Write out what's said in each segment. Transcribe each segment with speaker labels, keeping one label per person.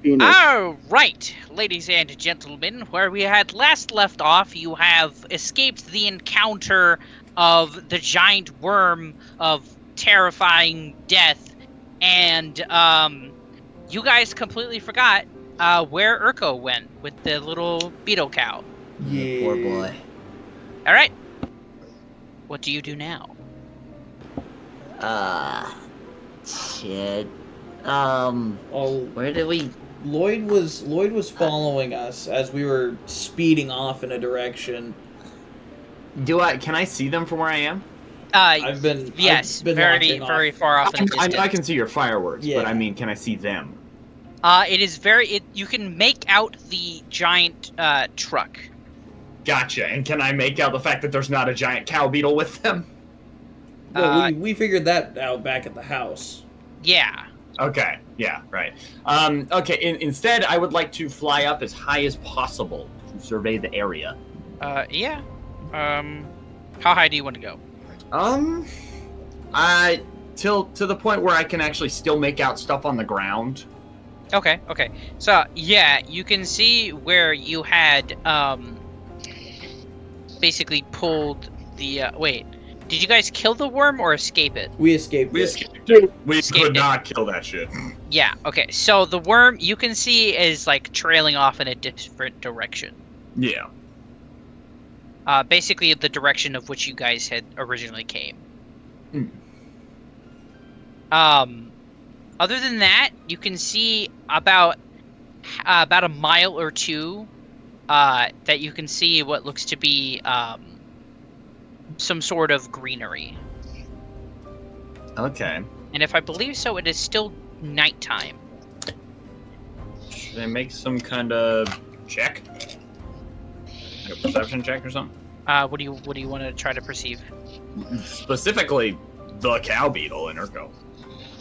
Speaker 1: penis.
Speaker 2: All right, ladies and gentlemen, where we had last left off, you have escaped the encounter of the giant worm of terrifying death, and you guys completely forgot where Urko went with the little beetle cow.
Speaker 3: Yeah. Poor boy.
Speaker 2: All right, what do you do now?
Speaker 3: Shit. Where did we...
Speaker 4: Lloyd was following us as we were speeding off in a direction.
Speaker 5: Can I see them from where I am?
Speaker 4: I've been
Speaker 2: very far off in the distance.
Speaker 5: I can see your fireworks,
Speaker 4: Yeah.
Speaker 5: but I mean, can I see them?
Speaker 2: You can make out the giant truck.
Speaker 5: Gotcha. And can I make out the fact that there's not a giant cow beetle with them?
Speaker 4: Well, we figured that out back at the house.
Speaker 2: Yeah.
Speaker 5: Okay. Yeah. Right. Okay. Instead, I would like to fly up as high as possible to survey the area.
Speaker 2: Yeah. How high do you want to go?
Speaker 5: To the point where I can actually still make out stuff on the ground.
Speaker 2: Okay. So, yeah, you can see where you had, basically pulled the, wait. Did you guys kill the worm or escape it?
Speaker 4: We escaped
Speaker 5: We could not kill that shit.
Speaker 2: Yeah, okay. So the worm, you can see, is, like, trailing off in a different direction.
Speaker 5: Yeah.
Speaker 2: Basically the direction of which you guys had originally came. Other than that, you can see about a mile or two that you can see what looks to be some sort of greenery.
Speaker 5: Okay.
Speaker 2: And if I believe so, it is still nighttime.
Speaker 5: Should I make some kind of check? Like a perception check or something?
Speaker 2: What do you want to try to perceive?
Speaker 5: Specifically, the cow beetle in Urko.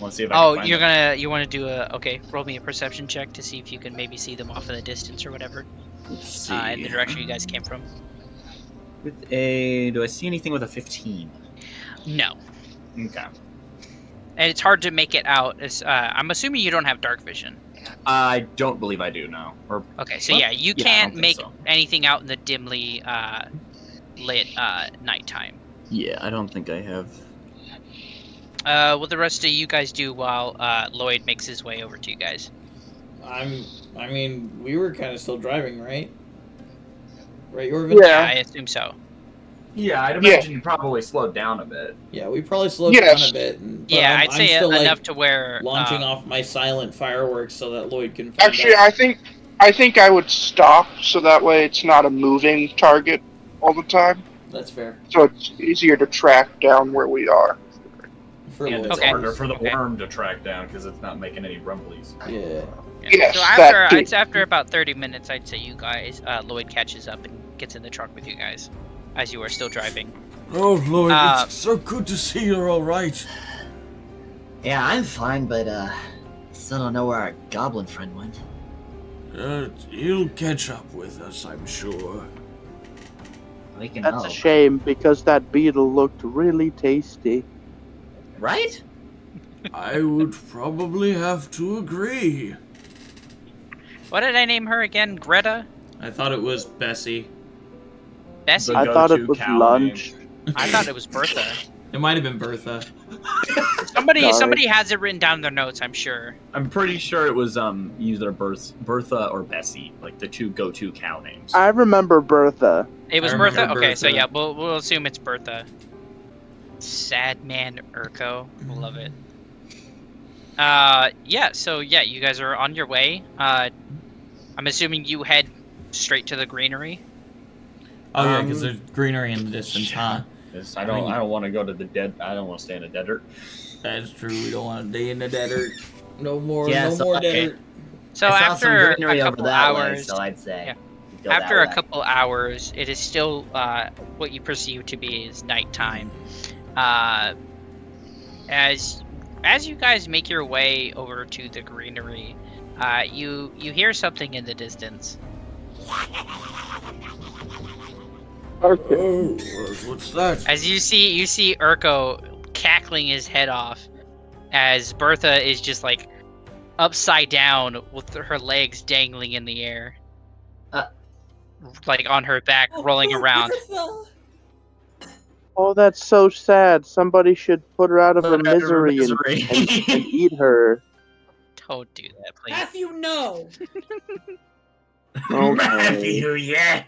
Speaker 5: Want to see if I can find them.
Speaker 2: You want to do okay, roll me a perception check to see if you can maybe see them off in the distance or whatever.
Speaker 5: Let's see.
Speaker 2: In the direction you guys came from.
Speaker 5: Do I see anything with a 15?
Speaker 2: No.
Speaker 5: Okay.
Speaker 2: And it's hard to make it out. I'm assuming you don't have dark vision.
Speaker 5: I don't believe I do, no.
Speaker 2: Okay, so
Speaker 5: what?
Speaker 2: Yeah, you
Speaker 5: I
Speaker 2: can't
Speaker 5: don't think
Speaker 2: make
Speaker 5: so.
Speaker 2: anything out in the dimly lit nighttime.
Speaker 5: Yeah, I don't think I have.
Speaker 2: What the rest of you guys do while Lloyd makes his way over to you guys?
Speaker 4: I mean, we were kind of still driving, right? Right, Yorvin?
Speaker 2: Yeah, I assume so.
Speaker 5: Yeah, I'd imagine you probably slowed down a bit.
Speaker 4: Yeah, we probably slowed down a bit.
Speaker 2: Yeah, I'd say
Speaker 4: still,
Speaker 2: enough to where
Speaker 4: launching off my silent fireworks so that Lloyd can find
Speaker 1: Actually,
Speaker 4: out.
Speaker 1: I think I would stop so that way it's not a moving target all the time.
Speaker 4: That's fair.
Speaker 1: So it's easier to track down where we are.
Speaker 5: And
Speaker 4: Lloyd.
Speaker 5: it's harder for the worm to track down because it's not making any rumblies.
Speaker 4: Yeah.
Speaker 1: Yes,
Speaker 2: so after about 30 minutes, I'd say you guys, Lloyd catches up and gets in the truck with you guys, as you are still driving.
Speaker 6: Oh, Lloyd, it's so good to see you're all right.
Speaker 3: Yeah, I'm fine, but still don't know where our goblin friend went.
Speaker 6: He'll catch up with us, I'm sure.
Speaker 3: We can
Speaker 7: That's
Speaker 3: hope.
Speaker 7: a shame, because that beetle looked really tasty.
Speaker 3: Right?
Speaker 6: I would probably have to agree.
Speaker 2: What did I name her again? Greta?
Speaker 4: I thought it was Bessie.
Speaker 2: Bessie?
Speaker 7: I thought it was lunch.
Speaker 2: I thought it was Bertha.
Speaker 4: It might have been Bertha.
Speaker 2: Somebody has it written down in their notes, I'm sure.
Speaker 5: I'm pretty sure it was either Bertha or Bessie, like the two go-to cow names.
Speaker 7: I remember Bertha.
Speaker 2: It was
Speaker 4: I
Speaker 2: Bertha?
Speaker 4: remember
Speaker 2: Okay, so
Speaker 4: Bertha.
Speaker 2: yeah, we'll assume it's Bertha. Sad man Urko. Love it. Yeah, you guys are on your way. I'm assuming you head straight to the greenery.
Speaker 4: Oh yeah, because there's greenery in the distance, huh?
Speaker 5: I don't want to go to the dead. I don't want to stay in the desert.
Speaker 4: That's true. We don't want to day in the desert. No more.
Speaker 3: Yeah,
Speaker 4: no
Speaker 3: so-
Speaker 4: more
Speaker 3: okay.
Speaker 4: desert.
Speaker 2: So
Speaker 3: I saw some
Speaker 2: after
Speaker 3: greenery
Speaker 2: a
Speaker 3: over
Speaker 2: couple
Speaker 3: that way,
Speaker 2: hours,
Speaker 3: so I'd say
Speaker 2: yeah.
Speaker 3: go
Speaker 2: After
Speaker 3: that
Speaker 2: a
Speaker 3: way.
Speaker 2: couple hours, it is still what you perceive to be is nighttime. As you guys make your way over to the greenery, you hear something in the distance.
Speaker 1: Okay.
Speaker 6: Oh, what's that?
Speaker 2: As you see Urko cackling his head off, as Bertha is just like, upside down with her legs dangling in the air. Like on her back, rolling around.
Speaker 7: Oh, that's so sad. Somebody should put her out of her
Speaker 5: Put her out of her
Speaker 7: misery,
Speaker 5: misery.
Speaker 7: and eat her.
Speaker 2: Don't do that, please.
Speaker 8: Matthew, no.
Speaker 7: Okay.
Speaker 5: Matthew, yes.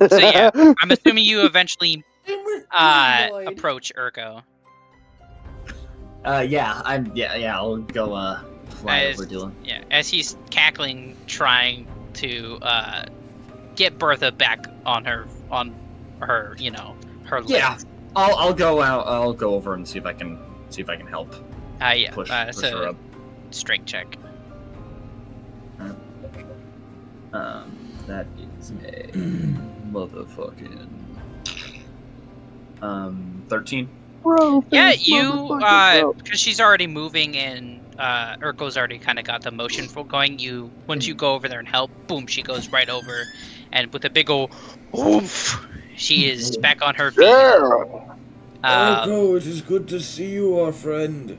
Speaker 2: So yeah, I'm assuming you eventually
Speaker 8: I'm with you, Lloyd.
Speaker 2: approach Urko.
Speaker 5: Yeah, I'll go fly
Speaker 2: As-
Speaker 5: over Dylan.
Speaker 2: Yeah, as he's cackling, trying to get Bertha back on her, her legs.
Speaker 5: Yeah, I'll go out. I'll go over and see if I can help
Speaker 2: Yeah.
Speaker 5: push her
Speaker 2: So
Speaker 5: up.
Speaker 2: strength check.
Speaker 5: That is a motherfucking 13.
Speaker 7: Bro,
Speaker 2: Yeah,
Speaker 7: face
Speaker 2: you
Speaker 7: motherfucker, bro.
Speaker 2: because she's already moving and Urko's already kind of got the motion for going. Once you go over there and help, boom, she goes right over, and with a big ol' oomph, she is back on her feet.
Speaker 1: Yeah.
Speaker 6: Urko, it is good to see you, our friend.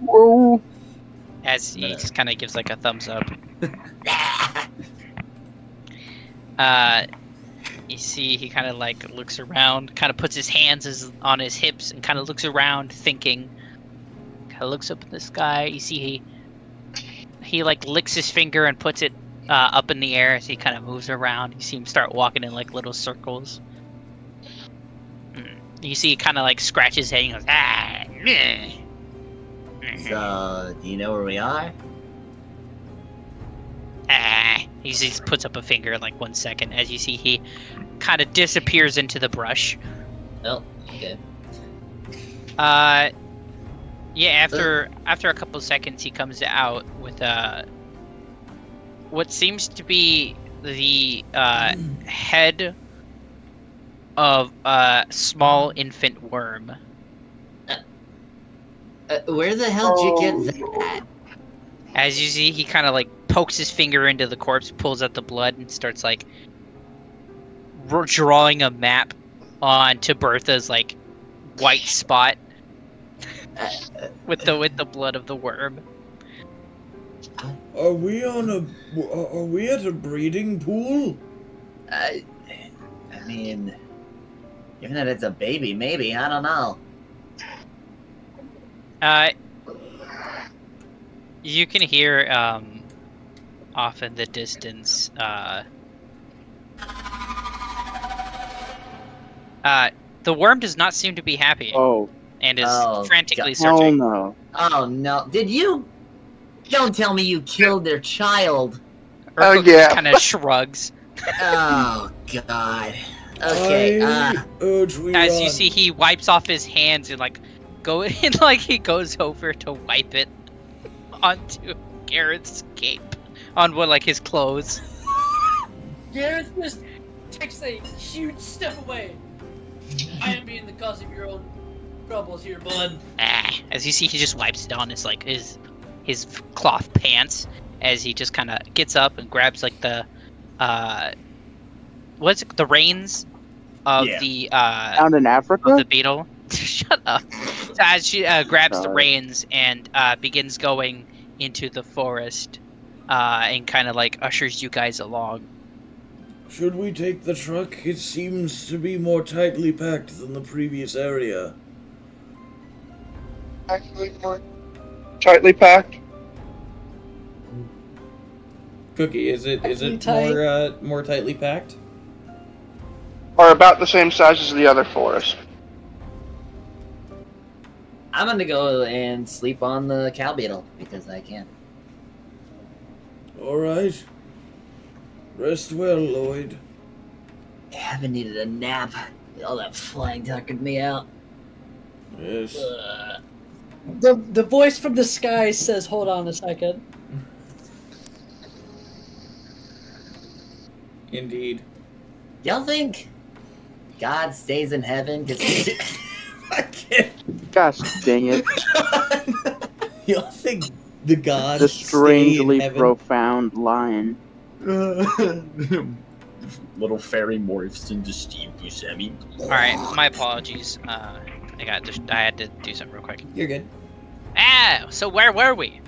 Speaker 1: Whoa.
Speaker 2: As he just kind of gives like a thumbs up. You see, he kind of like looks around, kind of puts his hands on his hips, and kind of looks around, thinking. Kind of looks up in the sky. You see, he like licks his finger and puts it up in the air as he kind of moves around. You see him start walking in like little circles. You see, he kind of like scratches his head and goes, ah, meh.
Speaker 3: So, do you know where we are?
Speaker 2: He just puts up a finger in like 1 second. As you see, he kind of disappears into the brush.
Speaker 3: Oh, okay.
Speaker 2: Yeah. After a couple seconds, he comes out with what seems to be the head of a small infant worm.
Speaker 3: Where the hell did you get that?
Speaker 2: As you see, he kind of like pokes his finger into the corpse, pulls out the blood, and starts like drawing a map onto Bertha's like white spot with the blood of the worm.
Speaker 6: Are we at a breeding pool?
Speaker 3: I mean, given that it's a baby, maybe, I don't know.
Speaker 2: You can hear off in the distance the worm does not seem to be happy and is frantically
Speaker 7: Oh
Speaker 2: searching.
Speaker 7: no.
Speaker 3: Oh no, did you? Don't tell me you killed their child.
Speaker 1: Oh, yeah.
Speaker 2: Kind of shrugs.
Speaker 3: Oh god. Okay,
Speaker 6: I urge we
Speaker 2: As
Speaker 6: run.
Speaker 2: you see, he wipes off his hands and like he goes over to wipe it onto Garrett's cape, on his clothes.
Speaker 8: Garrett just takes a huge step away. I am being the cause of your own troubles here, bud.
Speaker 2: As you see, he just wipes it on his cloth pants. As he just kind of gets up and grabs like the the reins of the
Speaker 7: Down in Africa?
Speaker 2: of the beetle. Shut up. So as she grabs the reins and begins going into the forest, and kind of like ushers you guys along.
Speaker 6: Should we take the truck? It seems to be more tightly packed than the previous area.
Speaker 1: Actually, more tightly packed.
Speaker 4: Cookie, is it
Speaker 8: tight.
Speaker 4: more tightly packed?
Speaker 1: Are about the same size as the other forest.
Speaker 3: I'm gonna go and sleep on the cow beetle because I can.
Speaker 6: All right. Rest well, Lloyd.
Speaker 3: I haven't needed a nap. All that flying tuckered me out.
Speaker 6: Yes.
Speaker 8: The voice from the sky says, "Hold on a second."
Speaker 4: Indeed.
Speaker 3: Y'all think God stays in heaven? Cause
Speaker 4: I can't.
Speaker 7: Gosh dang it.
Speaker 4: Y'all think the gods
Speaker 7: The
Speaker 4: stay in
Speaker 7: strangely
Speaker 4: heaven?
Speaker 7: profound line.
Speaker 5: Little fairy morphs into Steve Buscemi.
Speaker 2: All right, my apologies. I had to do something real quick.
Speaker 4: You're good.
Speaker 2: So where were we?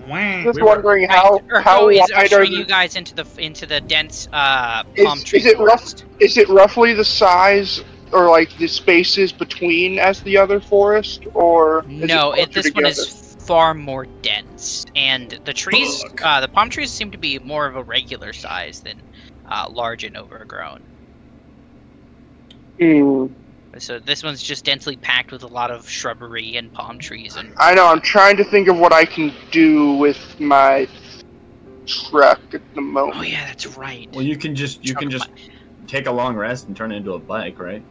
Speaker 1: Just wondering how
Speaker 2: Urko is
Speaker 1: wide are
Speaker 2: ushering
Speaker 1: the,
Speaker 2: you guys into the dense palm tree
Speaker 1: is it
Speaker 2: forest.
Speaker 1: Is it roughly the size or like the spaces between as the other forest, or is
Speaker 2: No,
Speaker 1: it
Speaker 2: this one is far more dense, and the trees, the palm trees seem to be more of a regular size than large and overgrown. So this one's just densely packed with a lot of shrubbery and palm trees. And
Speaker 1: I know. I'm trying to think of what I can do with my truck at the moment.
Speaker 2: oh yeah, that's right.
Speaker 5: Well, you can just take a long rest and turn it into a bike, right?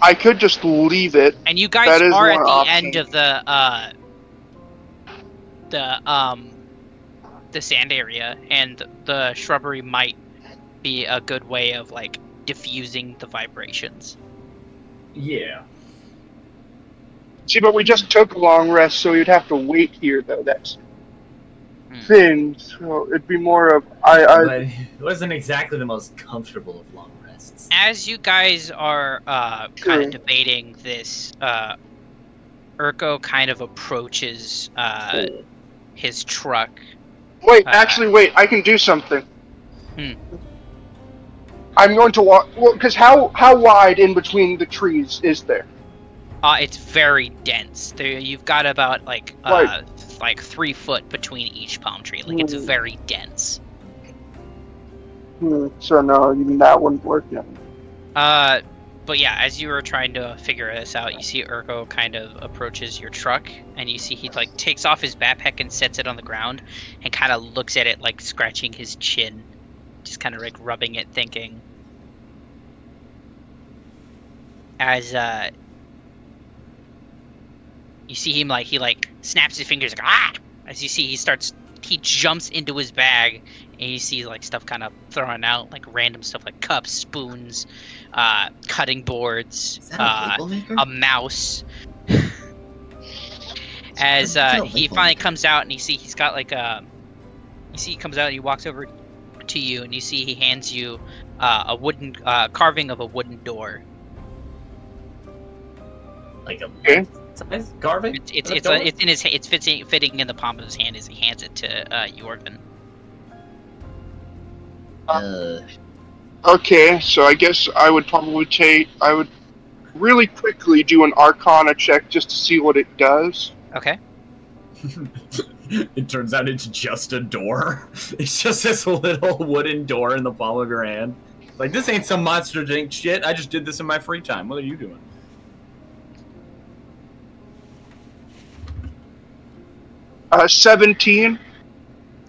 Speaker 1: I could just leave it.
Speaker 2: And you guys
Speaker 1: That is
Speaker 2: are at
Speaker 1: one
Speaker 2: the
Speaker 1: option.
Speaker 2: end of the sand area, and the shrubbery might be a good way of like diffusing the vibrations.
Speaker 5: Yeah.
Speaker 1: See, but we just took a long rest, so we'd have to wait here, though. That's thing. So it'd be more of
Speaker 5: But it wasn't exactly the most comfortable of long rests.
Speaker 2: As you guys are kind of debating this, Urko kind of approaches his truck.
Speaker 1: Wait, actually, wait. I can do something.
Speaker 2: Hmm.
Speaker 1: I'm going to walk. Well, because how wide in between the trees is there?
Speaker 2: It's very dense. You've got about like 3 foot between each palm tree. Like it's very dense.
Speaker 1: So no, even that wouldn't work yet.
Speaker 2: But yeah, as you were trying to figure this out, you see Urko kind of approaches your truck, and you see he like takes off his backpack and sets it on the ground, and kind of looks at it like scratching his chin, just kind of like rubbing it, thinking. As you see him like he snaps his fingers like ah! As you see he jumps into his bag, and you see like stuff kind of thrown out, like random stuff like cups, spoons, cutting boards,
Speaker 3: Is that a label maker?
Speaker 2: a mouse. As he finally comes out, and you see he's got like he comes out and he walks over to you, and you see he hands you a wooden carving of a wooden door.
Speaker 5: Like a size carving?
Speaker 2: It's fitting in the palm of his hand as he hands it to Jorgen.
Speaker 1: Okay, so I guess I would really quickly do an Arcana check just to see what it does.
Speaker 2: Okay.
Speaker 5: It turns out it's just a door. It's just this little wooden door in the palm of your hand. Like, this ain't some Monster Inc. shit. I just did this in my free time. What are you doing?
Speaker 1: Uh, 17.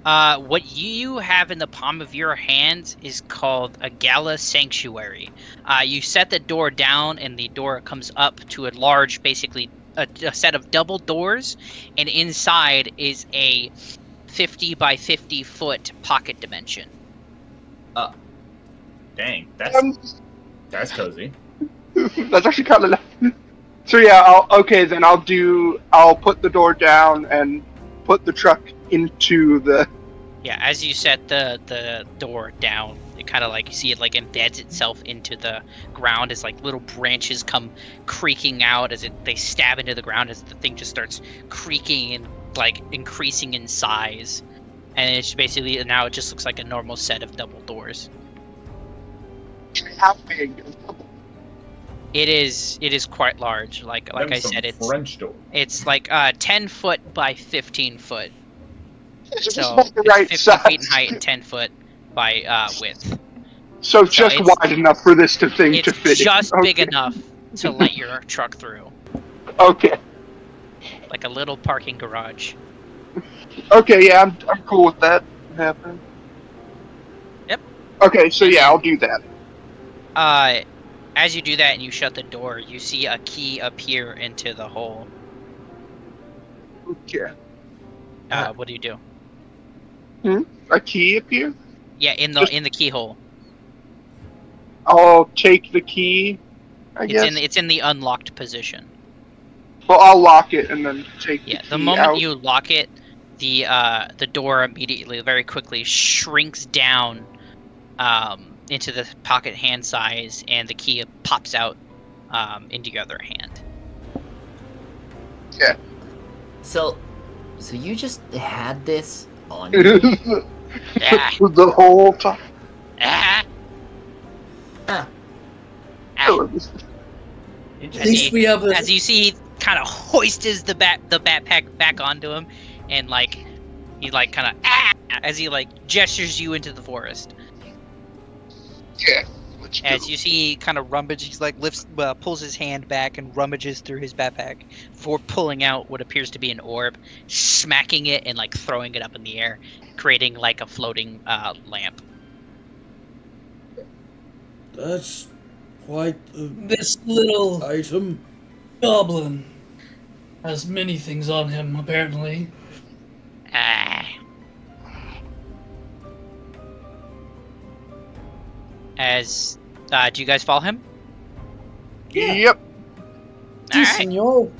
Speaker 2: What you have in the palm of your hands is called a Gala Sanctuary. You set the door down, and the door comes up to a large, basically, a set of double doors, and inside is a 50 by 50 foot pocket dimension.
Speaker 5: Dang, that's cozy.
Speaker 1: That's actually kind of. So yeah, I'll put the door down and put the truck into the.
Speaker 2: Yeah, as you set the door down, it kind of like you see it like embeds itself into the ground as like little branches come creaking out as they stab into the ground as the thing just starts creaking and like increasing in size, and it's basically now it just looks like a normal set of double doors.
Speaker 1: How big?
Speaker 2: It is quite large. Like I said, it's
Speaker 5: French door.
Speaker 2: It's like 10 foot by 15 foot.
Speaker 1: It's
Speaker 2: So
Speaker 1: about the right
Speaker 2: it's 50 feet in
Speaker 1: size.
Speaker 2: height and 10 foot by width.
Speaker 1: So just wide enough for this to fit.
Speaker 2: It's just
Speaker 1: in.
Speaker 2: big
Speaker 1: Okay.
Speaker 2: enough to let your truck through,
Speaker 1: Okay.
Speaker 2: like a little parking garage.
Speaker 1: Okay. Yeah, I'm cool with that happening.
Speaker 2: Yep.
Speaker 1: Okay. So yeah, I'll do that.
Speaker 2: As you do that and you shut the door, you see a key appear into the hole.
Speaker 1: Okay.
Speaker 2: What do you do?
Speaker 1: A key appear?
Speaker 2: Yeah, in the keyhole.
Speaker 1: I'll take the key. I guess.
Speaker 2: It's in the unlocked position.
Speaker 1: Well, I'll lock it and then take the key
Speaker 2: The moment
Speaker 1: out.
Speaker 2: you lock it, the door immediately, very quickly shrinks down into the pocket hand size, and the key pops out into your other hand.
Speaker 1: Yeah.
Speaker 3: So you just had this on you?
Speaker 2: Ah.
Speaker 1: The whole time.
Speaker 2: Ah.
Speaker 3: Ah.
Speaker 2: Ah.
Speaker 8: At least we have
Speaker 2: As you see, he kind of hoists the backpack back onto him, and like he like kind of as he like gestures you into the forest.
Speaker 1: Yeah.
Speaker 2: As you see, he kind of rummages, he's like pulls his hand back and rummages through his backpack before pulling out what appears to be an orb, smacking it and like throwing it up in the air, creating like a floating lamp.
Speaker 6: That's quite the
Speaker 8: this little
Speaker 6: item.
Speaker 8: goblin has many things on him, apparently.
Speaker 2: As do you guys follow him?
Speaker 1: Yep.
Speaker 8: Si,
Speaker 2: Alright.
Speaker 8: senor.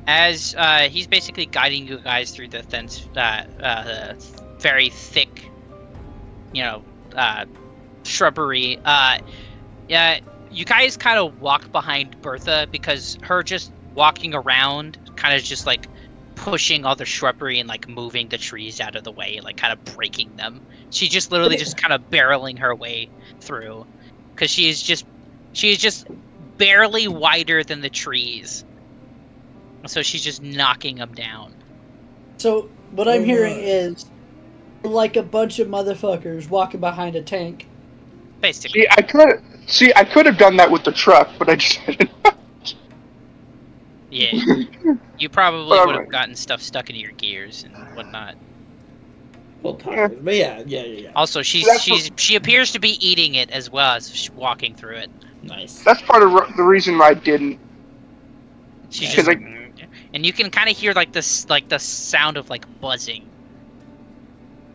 Speaker 2: As he's basically guiding you guys through the very thick, shrubbery. Yeah, you guys kind of walk behind Bertha because her just walking around, kind of just like pushing all the shrubbery and like moving the trees out of the way, like kind of breaking them. She's just literally just kind of barreling her way through, because she is just barely wider than the trees. So she's just knocking them down.
Speaker 8: So, what I'm hearing is like a bunch of motherfuckers walking behind a tank.
Speaker 2: Basically.
Speaker 1: I could have done that with the truck, but I just didn't.
Speaker 2: Yeah. You probably would have gotten stuff stuck into your gears and whatnot.
Speaker 4: Well, tires, but yeah.
Speaker 2: Also, she appears to be eating it as well as walking through it.
Speaker 4: Nice.
Speaker 1: That's part of the reason why I didn't.
Speaker 2: She's just and you can kind of hear like the sound of like buzzing.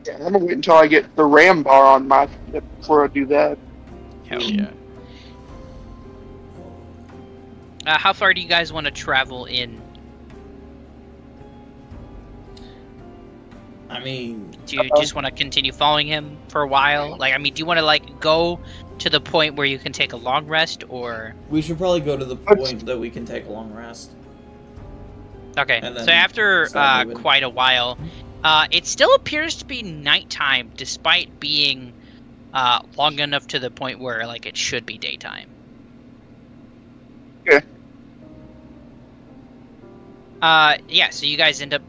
Speaker 1: Yeah, I'm gonna wait until I get the ram bar on my before I do that.
Speaker 2: Hell yeah. How far do you guys want to travel in?
Speaker 4: I mean,
Speaker 2: Do you just want to continue following him for a while? Like, I mean, do you want to like go to the point where you can take a long rest, or?
Speaker 4: we should probably go to the point that we can take a long rest.
Speaker 2: Okay.
Speaker 4: And then
Speaker 2: So after
Speaker 4: start moving.
Speaker 2: quite a while, it still appears to be nighttime, despite being long enough to the point where like it should be daytime.
Speaker 1: Okay.
Speaker 2: Yeah, so you guys end up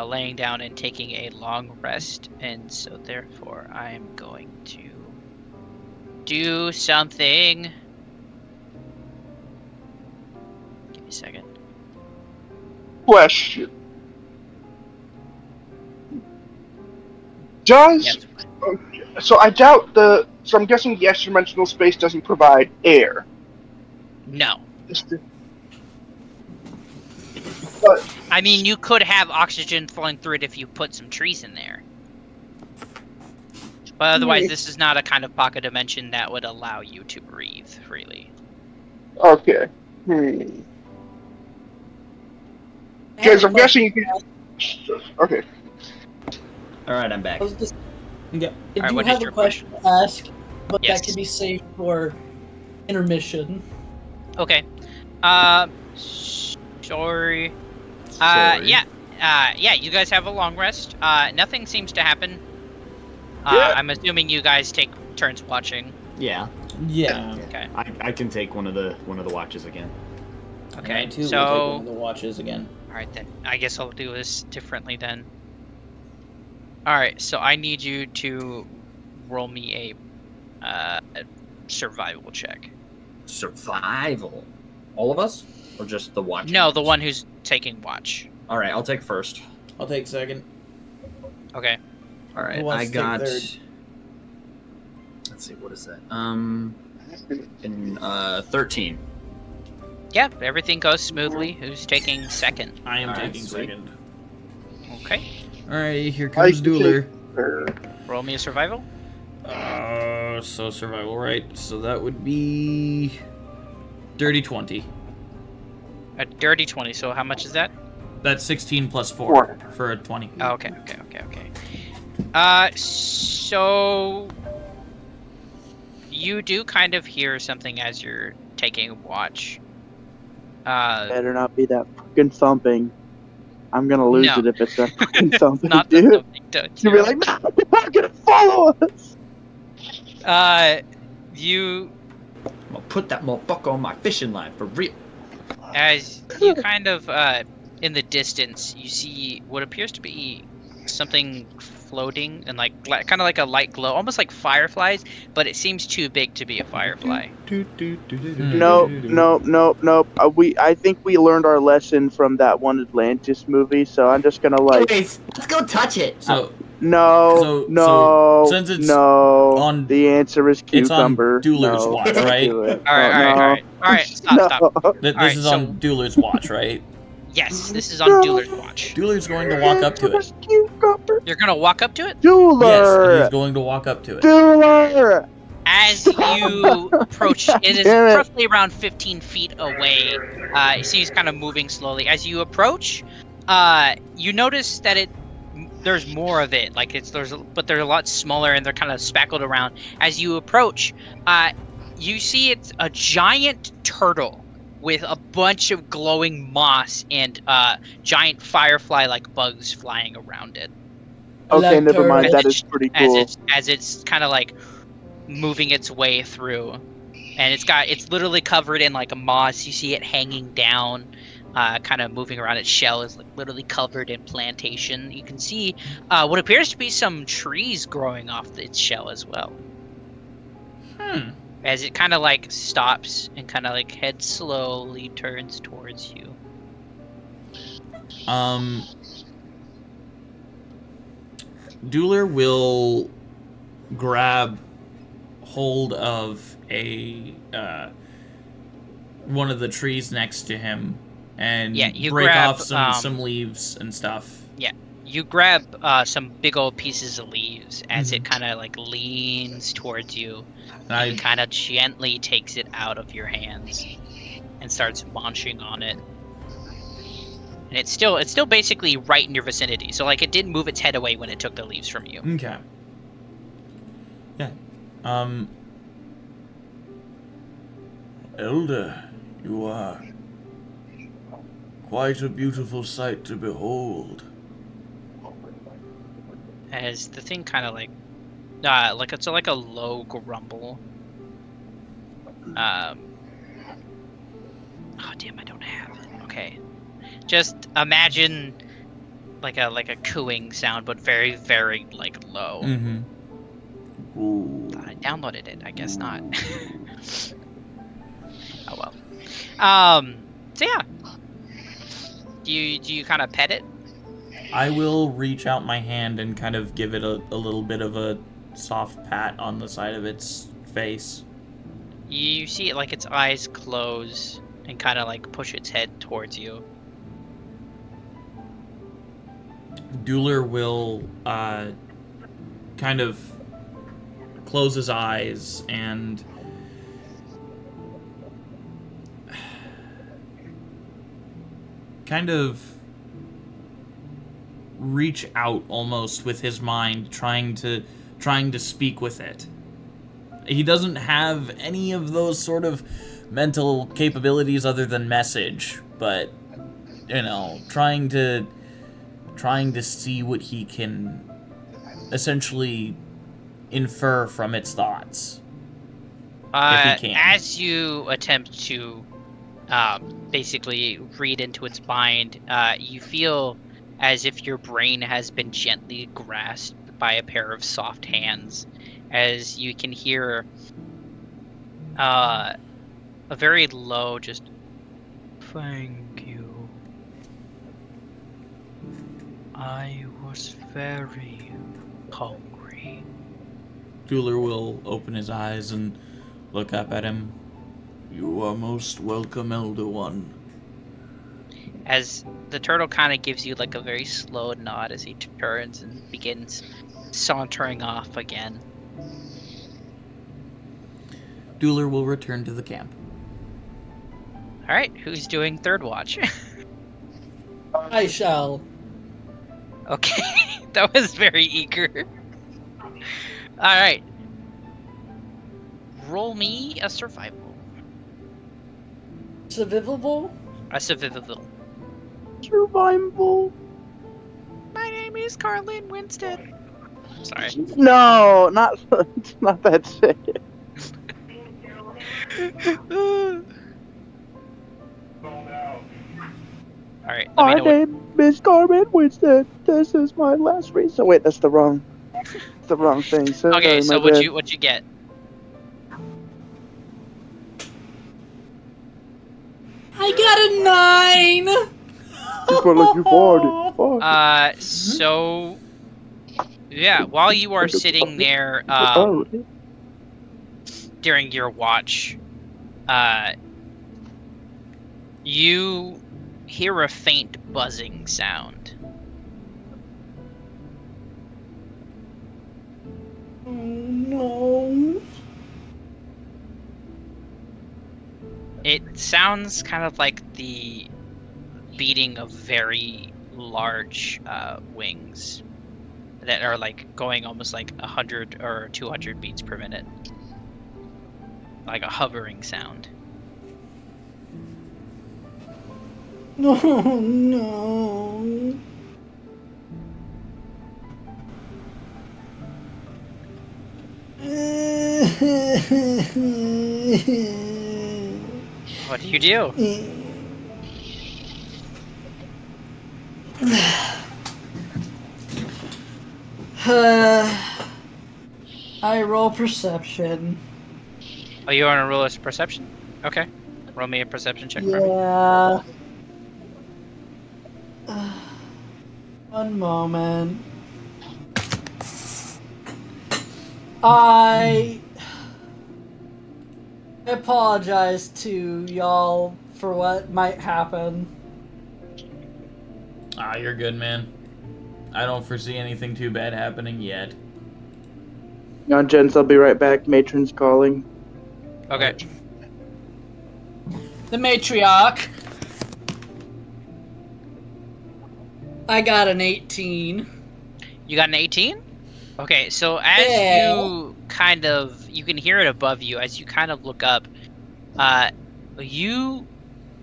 Speaker 2: laying down and taking a long rest, and so therefore I'm going to do something. Give me a second.
Speaker 1: Question. Does so I doubt so I'm guessing the extra-dimensional space doesn't provide air.
Speaker 2: No.
Speaker 1: But
Speaker 2: I mean, you could have oxygen flowing through it if you put some trees in there. But otherwise, this is not a kind of pocket dimension that would allow you to breathe freely.
Speaker 1: okay. Because I'm guessing you can. Okay.
Speaker 3: All right, I'm back.
Speaker 8: I was just,
Speaker 4: Yeah.
Speaker 8: I
Speaker 2: Alright,
Speaker 8: do
Speaker 2: what is
Speaker 8: have a
Speaker 2: your
Speaker 8: question to ask, but
Speaker 2: Yes.
Speaker 8: that can be saved for intermission.
Speaker 2: Okay. Sorry.
Speaker 3: Sorry.
Speaker 2: Yeah, you guys have a long rest. Nothing seems to happen.
Speaker 1: Yeah.
Speaker 2: I'm assuming you guys take turns watching.
Speaker 3: Yeah,
Speaker 4: Yeah.
Speaker 2: Okay.
Speaker 5: I can take one of the watches again.
Speaker 2: Okay.
Speaker 4: Mine too, we'll take
Speaker 2: So,
Speaker 4: one of the watches again.
Speaker 2: alright then. I guess I'll do this differently then. Alright, so I need you to roll me a survival check.
Speaker 5: Survival. All of us, or just the watch?
Speaker 2: No, the one who's taking watch.
Speaker 5: All right, I'll take first.
Speaker 4: I'll take second.
Speaker 2: Okay.
Speaker 5: All right,
Speaker 4: Who wants
Speaker 5: I
Speaker 4: to take
Speaker 5: got.
Speaker 4: third?
Speaker 5: Let's see, what is that? In 13.
Speaker 2: Yeah, everything goes smoothly. Who's taking second?
Speaker 4: I am
Speaker 5: Alright,
Speaker 4: taking
Speaker 5: sweet.
Speaker 4: second.
Speaker 2: Okay.
Speaker 4: Alright, here
Speaker 1: I
Speaker 4: comes
Speaker 1: can
Speaker 4: Dueler.
Speaker 2: Roll me a survival.
Speaker 4: So survival, right? So that would be dirty 20.
Speaker 2: A dirty 20. So how much is that?
Speaker 4: That's 16 plus 4 for a 20.
Speaker 2: Oh, okay. So you do kind of hear something as you're taking a watch.
Speaker 7: Better not be that fucking thumping. I'm gonna lose
Speaker 2: No.
Speaker 7: it if it's that fucking something,
Speaker 2: Not
Speaker 7: dude.
Speaker 2: the something touch.
Speaker 7: You'll be like, no, you're not gonna follow us.
Speaker 2: You
Speaker 5: I'm gonna put that motherfucker on my fishing line for real.
Speaker 2: As you kind of, in the distance, you see what appears to be something floating and like kind of like a light glow, almost like fireflies, but it seems too big to be a firefly.
Speaker 7: Nope. I think we learned our lesson from that one Atlantis movie, so I'm just gonna like.
Speaker 3: Anyways, let's go touch it.
Speaker 4: So
Speaker 7: No.
Speaker 4: since it's
Speaker 7: no.
Speaker 4: on-
Speaker 7: The answer is cucumber.
Speaker 4: it's on Dueler's
Speaker 7: no,
Speaker 4: watch,
Speaker 7: don't
Speaker 4: right?
Speaker 7: do it.
Speaker 2: All right, stop.
Speaker 4: This
Speaker 2: Alright,
Speaker 4: is
Speaker 2: so-
Speaker 4: on Dueler's watch, right?
Speaker 2: Yes, this is on Dueler's watch.
Speaker 4: Dueler's going to walk up to it.
Speaker 7: Cucumber.
Speaker 2: You're gonna walk up to it?
Speaker 4: Yes,
Speaker 7: Dueler.
Speaker 4: he's going to walk up to it.
Speaker 7: Dueler.
Speaker 2: As you approach, it is
Speaker 7: Damn it.
Speaker 2: roughly around 15 feet away. You see he's kind of moving slowly. As you approach, you notice that there's more of it. Like but they're a lot smaller and they're kind of speckled around. As you approach, you see it's a giant turtle with a bunch of glowing moss and giant firefly-like bugs flying around it.
Speaker 7: Okay,
Speaker 8: Like
Speaker 7: never mind.
Speaker 8: turtle.
Speaker 7: That is pretty cool.
Speaker 2: As it's kind of like moving its way through, and it's literally covered in like a moss. You see it hanging down, kind of moving around. Its shell is like literally covered in plantation. You can see what appears to be some trees growing off its shell as well. As it kind of like stops and kind of like heads slowly turns towards you.
Speaker 4: Dueler will grab hold of a one of the trees next to him and
Speaker 2: you
Speaker 4: break
Speaker 2: grab,
Speaker 4: off some leaves and stuff.
Speaker 2: You grab some big old pieces of leaves as it kind of like leans towards you. And kind of gently takes it out of your hands and starts munching on it. And it's still basically right in your vicinity. So like it didn't move its head away when it took the leaves from you.
Speaker 4: Okay. Yeah.
Speaker 6: Elder, you are quite a beautiful sight to behold.
Speaker 2: As the thing kind of like it's like a low grumble. Oh damn, I don't have it. Okay. Just imagine like a cooing sound, but very, very like low.
Speaker 6: Ooh.
Speaker 2: I downloaded it. I guess not. Oh well. So yeah. Do you kind of pet it?
Speaker 4: I will reach out my hand and kind of give it a little bit of a soft pat on the side of its face.
Speaker 2: You see it like its eyes close and kind of like push its head towards you.
Speaker 4: Dueler will kind of close his eyes and kind of reach out almost with his mind, trying to speak with it. He doesn't have any of those sort of mental capabilities other than message, but you know, trying to see what he can essentially infer from its thoughts. If he can.
Speaker 2: As you attempt to basically read into its mind, you feel as if your brain has been gently grasped by a pair of soft hands, as you can hear a very low just, "Thank you. I was very hungry."
Speaker 4: Dueler will open his eyes and look up at him.
Speaker 6: You are most welcome, Elder One.
Speaker 2: As the turtle kind of gives you like a very slow nod as he turns and begins sauntering off again.
Speaker 4: Dueler will return to the camp.
Speaker 2: Alright, who's doing third watch?
Speaker 8: I shall.
Speaker 2: Okay, that was very eager. Alright. Roll me a survival.
Speaker 8: Survivable?
Speaker 2: A survival.
Speaker 7: Survival.
Speaker 2: Miss Carlin Winstead. Sorry.
Speaker 7: No, not it's not that sick.
Speaker 2: Alright, let me
Speaker 7: My
Speaker 2: know what...
Speaker 7: name is Carmen Winston. This is my last reason. Wait, that's the wrong thing. So
Speaker 2: Okay, so what'd you get?
Speaker 8: I got a 9!
Speaker 7: He's gonna let you forward.
Speaker 2: So... Yeah, while you are sitting there, during your watch, you hear a faint buzzing sound.
Speaker 8: Oh no.
Speaker 2: It sounds kind of like the beating of very large wings that are like going almost like 100 or 200 beats per minute. Like a hovering sound.
Speaker 8: No, no.
Speaker 2: What do you do?
Speaker 8: I roll perception.
Speaker 2: Oh, you want to roll a perception? Okay. Roll me a perception check for me.
Speaker 8: Yeah. One moment. I apologize to y'all for what might happen.
Speaker 4: Ah, you're good, man. I don't foresee anything too bad happening yet.
Speaker 7: No, gents, I'll be right back. Matron's calling.
Speaker 2: Okay.
Speaker 8: The matriarch. I got an 18.
Speaker 2: You got an 18? Okay, so as you kind of, you can hear it above you as you kind of look up. You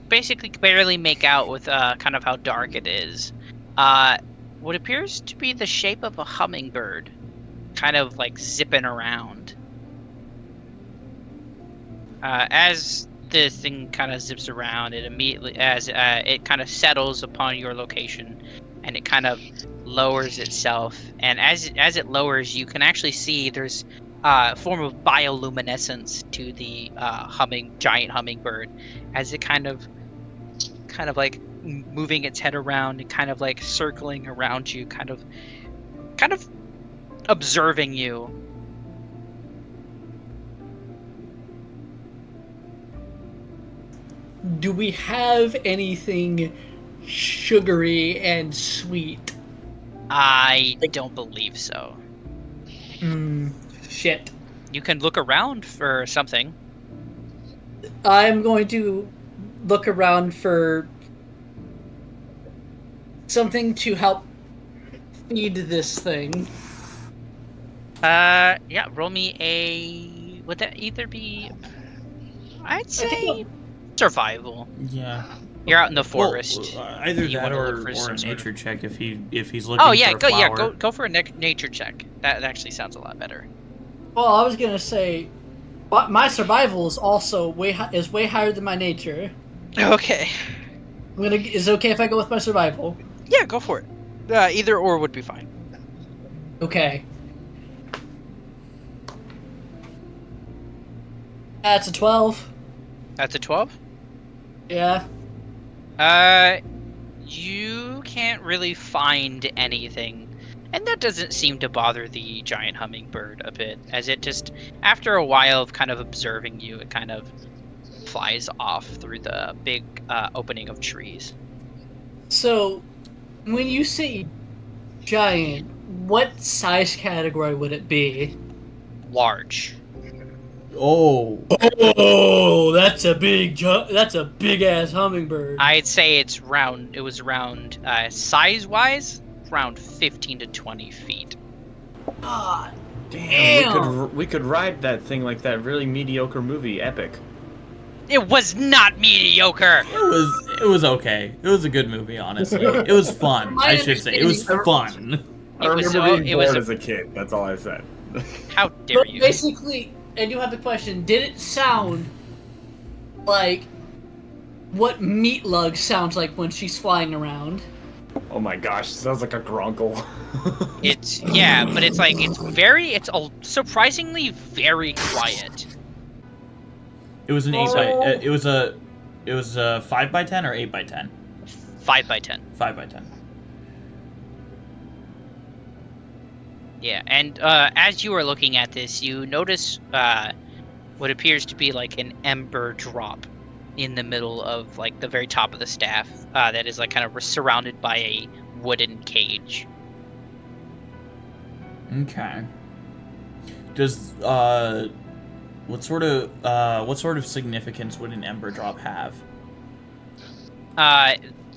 Speaker 2: basically barely make out with kind of how dark it is. What appears to be the shape of a hummingbird, kind of like zipping around. As this thing kind of zips around, it immediately, as it kind of settles upon your location, and it kind of lowers itself. And as it lowers, you can actually see there's a form of bioluminescence to the giant hummingbird, as it kind of like moving its head around and kind of like circling around you, kind of observing you.
Speaker 8: Do we have anything sugary and sweet?
Speaker 2: I don't believe so.
Speaker 8: Shit.
Speaker 2: You can look around for something.
Speaker 8: I'm going to look around for something to help feed this thing.
Speaker 2: Yeah, roll me a... Would that either be... I'd say survival.
Speaker 4: Yeah.
Speaker 2: You're out in the forest.
Speaker 4: Well, either
Speaker 2: You
Speaker 4: that
Speaker 2: wanna
Speaker 4: or
Speaker 2: look for
Speaker 4: a
Speaker 2: some sort
Speaker 4: nature
Speaker 2: of-
Speaker 4: check if he's looking
Speaker 2: Oh yeah,
Speaker 4: for a flower.
Speaker 2: go for a nature check. That actually sounds a lot better.
Speaker 8: Well, I was gonna say, but my survival is also way higher than my nature.
Speaker 2: Okay.
Speaker 8: Is it okay if I go with my survival?
Speaker 2: Yeah, go for it. Either or would be fine.
Speaker 8: Okay. That's a 12.
Speaker 2: That's a 12?
Speaker 8: Yeah.
Speaker 2: You can't really find anything. And that doesn't seem to bother the giant hummingbird a bit, as it just, after a while of kind of observing you, it kind of flies off through the big opening of trees.
Speaker 8: So, when you say giant, what size category would it be?
Speaker 2: Large.
Speaker 4: Oh.
Speaker 8: Oh, that's a big ass hummingbird.
Speaker 2: I'd say it was around, size-wise, around 15 to 20 feet.
Speaker 8: Damn.
Speaker 5: We could ride that thing like that really mediocre movie, Epic.
Speaker 2: It was not mediocre.
Speaker 4: It was okay. It was a good movie, honestly. It was fun. I should say it was fun.
Speaker 5: I remember being bored as a kid. That's all I said.
Speaker 2: How dare you?
Speaker 8: Basically, and you have the question: did it sound like what Meat Lug sounds like when she's flying around?
Speaker 5: Oh my gosh, it sounds like a grunkle.
Speaker 2: But it's surprisingly very quiet.
Speaker 4: It was an 8x. It was a 5x10 or 8x10.
Speaker 2: 5x10.
Speaker 4: 5x10.
Speaker 2: Yeah, and as you are looking at this, you notice what appears to be like an ember drop in the middle of like the very top of the staff that is like kind of surrounded by a wooden cage.
Speaker 4: Okay. Does what sort of significance would an ember drop have?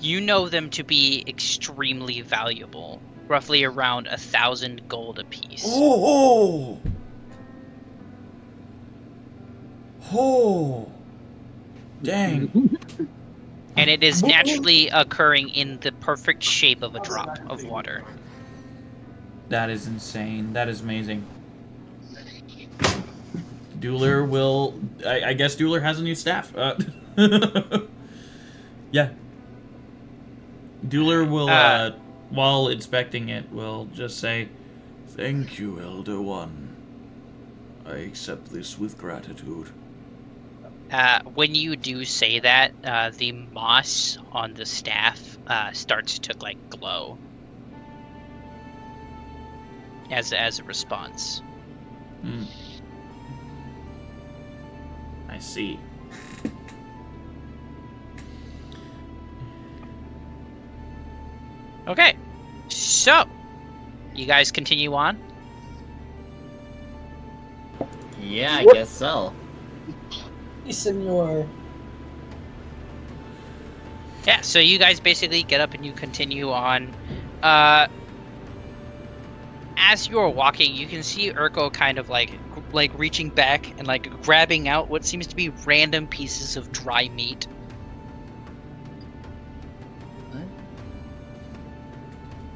Speaker 2: You know them to be extremely valuable, roughly around 1,000 gold apiece.
Speaker 4: Oh! Dang.
Speaker 2: And it is naturally occurring in the perfect shape of a drop of water.
Speaker 4: That is insane. That is amazing. Dueler will... I guess Dueler has a new staff. Yeah. Dueler will, while inspecting it, will just say, "Thank you, Elder One. I accept this with gratitude."
Speaker 2: When you do say that, the moss on the staff starts to like glow as a response.
Speaker 4: I see.
Speaker 2: Okay, so you guys continue on.
Speaker 3: Yeah, I guess so.
Speaker 8: Senor.
Speaker 2: Yeah, so you guys basically get up and you continue on. As you're walking, you can see Urko kind of like reaching back and like grabbing out what seems to be random pieces of dry meat.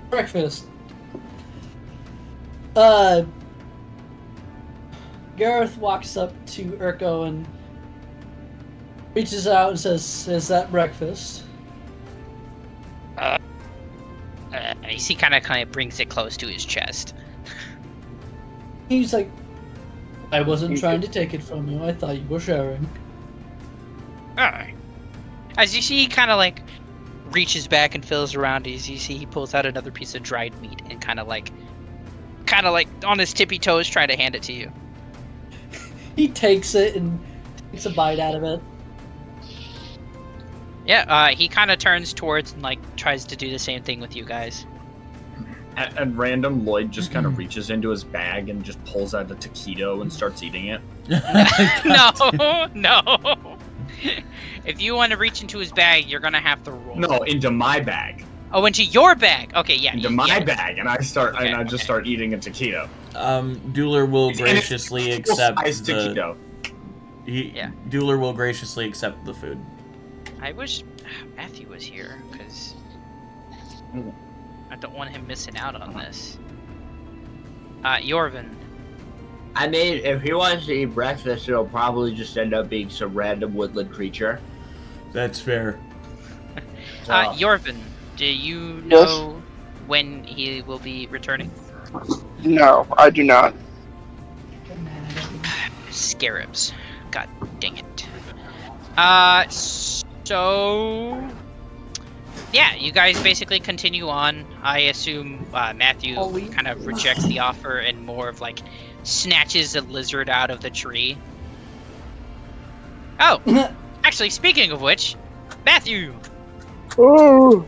Speaker 8: Breakfast. Gareth walks up to Urko and reaches out and says, "Is that breakfast?"
Speaker 2: He kind of brings it close to his chest.
Speaker 8: He's like, "I wasn't trying to take it from you. I thought you were sharing."
Speaker 2: Alright. As you see, he kind of like reaches back and feels around. As you see, he pulls out another piece of dried meat and kind of like on his tippy toes trying to hand it to you.
Speaker 8: He takes it and takes a bite out of it.
Speaker 2: Yeah, he kind of turns towards and like tries to do the same thing with you guys.
Speaker 5: At random, Lloyd just kind of reaches into his bag and just pulls out a taquito and starts eating it.
Speaker 2: No. If you want to reach into his bag, you're gonna have to roll.
Speaker 5: No, into my bag.
Speaker 2: Oh, into your bag. Okay, yeah.
Speaker 5: Into my bag, and I start eating a taquito.
Speaker 4: Dueler will graciously accept
Speaker 5: taquito.
Speaker 4: Dueler will graciously accept the food.
Speaker 2: I wish Matthew was here, because I don't want him missing out on this. Yorvin.
Speaker 3: I mean, if he wants to eat breakfast, it'll probably just end up being some random woodland creature.
Speaker 4: That's fair.
Speaker 2: Yorvin, do you know when he will be returning?
Speaker 1: No, I do not.
Speaker 2: Scarabs. God dang it. So... yeah, you guys basically continue on. I assume Matthew kind of rejects the offer and more of like snatches a lizard out of the tree. Oh, actually, speaking of which, Matthew!
Speaker 7: Oh.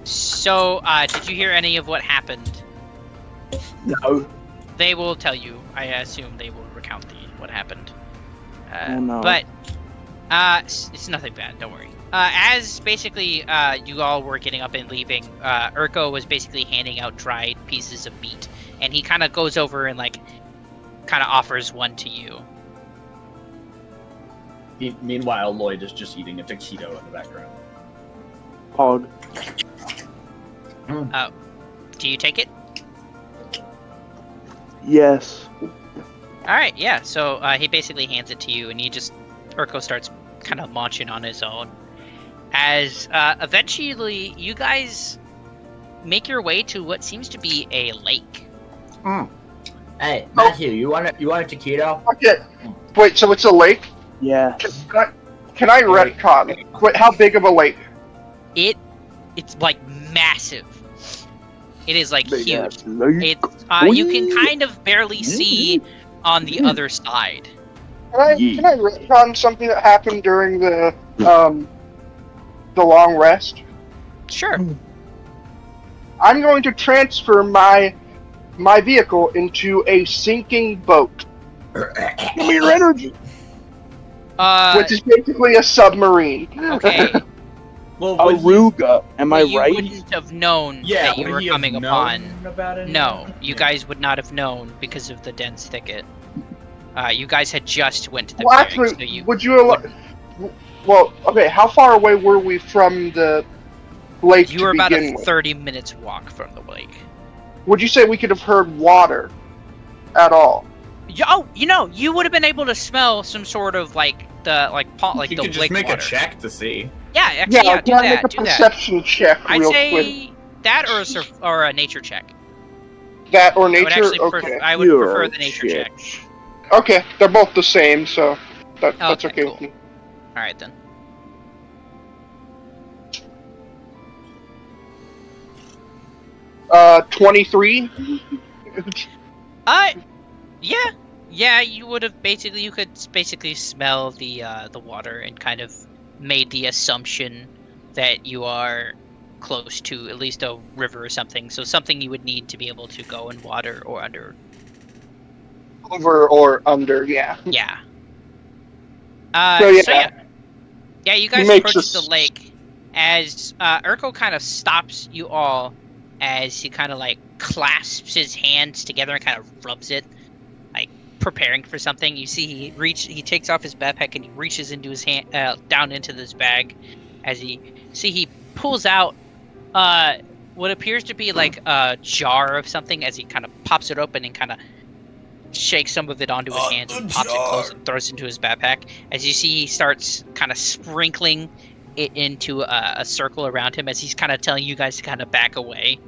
Speaker 2: So, did you hear any of what happened?
Speaker 7: No.
Speaker 2: They will tell you. I assume they will recount what happened.
Speaker 7: Oh, no.
Speaker 2: But, it's nothing bad, don't worry. As basically you all were getting up and leaving, Urko was basically handing out dried pieces of meat, and he kind of goes over and like kind of offers one to you.
Speaker 5: Meanwhile, Lloyd is just eating a taquito in the background.
Speaker 7: Hog.
Speaker 2: Do you take it?
Speaker 7: Yes.
Speaker 2: Alright, yeah, so he basically hands it to you, and Urko starts kind of munching on his own. As eventually you guys make your way to what seems to be a lake.
Speaker 3: Hey, Matthew, you want a taquito?
Speaker 1: Okay. Wait, so it's a lake?
Speaker 7: Yeah.
Speaker 1: Can I retcon? Wait, how big of a lake?
Speaker 2: It's like massive. It is like
Speaker 7: Big
Speaker 2: huge.
Speaker 7: ass lake.
Speaker 2: It's you can kind of barely see on the other side.
Speaker 1: Can I retcon something that happened during the long rest?
Speaker 2: Sure.
Speaker 1: I'm going to transfer my vehicle into a sinking boat. Give me your energy. Which is basically a submarine.
Speaker 2: Okay.
Speaker 5: Well,
Speaker 7: Aruga, am I
Speaker 2: you
Speaker 7: right?
Speaker 2: wouldn't have known
Speaker 5: Yeah,
Speaker 2: that you
Speaker 5: would
Speaker 2: were
Speaker 5: he have
Speaker 2: coming
Speaker 5: known
Speaker 2: upon.
Speaker 5: about it?
Speaker 2: No, you guys would not have known because of the dense thicket. You guys had just went to the
Speaker 1: Well,
Speaker 2: clearing,
Speaker 1: actually,
Speaker 2: so you
Speaker 1: would you? Well, okay. How far away were we from the lake
Speaker 2: you were
Speaker 1: to
Speaker 2: about
Speaker 1: begin
Speaker 2: a
Speaker 1: with?
Speaker 2: 30 minutes walk from the lake.
Speaker 1: Would you say we could have heard water at all?
Speaker 2: You would have been able to smell some sort of
Speaker 5: You
Speaker 2: the
Speaker 5: could just
Speaker 2: lake
Speaker 5: make
Speaker 2: water.
Speaker 5: a check to see.
Speaker 2: Yeah, actually, yeah, do
Speaker 1: can I
Speaker 2: that.
Speaker 1: make a
Speaker 2: Do that.
Speaker 1: perception check
Speaker 2: I'd
Speaker 1: real
Speaker 2: say
Speaker 1: quick?
Speaker 2: that or a nature check.
Speaker 1: That or
Speaker 2: I would
Speaker 1: nature?
Speaker 2: actually
Speaker 1: Okay.
Speaker 2: I would
Speaker 7: You're
Speaker 2: prefer the nature
Speaker 7: shit.
Speaker 2: check.
Speaker 1: Okay, they're both the same, so that's okay
Speaker 2: cool.
Speaker 1: with me.
Speaker 2: All right then.
Speaker 1: 23.
Speaker 2: Yeah, you would have you could basically smell the water and kind of made the assumption that you are close to at least a river or something. So something you would need to be able to go in water or under.
Speaker 1: Over or under, yeah.
Speaker 2: Yeah.
Speaker 1: So,
Speaker 2: Yeah, you guys
Speaker 1: Makes
Speaker 2: approach
Speaker 1: us-
Speaker 2: the lake as Urko kind of stops you all as he kind of like clasps his hands together and kind of rubs it, like preparing for something. You see he takes off his backpack and he reaches into his hand down into this bag as he pulls out what appears to be like a jar of something as he kind of pops it open and kind of shakes some of it onto his hands and pops it close and throws it into his backpack. As you see, he starts kind of sprinkling it into a circle around him as he's kind of telling you guys to kind of back away.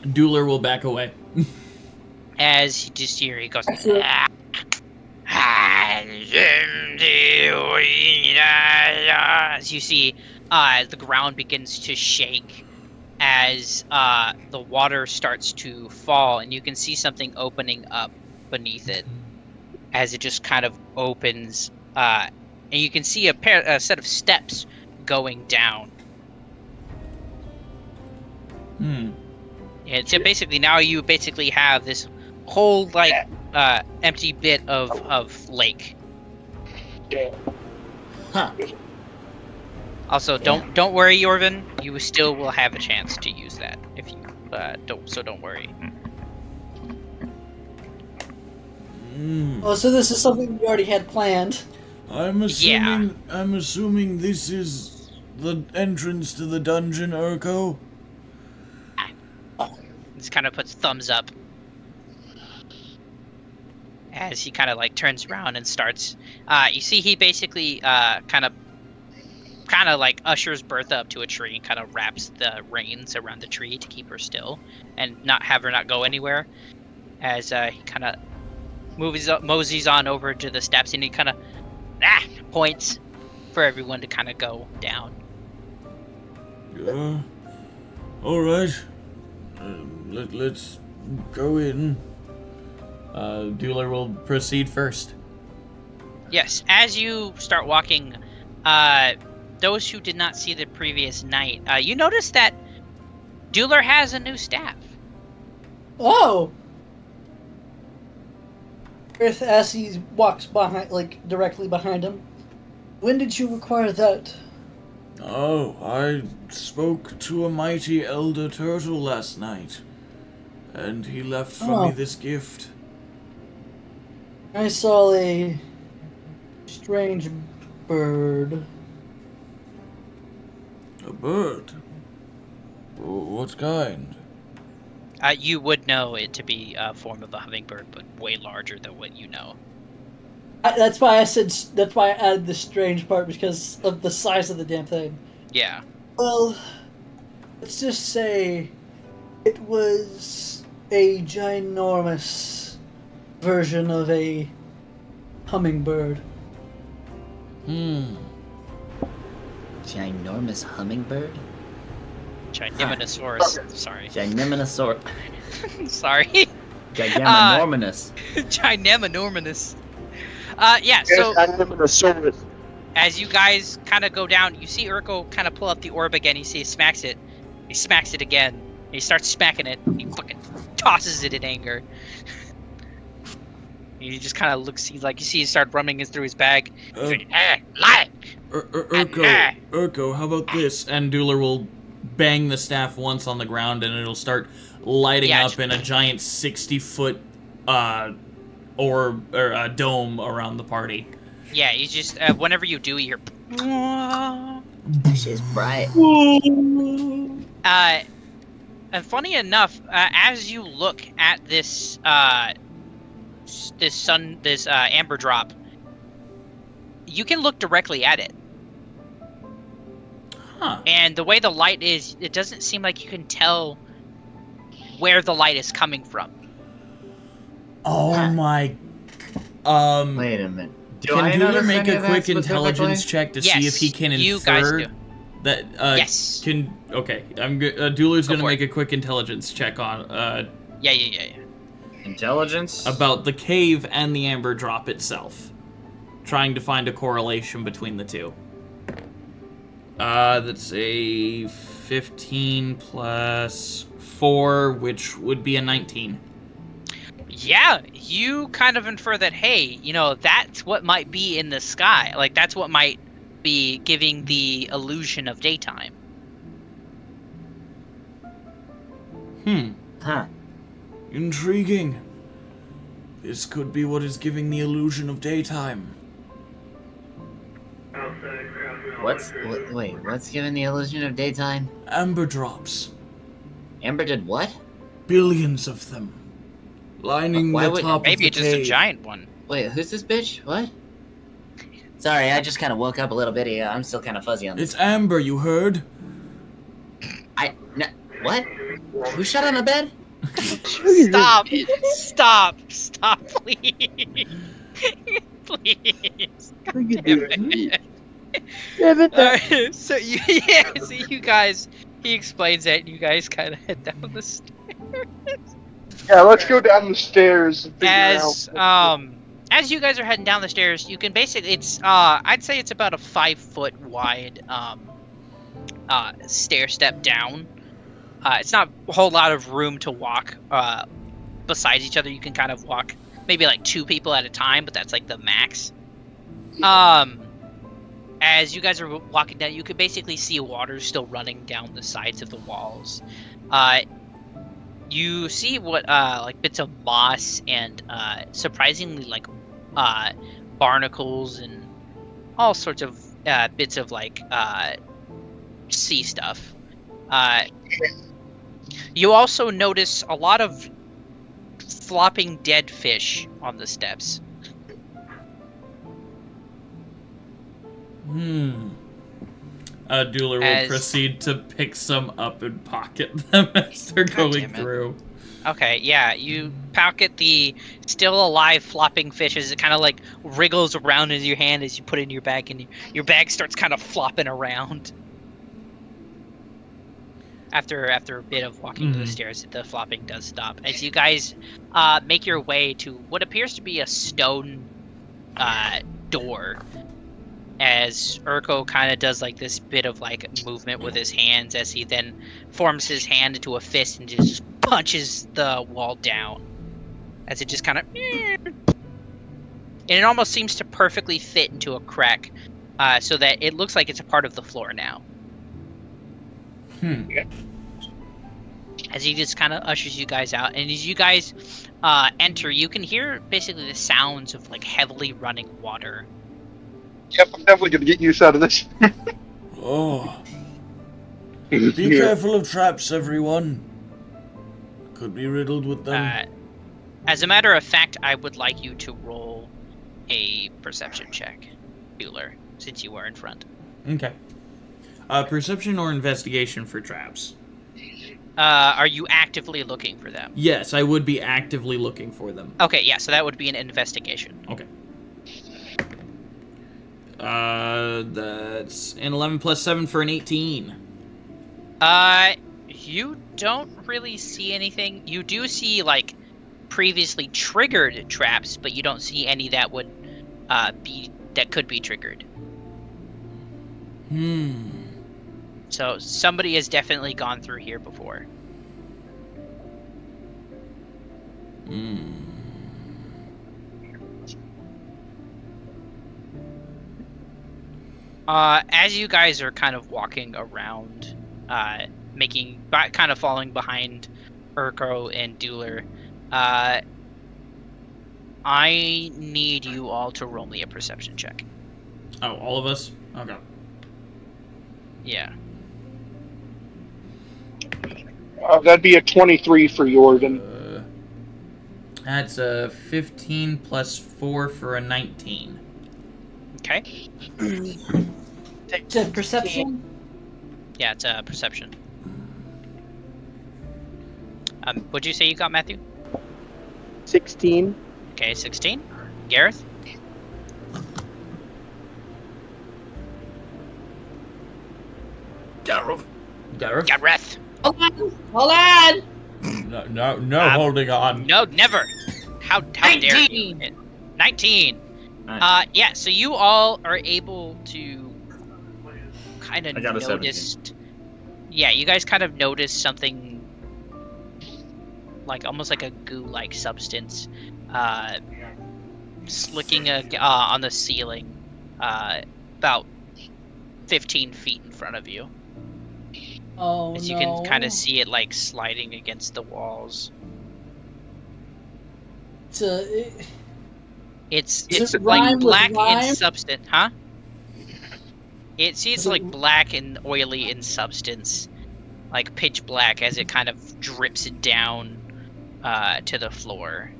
Speaker 4: Dueler will back away.
Speaker 2: As you just hear, he goes, as you see, the ground begins to shake as the water starts to fall, and you can see something opening up beneath it as it just kind of opens, and you can see a set of steps going down. Yeah, so basically now you basically have this whole empty bit of lake.
Speaker 3: Huh.
Speaker 2: Also, don't worry, Yorvin. You still will have a chance to use that if you don't worry.
Speaker 8: Oh, so this is something you already had planned.
Speaker 6: I'm assuming this is the entrance to the dungeon, Urko.
Speaker 2: Just kind of puts thumbs up as he kind of like turns around and starts. You see, he basically kind of like ushers Bertha up to a tree and kind of wraps the reins around the tree to keep her still and not have her not go anywhere. As he kind of moseys on over to the steps and he kind of points for everyone to kind of go down.
Speaker 6: Yeah. All right. Let's go in.
Speaker 4: Dueler will proceed first.
Speaker 2: Yes, as you start walking, those who did not see the previous night, you notice that Dueler has a new staff.
Speaker 8: Oh! As he walks behind, directly behind him. When did you acquire that?
Speaker 6: Oh, I spoke to a mighty elder turtle last night, and he left for me this gift.
Speaker 8: I saw a strange bird.
Speaker 6: A bird? What kind?
Speaker 2: You would know it to be a form of a hummingbird, but way larger than what you know.
Speaker 8: That's why I said. That's why I added the strange part, because of the size of the damn thing.
Speaker 2: Yeah.
Speaker 8: Well, let's just say it was a ginormous version of a hummingbird.
Speaker 3: Ginormous hummingbird?
Speaker 2: Gigantosaurus. Sorry.
Speaker 3: Gigantosaurus.
Speaker 2: Sorry.
Speaker 3: Gigantonorminous.
Speaker 2: Gigantonorminous. Yeah, so as you guys kind of go down, you see Urko kind of pull up the orb again. You see he smacks it. He smacks it again. He starts smacking it. He fucking tosses it in anger. He just kind of looks. He's like, you see, he started running through his bag. Lie.
Speaker 4: Urko, how about this? And Dueler will bang the staff once on the ground, and it'll start lighting up in a giant 60-foot orb or a dome around the party.
Speaker 2: Yeah, he's just whenever you do, you hear.
Speaker 3: This is bright.
Speaker 2: And funny enough, as you look at this this amber drop, you can look directly at it.
Speaker 4: Huh.
Speaker 2: And the way the light is, it doesn't seem like you can tell where the light is coming from.
Speaker 4: Oh my.
Speaker 3: Wait a minute.
Speaker 4: Can Dueler make a quick intelligence check to see if he can infer
Speaker 2: you guys do.
Speaker 4: that?
Speaker 2: Yes.
Speaker 4: Okay. Dueler's gonna make a quick intelligence check on.
Speaker 2: Yeah.
Speaker 5: Intelligence
Speaker 4: About the cave and the amber drop itself, trying to find a correlation between the two. That's a 15 plus 4, which would be a 19.
Speaker 2: Yeah, you kind of infer that, hey, you know, that's what might be in the sky. Like, that's what might be giving the illusion of daytime.
Speaker 3: Huh.
Speaker 6: Intriguing. This could be what is giving the illusion of daytime.
Speaker 3: Wait, what's giving the illusion of daytime?
Speaker 6: Amber drops.
Speaker 3: Amber did what?
Speaker 6: Billions of them. Lining the top of the cave.
Speaker 2: Maybe it's just a giant one.
Speaker 3: Wait, who's this bitch? What? Sorry, I just kind of woke up a little bit. I'm still kind of fuzzy on this.
Speaker 6: It's Amber, you heard?
Speaker 3: What? Who shot on the bed?
Speaker 2: Stop, please. Please. Alright, so you guys, he explains it, and you guys kind of head down the stairs.
Speaker 1: Yeah, let's go down the stairs and figure out.
Speaker 2: As you guys are heading down the stairs, you can basically, it's, I'd say it's about a 5-foot wide, stair step down. It's not a whole lot of room to walk, besides each other. You can kind of walk maybe like 2 people at a time, but that's like the max. As you guys are walking down, you could basically see water still running down the sides of the walls. You see what, like bits of moss and, surprisingly like, barnacles and all sorts of, bits of like, sea stuff. You also notice a lot of flopping dead fish on the steps.
Speaker 4: Dueler will proceed to pick some up and pocket them as they're going through.
Speaker 2: Okay, yeah, you pocket the still alive flopping fish as it kind of like wriggles around in your hand as you put it in your bag, and your bag starts kind of flopping around. After a bit of walking to the stairs, the flopping does stop. As you guys make your way to what appears to be a stone door, as Urko kind of does like this bit of like movement with his hands as he then forms his hand into a fist and just punches the wall down. As it just kind of... And it almost seems to perfectly fit into a crack, so that it looks like it's a part of the floor now. As he just kind of ushers you guys out, and as you guys enter, you can hear basically the sounds of like heavily running water
Speaker 1: Yep, I'm definitely gonna get use out of this.
Speaker 6: Oh. Be careful of traps, everyone. Could be riddled with them.
Speaker 2: As a matter of fact, I would like you to roll a perception check, Bueller, since you were in front.
Speaker 4: Okay. Perception or investigation for traps?
Speaker 2: Are you actively looking for them?
Speaker 4: Yes, I would be actively looking for them.
Speaker 2: Okay, yeah, so that would be an investigation.
Speaker 4: Okay. That's an 11 plus 7 for an 18.
Speaker 2: You don't really see anything. You do see, like, previously triggered traps, but you don't see any that would, that could be triggered. So, somebody has definitely gone through here before. As you guys are kind of walking around, kind of following behind Urko and Dueler, I need you all to roll me a perception check.
Speaker 4: Oh, all of us? Okay.
Speaker 2: Yeah.
Speaker 1: That'd be a 23 for Jordan.
Speaker 4: That's a 15 plus 4 for a 19.
Speaker 2: Okay.
Speaker 8: It's a perception?
Speaker 2: Yeah, it's a perception. What'd you say you got, Matthew?
Speaker 7: 16.
Speaker 2: Okay, 16. Gareth?
Speaker 4: Gareth.
Speaker 2: Gareth.
Speaker 8: Hold on!
Speaker 6: No holding on.
Speaker 2: No, never. How dare you? 19.
Speaker 5: Nice.
Speaker 2: Yeah, so you all are able to kind of
Speaker 5: I got a
Speaker 2: notice. Yeah, you guys kind of noticed something like almost like a goo-like substance slicking on the ceiling about 15 feet in front of you.
Speaker 8: Oh,
Speaker 2: As
Speaker 8: no.
Speaker 2: you can kind of see it like sliding against the walls. It's
Speaker 8: it
Speaker 2: like
Speaker 8: rhyme with
Speaker 2: black in
Speaker 8: rhyme?
Speaker 2: substance, huh? It's like black and oily in substance, like pitch black as it kind of drips down to the floor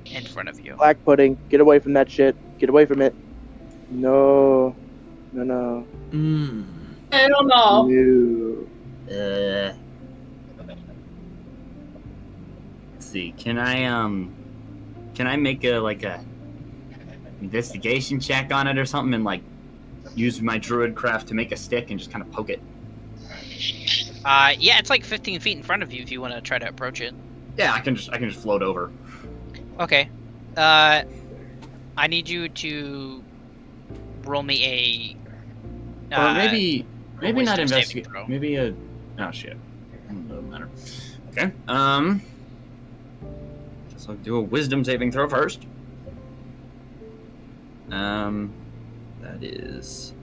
Speaker 2: in front of you.
Speaker 7: Black pudding. Get away from that shit. Get away from it. No. No.
Speaker 8: I don't know.
Speaker 7: No.
Speaker 5: Let's see. Can I make a investigation check on it or something, and like use my druid craft to make a stick and just kind of poke it?
Speaker 2: Yeah, it's like 15 feet in front of you if you want to try to approach it.
Speaker 5: Yeah, I can just float over.
Speaker 2: Okay. I need you to roll me a.
Speaker 5: Or maybe not
Speaker 2: wisdom
Speaker 5: investigate.
Speaker 2: saving throw.
Speaker 5: Maybe a. Oh shit. Doesn't matter. Okay. Guess I'll do a wisdom saving throw first. That is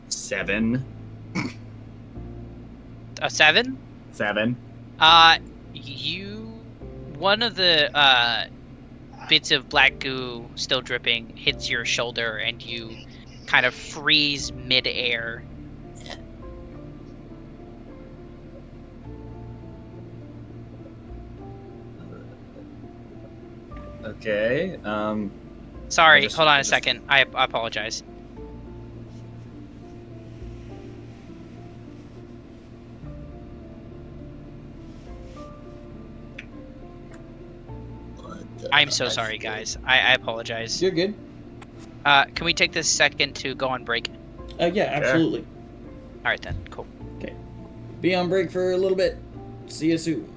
Speaker 5: 7.
Speaker 2: A 7?
Speaker 5: 7.
Speaker 2: One of the bits of black goo still dripping hits your shoulder and you kind of freeze mid-air.
Speaker 5: Okay.
Speaker 2: Sorry, hold on a second. I apologize. I'm so sorry, guys. I apologize.
Speaker 4: You're good.
Speaker 2: Can we take this second to go on break?
Speaker 4: Yeah, absolutely.
Speaker 2: Alright then, cool.
Speaker 4: Okay. Be on break for a little bit. See you soon.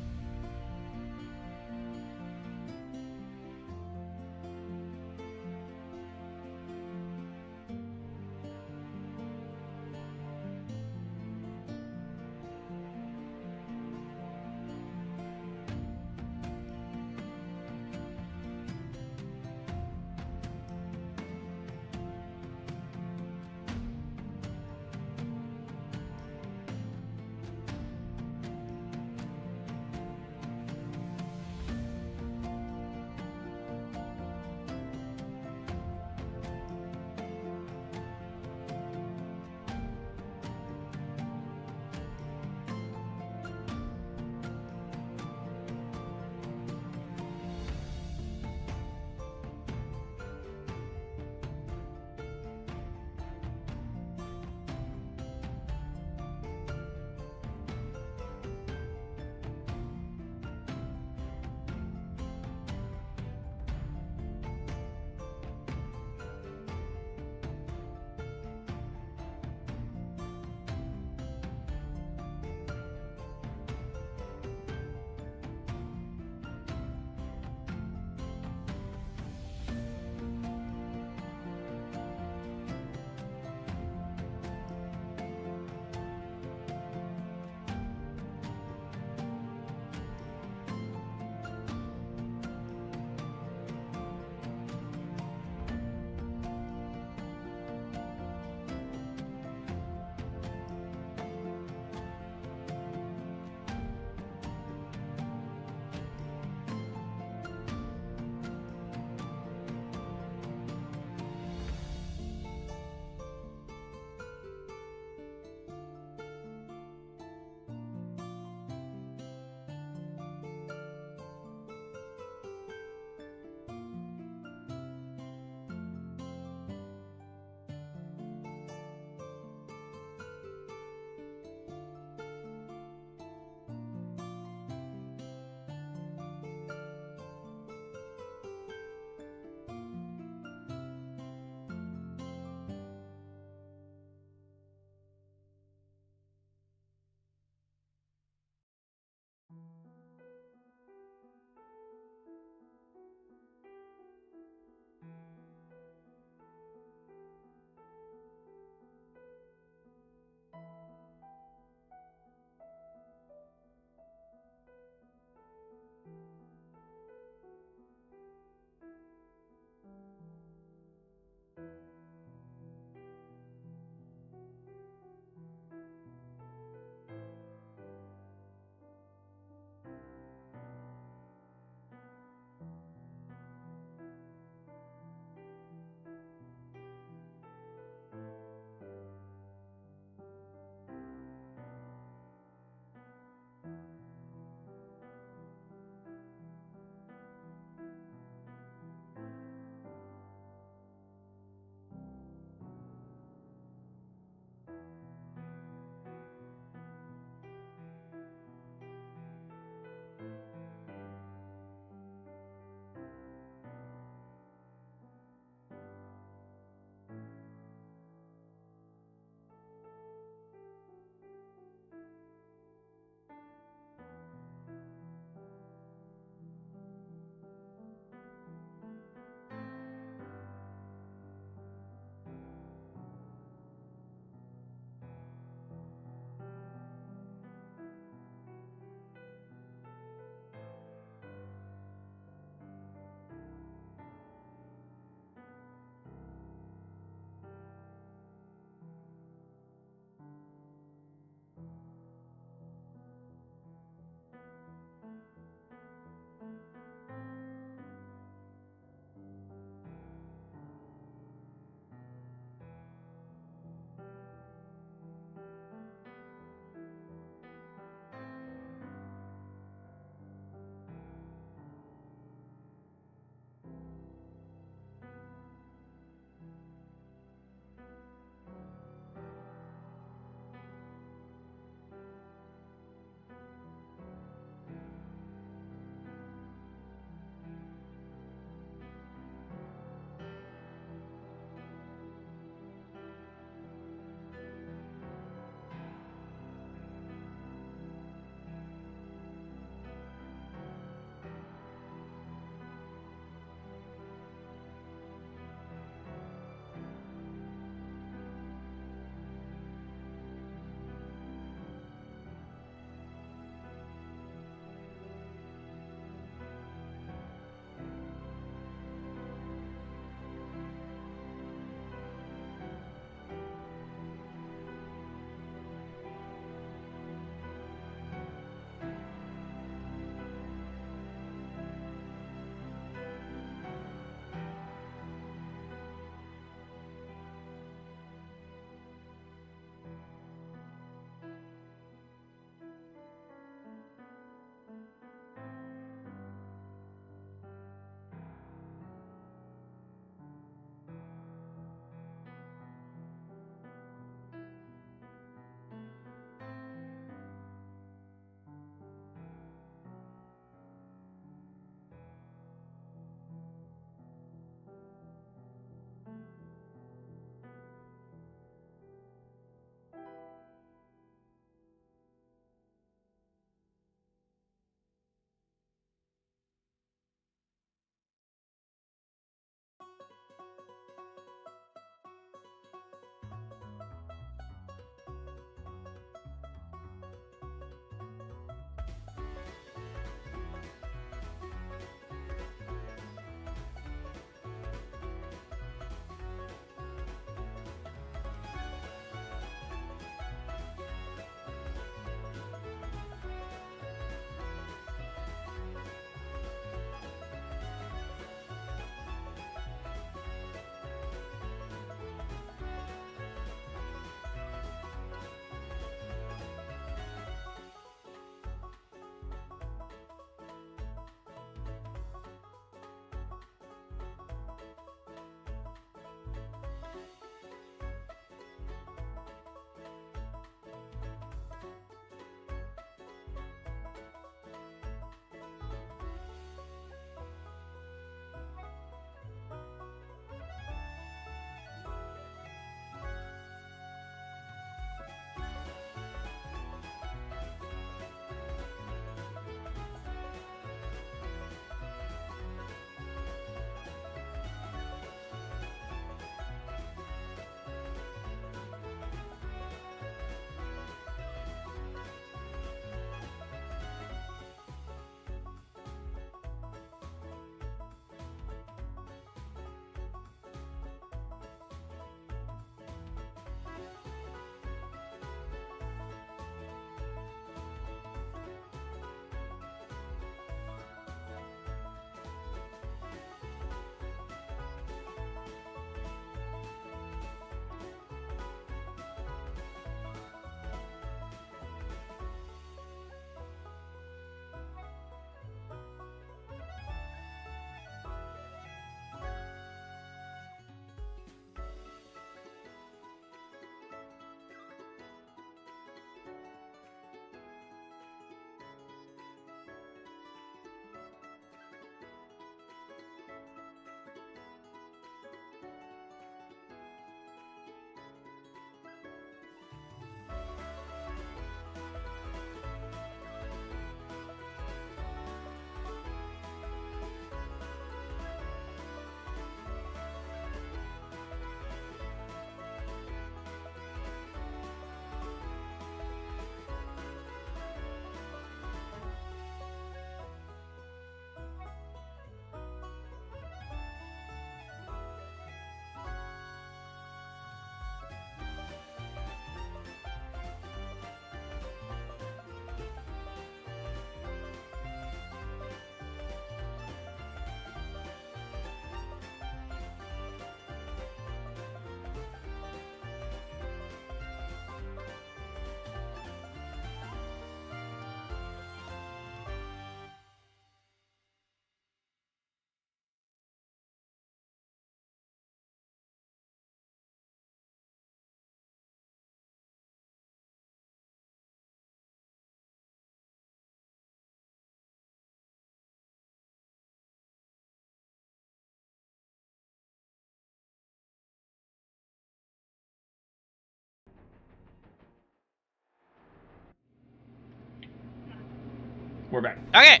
Speaker 4: We're back.
Speaker 2: Okay.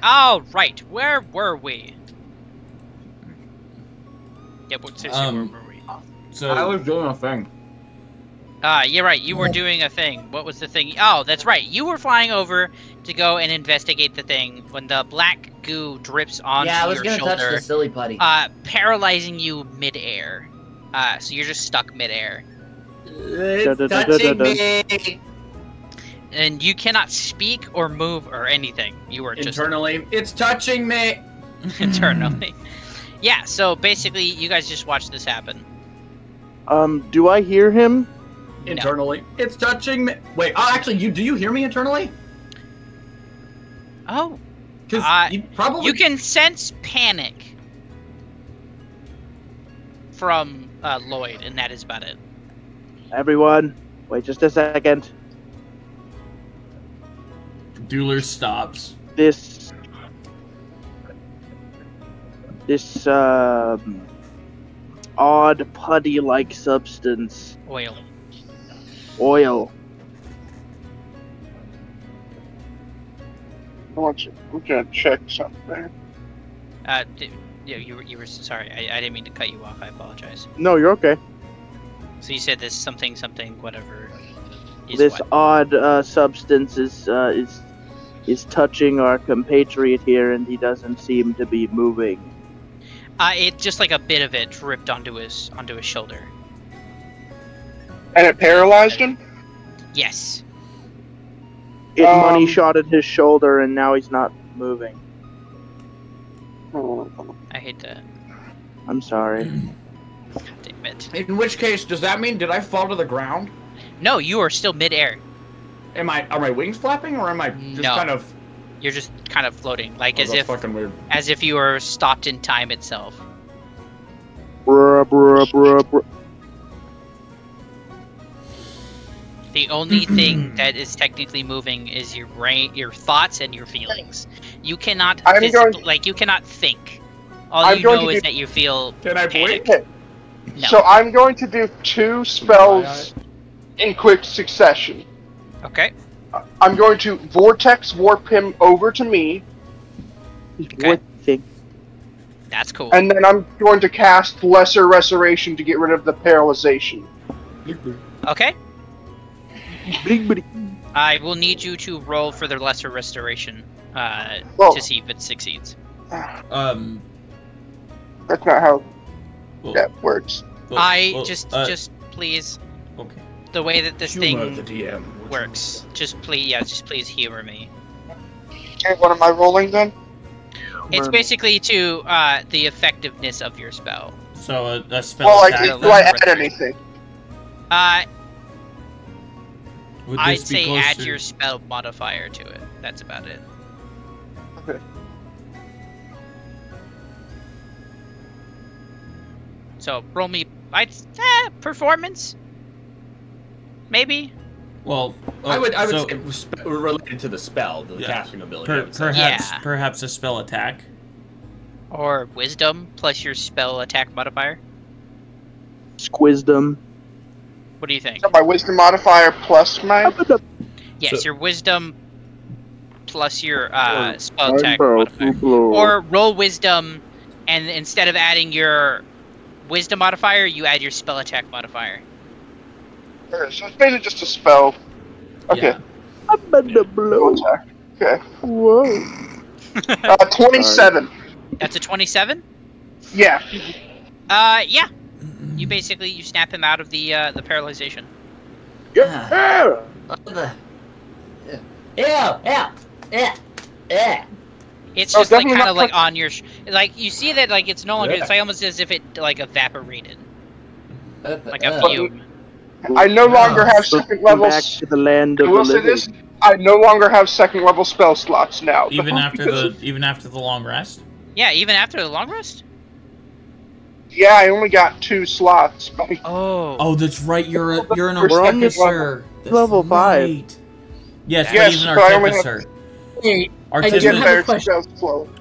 Speaker 2: All right. Where were we? Yeah, where were we?
Speaker 4: So
Speaker 5: I was doing a thing.
Speaker 2: You're right. You were doing a thing. What was the thing? Oh, that's right. You were flying over to go and investigate the thing when the black goo drips onto
Speaker 3: Yeah, I was
Speaker 2: your
Speaker 3: gonna
Speaker 2: shoulder,
Speaker 3: touch the silly putty.
Speaker 2: paralyzing you midair. So you're just stuck midair.
Speaker 3: It's touching me.
Speaker 2: And you cannot speak or move or anything. You are just
Speaker 5: Internally, it's touching me.
Speaker 2: internally. Yeah. So basically, you guys just watch this happen.
Speaker 7: Do I hear him?
Speaker 5: Internally, it's touching me. Wait, actually, do you hear me internally?
Speaker 2: Oh.
Speaker 5: Because you
Speaker 2: can sense panic from Lloyd, and that is about it.
Speaker 7: Everyone, wait just a second.
Speaker 4: Dueler stops.
Speaker 7: This odd putty-like substance. Oil.
Speaker 1: I'm gonna check something.
Speaker 2: You were sorry. I didn't mean to cut you off. I apologize.
Speaker 7: No, you're okay.
Speaker 2: So you said this something whatever.
Speaker 7: This odd substance is touching our compatriot here, and he doesn't seem to be moving.
Speaker 2: It just like a bit of it dripped onto his shoulder.
Speaker 1: And it paralyzed him?
Speaker 2: Yes.
Speaker 7: It money shot at his shoulder, and now he's not moving.
Speaker 2: I hate that.
Speaker 7: I'm sorry.
Speaker 2: God damn it.
Speaker 5: In which case, does that mean did I fall to the ground?
Speaker 2: No, you are still midair.
Speaker 5: Are my wings flapping, or am I just kind of?
Speaker 2: You're just kind of floating, like
Speaker 5: that's fucking weird.
Speaker 2: As if you were stopped in time itself.
Speaker 7: Bruh, bruh, bruh, bruh.
Speaker 2: The only thing that is technically moving is your brain, your thoughts, and your feelings. You cannot you cannot think. All you know is that you feel.
Speaker 5: Can I blink?
Speaker 1: Okay.
Speaker 2: No.
Speaker 1: So I'm going to do 2 spells in quick succession.
Speaker 2: Okay.
Speaker 1: I'm going to Vortex Warp him over to me.
Speaker 2: Okay. That's cool.
Speaker 1: And then I'm going to cast Lesser Restoration to get rid of the paralyzation.
Speaker 2: Okay. I will need you to roll for the Lesser Restoration to see if it succeeds.
Speaker 1: That's not how that works.
Speaker 2: Just please.
Speaker 4: Okay.
Speaker 2: The way that this thing
Speaker 5: the DM.
Speaker 2: works. Just please humor me.
Speaker 1: Okay, what am I rolling then?
Speaker 2: It's basically to the effectiveness of your spell.
Speaker 4: So a spell attack.
Speaker 1: Do I add anything?
Speaker 2: I'd say add your spell modifier to it. That's about it.
Speaker 1: Okay.
Speaker 2: So roll me. Performance. Maybe.
Speaker 5: Well, I would say related to the spell, the casting ability.
Speaker 4: Perhaps a spell attack.
Speaker 2: Or wisdom plus your spell attack modifier.
Speaker 7: Squizdom.
Speaker 2: What do you think?
Speaker 1: So my wisdom modifier plus my.
Speaker 2: Yes, your wisdom plus your spell attack modifier. Or roll wisdom, and instead of adding your wisdom modifier, you add your spell attack modifier.
Speaker 1: Okay, so it's basically just a spell. Okay.
Speaker 7: Yeah.
Speaker 1: Okay.
Speaker 7: Whoa.
Speaker 1: 27.
Speaker 2: That's a 27?
Speaker 1: Yeah.
Speaker 2: Yeah. You basically snap him out of the paralyzation.
Speaker 7: Yeah.
Speaker 2: It's just like kind of like on your like you see that like it's no longer it's like almost as if it like evaporated. Like a fume.
Speaker 1: I no longer have second level.
Speaker 7: Back to the land of the living.
Speaker 1: I no longer have second level spell slots now.
Speaker 4: Even after the long rest?
Speaker 2: Yeah, even after the long rest?
Speaker 1: Yeah, I only got 2 slots.
Speaker 2: Oh,
Speaker 4: that's right. You're an artificer.
Speaker 7: Level 5.
Speaker 4: Yes, but even artificer.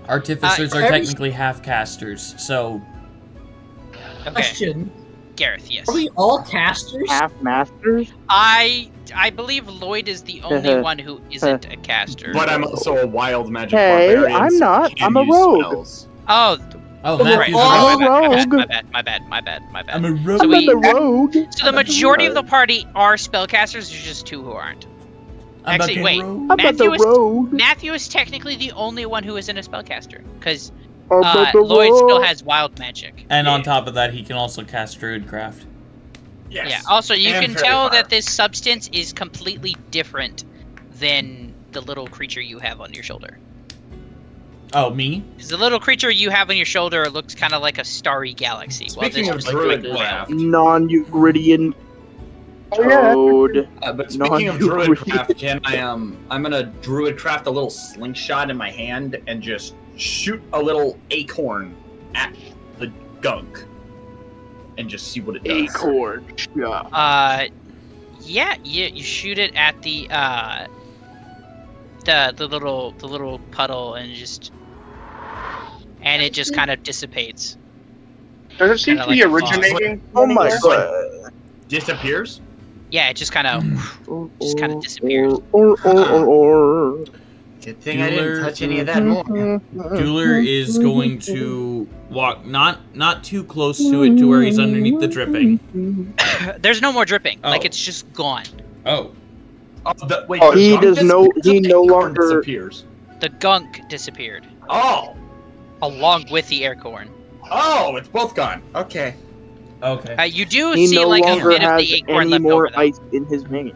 Speaker 2: Artificers
Speaker 4: are technically half casters, so.
Speaker 8: Question.
Speaker 2: Gareth, yes.
Speaker 5: Are we all casters?
Speaker 7: Half masters?
Speaker 2: I believe Lloyd is the only one who isn't a caster.
Speaker 5: But I'm also a wild magic
Speaker 7: Hey,
Speaker 5: barbarian.
Speaker 7: I'm
Speaker 5: so
Speaker 7: not.
Speaker 5: I can
Speaker 7: I'm a
Speaker 5: use
Speaker 7: rogue.
Speaker 5: spells.
Speaker 2: Oh,
Speaker 4: Matthew's
Speaker 7: I'm a rogue.
Speaker 2: my bad.
Speaker 4: I'm a rogue.
Speaker 2: So
Speaker 7: I'm a rogue.
Speaker 2: So the majority of the party are spellcasters. There's just 2 who aren't. Actually, wait.
Speaker 7: I'm not the rogue.
Speaker 2: Matthew is technically the only one who isn't a spellcaster, because
Speaker 7: I'm not the
Speaker 2: Lloyd still
Speaker 7: rogue.
Speaker 2: has wild magic.
Speaker 4: And on top of that, he can also cast Druidcraft.
Speaker 5: Yes.
Speaker 2: Yeah. Also, you
Speaker 5: And
Speaker 2: can
Speaker 5: fairy
Speaker 2: tell
Speaker 5: fire.
Speaker 2: that this substance is completely different than the little creature you have on your shoulder.
Speaker 4: Oh, me?
Speaker 2: Because the little creature you have on your shoulder looks kind of like a starry galaxy.
Speaker 5: Speaking of
Speaker 2: this looks
Speaker 5: Druidcraft,
Speaker 7: Non-Euclidean
Speaker 1: Oh, yeah.
Speaker 7: toad.
Speaker 5: but speaking of Druidcraft, can I I'm gonna Druidcraft a little slingshot in my hand and just shoot a little acorn at the gunk and just see what it does.
Speaker 7: Acorn. Yeah.
Speaker 2: Yeah, you shoot it at the little puddle and it just kind of dissipates.
Speaker 1: Does it seem
Speaker 2: Kinda
Speaker 1: to be
Speaker 2: like a fog.
Speaker 1: originating?
Speaker 7: Oh my
Speaker 1: anywhere?
Speaker 7: god.
Speaker 5: Disappears?
Speaker 2: Yeah, it just kind of disappears.
Speaker 3: Good thing I didn't touch any of that more.
Speaker 4: Dueler is going to walk not too close to it to where he's underneath the dripping.
Speaker 2: There's no more dripping.
Speaker 4: Oh.
Speaker 2: Like it's just gone.
Speaker 4: Oh.
Speaker 5: Wait,
Speaker 7: Oh,
Speaker 5: the
Speaker 7: he
Speaker 5: gunk
Speaker 7: does no-
Speaker 5: disappears
Speaker 7: he
Speaker 5: or the
Speaker 7: no
Speaker 5: acorn
Speaker 7: longer-
Speaker 5: disappears.
Speaker 2: The gunk disappeared
Speaker 5: Oh!
Speaker 2: along with the acorn.
Speaker 5: Oh, it's both gone. Okay.
Speaker 4: Okay.
Speaker 2: You do
Speaker 7: He
Speaker 2: see
Speaker 7: no
Speaker 2: like a
Speaker 7: longer
Speaker 2: bit of
Speaker 7: has
Speaker 2: the acorn
Speaker 7: any
Speaker 2: left
Speaker 7: more
Speaker 2: over though.
Speaker 7: ice in his veins.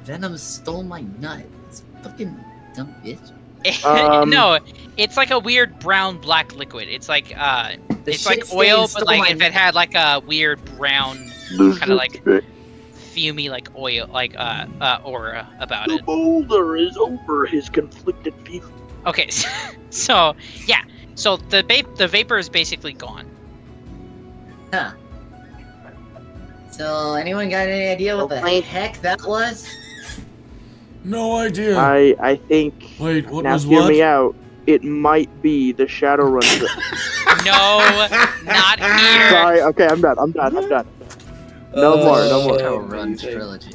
Speaker 3: Venom stole my nut. It's fucking dumb bitch.
Speaker 2: No, it's like a weird brown-black liquid. It's like
Speaker 3: The
Speaker 2: it's
Speaker 3: shit
Speaker 2: like oil,
Speaker 3: stain
Speaker 2: but
Speaker 3: stole
Speaker 2: like
Speaker 3: my
Speaker 2: if it had like a weird brown kind of like fumey like oil like aura about
Speaker 7: The
Speaker 2: it.
Speaker 7: boulder is over his conflicted feelings.
Speaker 2: Okay, so yeah, so the vapor is basically gone.
Speaker 3: Huh. So, anyone got any idea what the heck that was?
Speaker 6: No idea.
Speaker 7: I think.
Speaker 6: Wait, what
Speaker 7: Now
Speaker 6: was
Speaker 7: hear
Speaker 6: what?
Speaker 7: me out. It might be the Shadowrun.
Speaker 2: No, not here.
Speaker 7: Sorry. Okay, I'm done. No more.
Speaker 3: Shadowrun trilogy.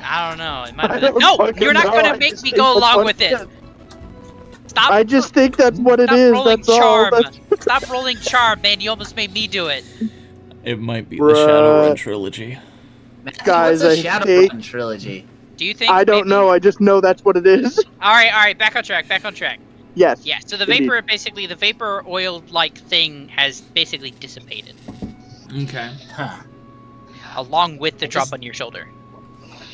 Speaker 2: I don't know. It might
Speaker 7: I
Speaker 2: have been.
Speaker 7: don't
Speaker 2: No,
Speaker 7: fucking
Speaker 2: you're not
Speaker 7: know,
Speaker 2: gonna
Speaker 7: I
Speaker 2: make
Speaker 7: just
Speaker 2: me
Speaker 7: think
Speaker 2: go
Speaker 7: that's
Speaker 2: along
Speaker 7: what
Speaker 2: with
Speaker 7: it
Speaker 2: it.
Speaker 7: is.
Speaker 2: Stop.
Speaker 7: I just think that's what it
Speaker 2: Stop
Speaker 7: is.
Speaker 2: rolling
Speaker 7: That's all.
Speaker 2: charm.
Speaker 7: That's...
Speaker 2: Stop rolling charm, man. You almost made me do it.
Speaker 4: It might be
Speaker 7: Bruh.
Speaker 4: the Shadowrun trilogy.
Speaker 7: Guys,
Speaker 3: what's a
Speaker 7: I
Speaker 3: Shadowrun trilogy?
Speaker 2: Do you think?
Speaker 7: I don't
Speaker 2: maybe-
Speaker 7: know. I just know that's what it is.
Speaker 2: All right. Back on track.
Speaker 7: Yes.
Speaker 2: Yeah. So the
Speaker 7: Indeed.
Speaker 2: vapor, basically, the vapor oil-like thing has basically dissipated,
Speaker 4: Okay.
Speaker 3: Huh.
Speaker 2: along with the
Speaker 3: I
Speaker 2: drop
Speaker 3: just-
Speaker 2: on your shoulder.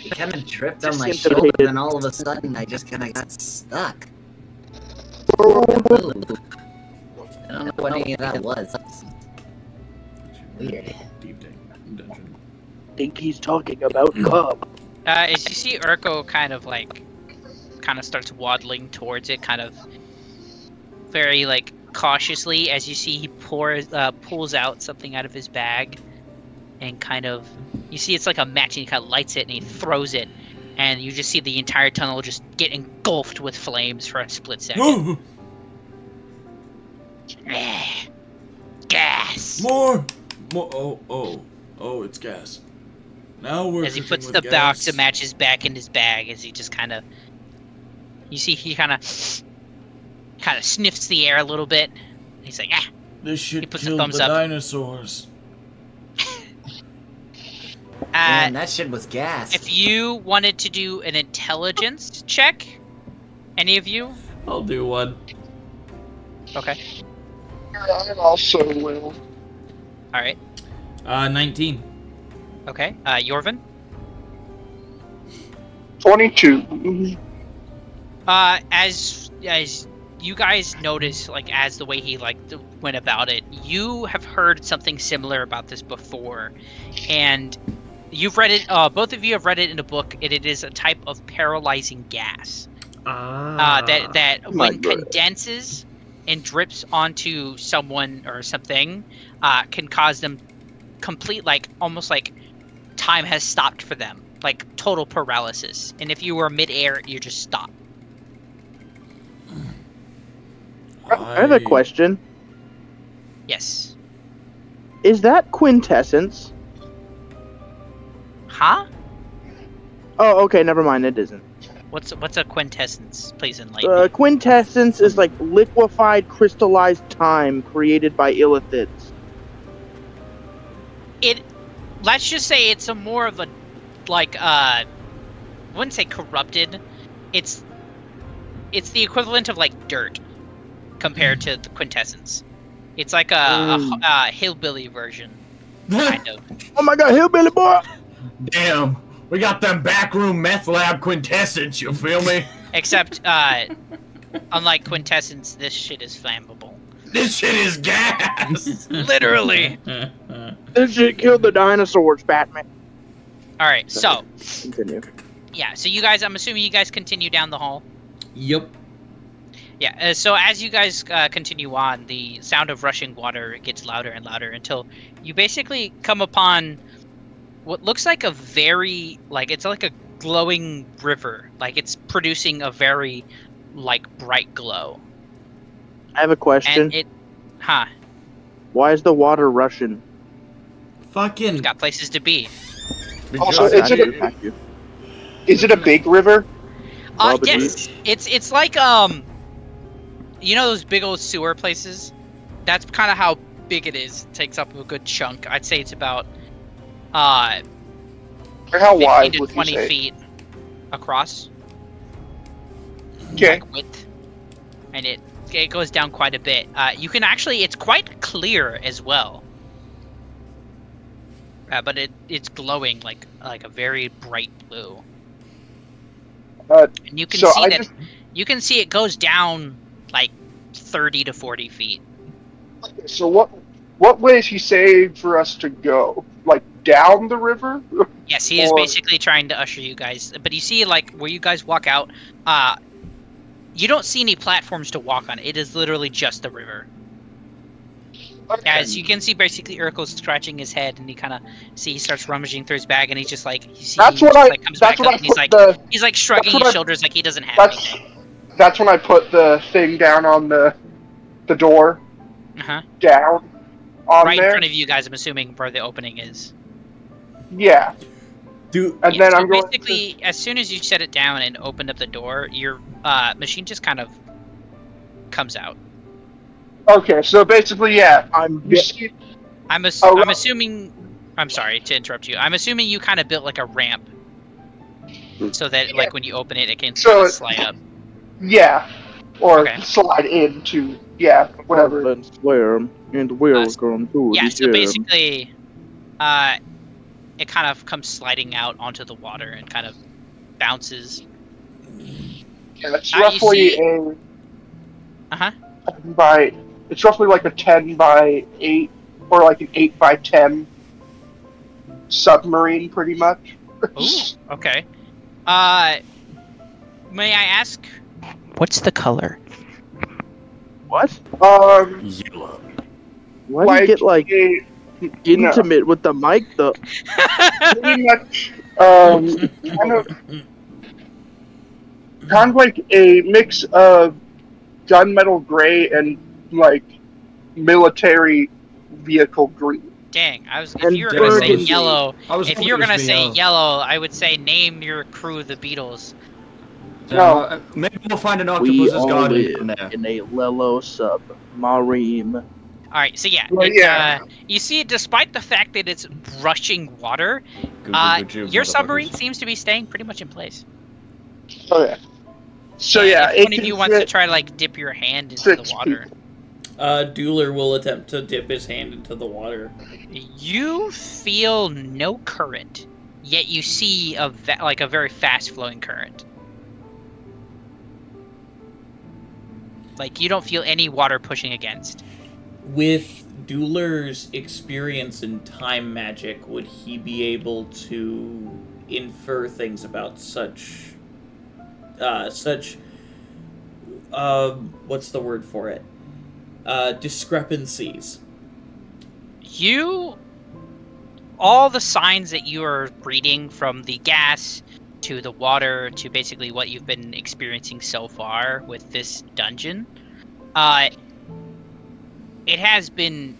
Speaker 3: I kind of tripped on my
Speaker 7: Disintegrated.
Speaker 3: shoulder, and then all of a sudden I just kind of got stuck. I don't know what any of that was. Weird.
Speaker 4: Deep dungeon.
Speaker 7: I think he's talking about Cub.
Speaker 2: As you see, Urko kind of starts waddling towards it, kind of very like cautiously. As you see, he pulls out something out of his bag, and kind of you see it's like a match, and he kind of lights it and he throws it, and you just see the entire tunnel just get engulfed with flames for a split second. Gas.
Speaker 6: More. Oh, it's gas. Now we're
Speaker 2: As he
Speaker 6: cooking
Speaker 2: puts
Speaker 6: with
Speaker 2: the
Speaker 6: gas.
Speaker 2: box of matches back in his bag, as he just kind of, you see he kind of sniffs the air a little bit. He's like, ah.
Speaker 6: This shit
Speaker 2: puts a
Speaker 6: killed
Speaker 2: thumbs
Speaker 6: the
Speaker 2: up.
Speaker 6: dinosaurs.
Speaker 3: Man, that shit was gas.
Speaker 2: If you wanted to do an intelligence check, any of you?
Speaker 4: I'll do one.
Speaker 2: Okay.
Speaker 1: I also will.
Speaker 2: All right.
Speaker 4: 19.
Speaker 2: Okay. Yorvin?
Speaker 1: 22.
Speaker 2: As you guys notice, like, as the way he went about it, you have heard something similar about this before, and you've read it. Both of you have read it in a book. It is a type of paralyzing gas. That when condenses and drips onto someone or something, can cause them complete, like, almost like time has stopped for them, like total paralysis. And if you were mid-air, you just stop.
Speaker 7: I have a question.
Speaker 2: Yes.
Speaker 7: Is that quintessence?
Speaker 2: Huh?
Speaker 7: Oh, okay, never mind. It isn't.
Speaker 2: What's a quintessence? Please enlighten me.
Speaker 7: Quintessence is like liquefied, crystallized time created by illithids.
Speaker 2: Let's just say it's a more of a, like, I wouldn't say corrupted. It's the equivalent of, like, dirt compared to the quintessence. It's like a hillbilly version, kind of.
Speaker 7: Oh my god, hillbilly boy!
Speaker 5: Damn, we got them backroom meth lab quintessence, you feel me?
Speaker 2: Except, unlike quintessence, this shit is flammable.
Speaker 5: This shit is gas!
Speaker 2: Literally!
Speaker 7: This shit killed the dinosaurs, Batman.
Speaker 2: Alright, so...
Speaker 7: Continue.
Speaker 2: Yeah, so you guys, I'm assuming you guys continue down the hall?
Speaker 4: Yep.
Speaker 2: Yeah, so as you guys continue on, the sound of rushing water gets louder and louder until you basically come upon what looks like a very, like, it's like a glowing river. Like, it's producing a very, like, bright glow.
Speaker 7: I have a question.
Speaker 2: And
Speaker 7: Why is the water Russian?
Speaker 4: Fucking...
Speaker 2: It's got places to be.
Speaker 1: Also, is it a big river?
Speaker 2: Yes. It's like, you know those big old sewer places? That's kind of how big it is. It takes up a good chunk. I'd say it's about,
Speaker 1: Or how wide
Speaker 2: 15 to 20 feet across.
Speaker 1: Okay.
Speaker 2: Like width. And it goes down quite a bit. You can actually, it's quite clear as well. But it's glowing like a very bright blue. And you can see you can see it goes down like 30 to 40 feet.
Speaker 1: So what way is he saying for us to go? Like down the river?
Speaker 2: Yes, he is basically trying to usher you guys. But you see, like, where you guys walk out, you don't see any platforms to walk on. It is literally just the river.
Speaker 1: Okay.
Speaker 2: As you can see, basically, Urkel's scratching his head, and he starts rummaging through his bag, and he's just like, comes back up, and he's like shrugging his shoulders like he doesn't have anything.
Speaker 1: That's when I put the thing down on the door. Down on
Speaker 2: right
Speaker 1: there.
Speaker 2: In front of you guys, I'm assuming where the opening is.
Speaker 1: Yeah. Then I'm going
Speaker 2: basically, as soon as you set it down and opened up the door, your machine just kind of comes out.
Speaker 1: Okay, so basically, yeah. I'm
Speaker 2: assuming. I'm sorry to interrupt you. I'm assuming you kind of built like a ramp, so that like when you open it, it can slide up.
Speaker 1: Yeah, or slide into whatever.
Speaker 7: Let's swim and welcome to
Speaker 2: yeah.
Speaker 7: the
Speaker 2: So
Speaker 7: gym.
Speaker 2: basically, it kind of comes sliding out onto the water and kind of bounces.
Speaker 1: Yeah, it's roughly it's roughly like a 10 by 8 or like an 8 by 10 submarine, pretty much.
Speaker 2: Ooh, okay. May I ask, what's the color?
Speaker 7: What?
Speaker 5: Yellow.
Speaker 7: Why do you get like intimate with the mic though?
Speaker 1: Pretty much, kind of like a mix of gunmetal gray and like military vehicle green.
Speaker 2: Dang, if you were gonna say yellow, I would say name your crew the Beatles.
Speaker 5: No, maybe we'll find an octopus's god in there.
Speaker 7: In a Lelo submarine.
Speaker 2: Alright, so you see, despite the fact that it's rushing water, your submarine seems to be staying pretty much in place.
Speaker 1: Oh yeah. So yeah,
Speaker 2: if one of you wants to try to like dip your hand into the water.
Speaker 4: Dueler will attempt to dip his hand into the water.
Speaker 2: You feel no current, yet you see a very fast flowing current. Like you don't feel any water pushing against.
Speaker 4: With Dueler's experience in time magic, would he be able to infer things about such what's the word for it? Discrepancies.
Speaker 2: All the signs that you are reading, from the gas to the water to basically what you've been experiencing so far with this dungeon, it has been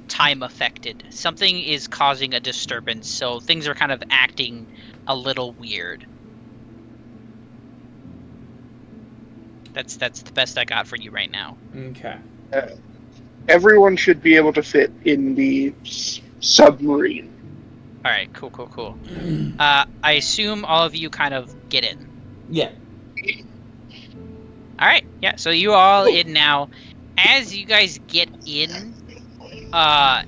Speaker 2: time affected. Something is causing a disturbance, so things are kind of acting a little weird. That's the best I got for you right now.
Speaker 4: Okay.
Speaker 1: Everyone should be able to fit in the submarine.
Speaker 2: All right, cool. I assume all of you kind of get in.
Speaker 4: Yeah.
Speaker 2: All right, yeah. So you all in now. As you guys get in, I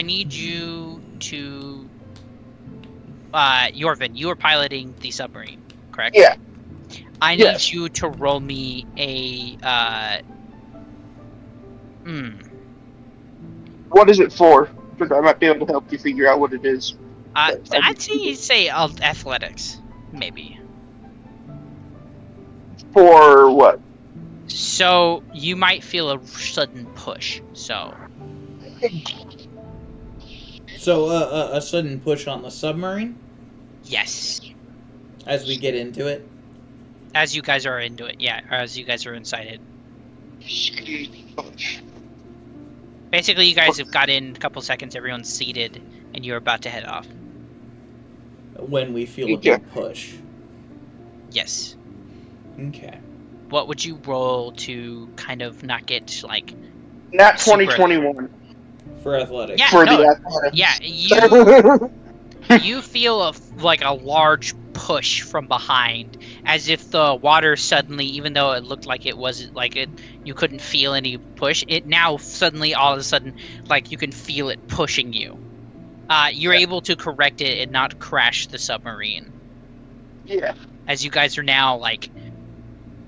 Speaker 2: need you to, Yorvin, you are piloting the submarine, correct?
Speaker 1: Yeah.
Speaker 2: I need you to roll me a,
Speaker 1: What is it for? Because I might be able to help you figure out what it is.
Speaker 2: I'd say athletics, maybe.
Speaker 1: For what?
Speaker 2: So you might feel a sudden push. So
Speaker 4: a sudden push on the submarine
Speaker 2: yes.
Speaker 4: as we get into it.
Speaker 2: As you guys are into it, yeah. Or as you guys are inside it. Basically, you guys have got in a couple seconds. Everyone's seated, and you're about to head off.
Speaker 4: When we feel a big push.
Speaker 2: Yes.
Speaker 4: Okay.
Speaker 2: What would you roll to kind of not get, like...
Speaker 1: Nat 2021.
Speaker 4: For athletics.
Speaker 2: Yeah,
Speaker 1: for
Speaker 2: no,
Speaker 1: the athletics.
Speaker 2: Yeah, you feel a large push from behind, as if the water suddenly, even though it looked like it wasn't, like you couldn't feel any push, it now suddenly, all of a sudden, like you can feel it pushing you. You're able to correct it and not crash the submarine.
Speaker 1: Yeah.
Speaker 2: As you guys are now, like,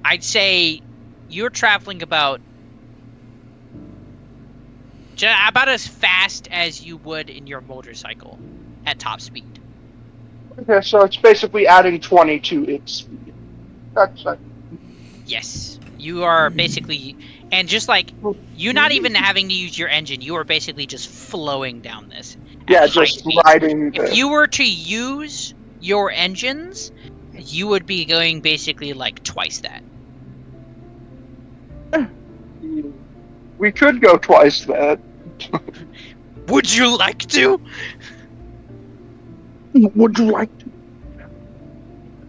Speaker 2: I'd say you're traveling about as fast as you would in your motorcycle at top speed.
Speaker 1: Okay, so it's basically adding 20 to its speed. That's it.
Speaker 2: Yes. You are basically... And just like, you're not even having to use your engine. You are basically just flowing down this.
Speaker 1: Yeah, just riding.
Speaker 2: If you were to use your engines, you would be going basically like twice that.
Speaker 1: We could go twice that.
Speaker 2: Would you like to?
Speaker 1: Would you like to?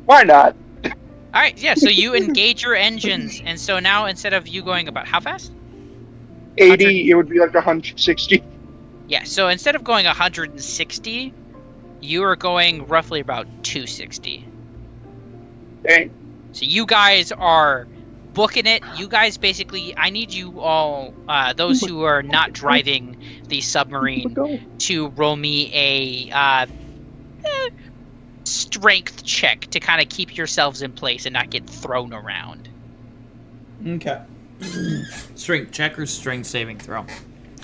Speaker 1: Why not?
Speaker 2: Alright, yeah, so you engage your engines, and so now instead of you going about how fast?
Speaker 1: 80, it would be like 160.
Speaker 2: Yeah, so instead of going 160, you are going roughly about 260.
Speaker 1: Dang.
Speaker 2: So you guys are booking it. You guys basically, I need you all, those who are not driving the submarine, to roll me a strength check to kind of keep yourselves in place and not get thrown around.
Speaker 4: Okay. Strength check or strength saving throw?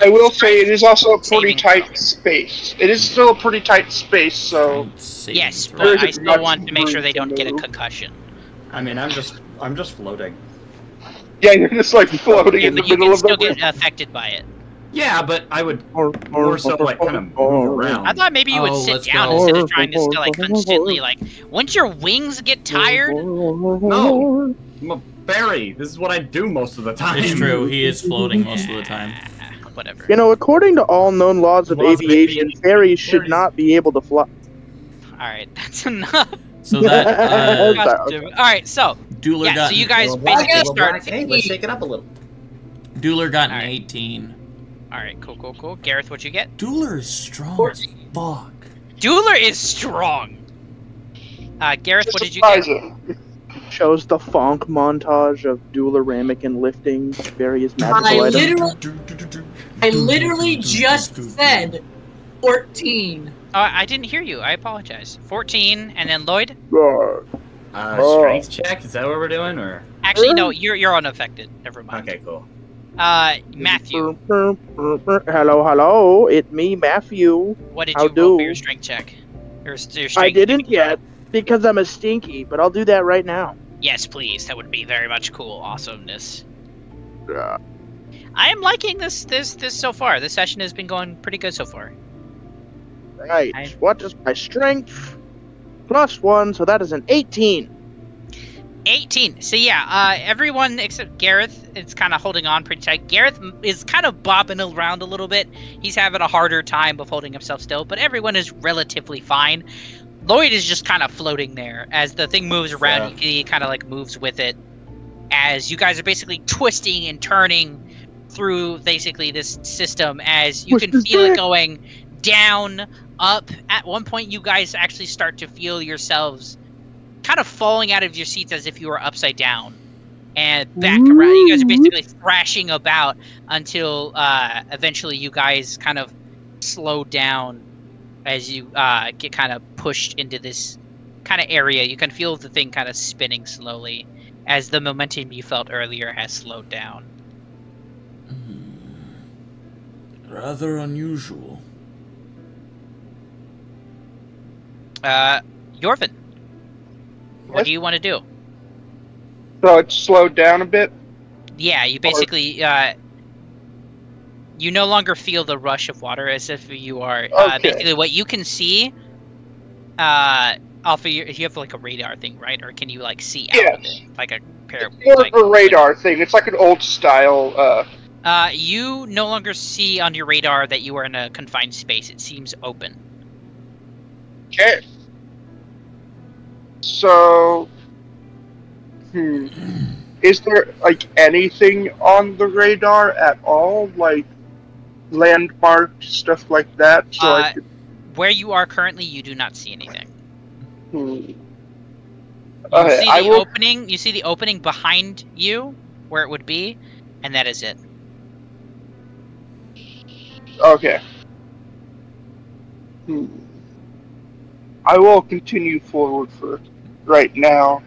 Speaker 1: I will say it is also a pretty tight space. It is still a pretty tight space, so...
Speaker 2: Yes, but I still want to make sure they don't get a concussion.
Speaker 5: I mean, I'm just floating.
Speaker 1: Yeah, you're just like floating in the middle of the...
Speaker 2: But you can still get affected by it.
Speaker 5: Yeah, but I would more so like kind of move around.
Speaker 2: I thought maybe you would sit down instead of trying to still like constantly like. Once your wings get tired.
Speaker 5: No, I'm a fairy. This is what I do most of the time.
Speaker 4: It's true. He is floating most of the time.
Speaker 2: Whatever.
Speaker 7: You know, according to all known laws of aviation, fairies should not be able to fly.
Speaker 2: All right, that's enough.
Speaker 4: So that.
Speaker 2: All right, so
Speaker 4: Dueler got.
Speaker 2: So you guys basically start.
Speaker 3: Hey, let's shake it up a little.
Speaker 4: Dueler got an 18.
Speaker 2: All right, cool. Gareth, what'd you get?
Speaker 4: Dueler is strong as fuck.
Speaker 2: Dueler is strong. Gareth, what did you get?
Speaker 7: Shows the Fonk montage of Dueler ramekin lifting various magical items.
Speaker 8: I literally just said 14.
Speaker 2: I didn't hear you. I apologize. 14, and then Lloyd?
Speaker 5: Strength check? Is that what we're doing, or?
Speaker 2: Actually, no. You're unaffected. Never mind.
Speaker 5: Okay, cool.
Speaker 2: Matthew.
Speaker 7: Hello. It's me, Matthew.
Speaker 2: What did you roll for your strength check? Your strength
Speaker 7: I didn't yet, because I'm a stinky, but I'll do that right now.
Speaker 2: Yes, please. That would be very much cool. Awesomeness.
Speaker 7: Yeah.
Speaker 2: I am liking this so far. This session has been going pretty good so far.
Speaker 7: Right. What is my strength? +1, so that is an 18.
Speaker 2: 18. So yeah, everyone except Gareth is kind of holding on pretty tight. Gareth is kind of bobbing around a little bit. He's having a harder time of holding himself still, but everyone is relatively fine. Lloyd is just kind of floating there. As the thing moves around, he kind of like moves with it. As you guys are basically twisting and turning through basically this system, as you can feel it going down, up. At one point, you guys actually start to feel yourselves kind of falling out of your seats as if you were upside down and back around. You guys are basically thrashing about until eventually you guys kind of slow down as you get kind of pushed into this kind of area. You can feel the thing kind of spinning slowly as the momentum you felt earlier has slowed down.
Speaker 6: Rather unusual.
Speaker 2: Yorvin, what do you want to do?
Speaker 1: So it's slowed down a bit?
Speaker 2: Yeah, you basically, you no longer feel the rush of water as if you are, basically what you can see, Alpha, you have like a radar thing, right? Or can you like see out of it? Like a pair of...
Speaker 1: It's more of a radar thing. It's like an old style,
Speaker 2: you no longer see on your radar that you are in a confined space. It seems open.
Speaker 1: Okay. So, is there like anything on the radar at all, like landmarks, stuff like that? So
Speaker 2: where you are currently, you do not see anything.
Speaker 1: Okay,
Speaker 2: You see the opening behind you, where it would be, and that is it.
Speaker 1: Okay. I will continue forward for right now,